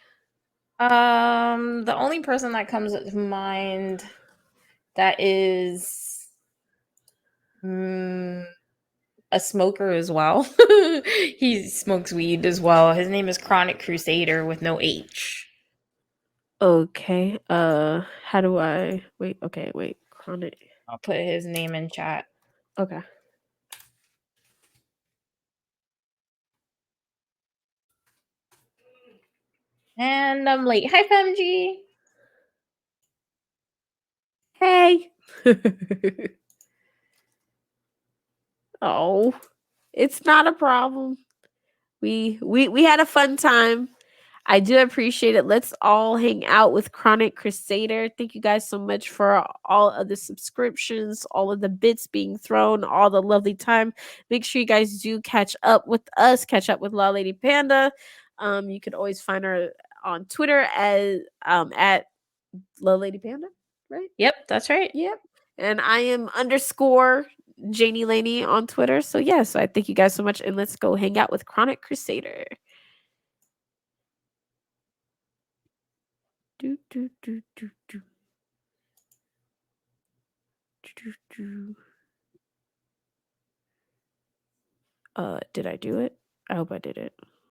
The only person that comes to mind that is a smoker as well. He smokes weed as well. His name is Chronic Crusader with no H. Okay. How do I wait? Okay, wait. Chronic. I'll put his name in chat. Okay. And I'm late. Hi, FemG. Hey. Oh, it's not a problem. We had a fun time. I do appreciate it. Let's all hang out with Chronic Crusader. Thank you guys so much for all of the subscriptions, all of the bits being thrown, all the lovely time. Make sure you guys do catch up with us, catch up with La Lady Panda. You can always find her on Twitter as at La Lady Panda, right? Yep, that's right. Yep. And I am underscore Janie Laney on Twitter. So yeah, so I thank you guys so much. And let's go hang out with Chronic Crusader. Do, do, do, do, do. Do, do. Did I do it? I hope I did it.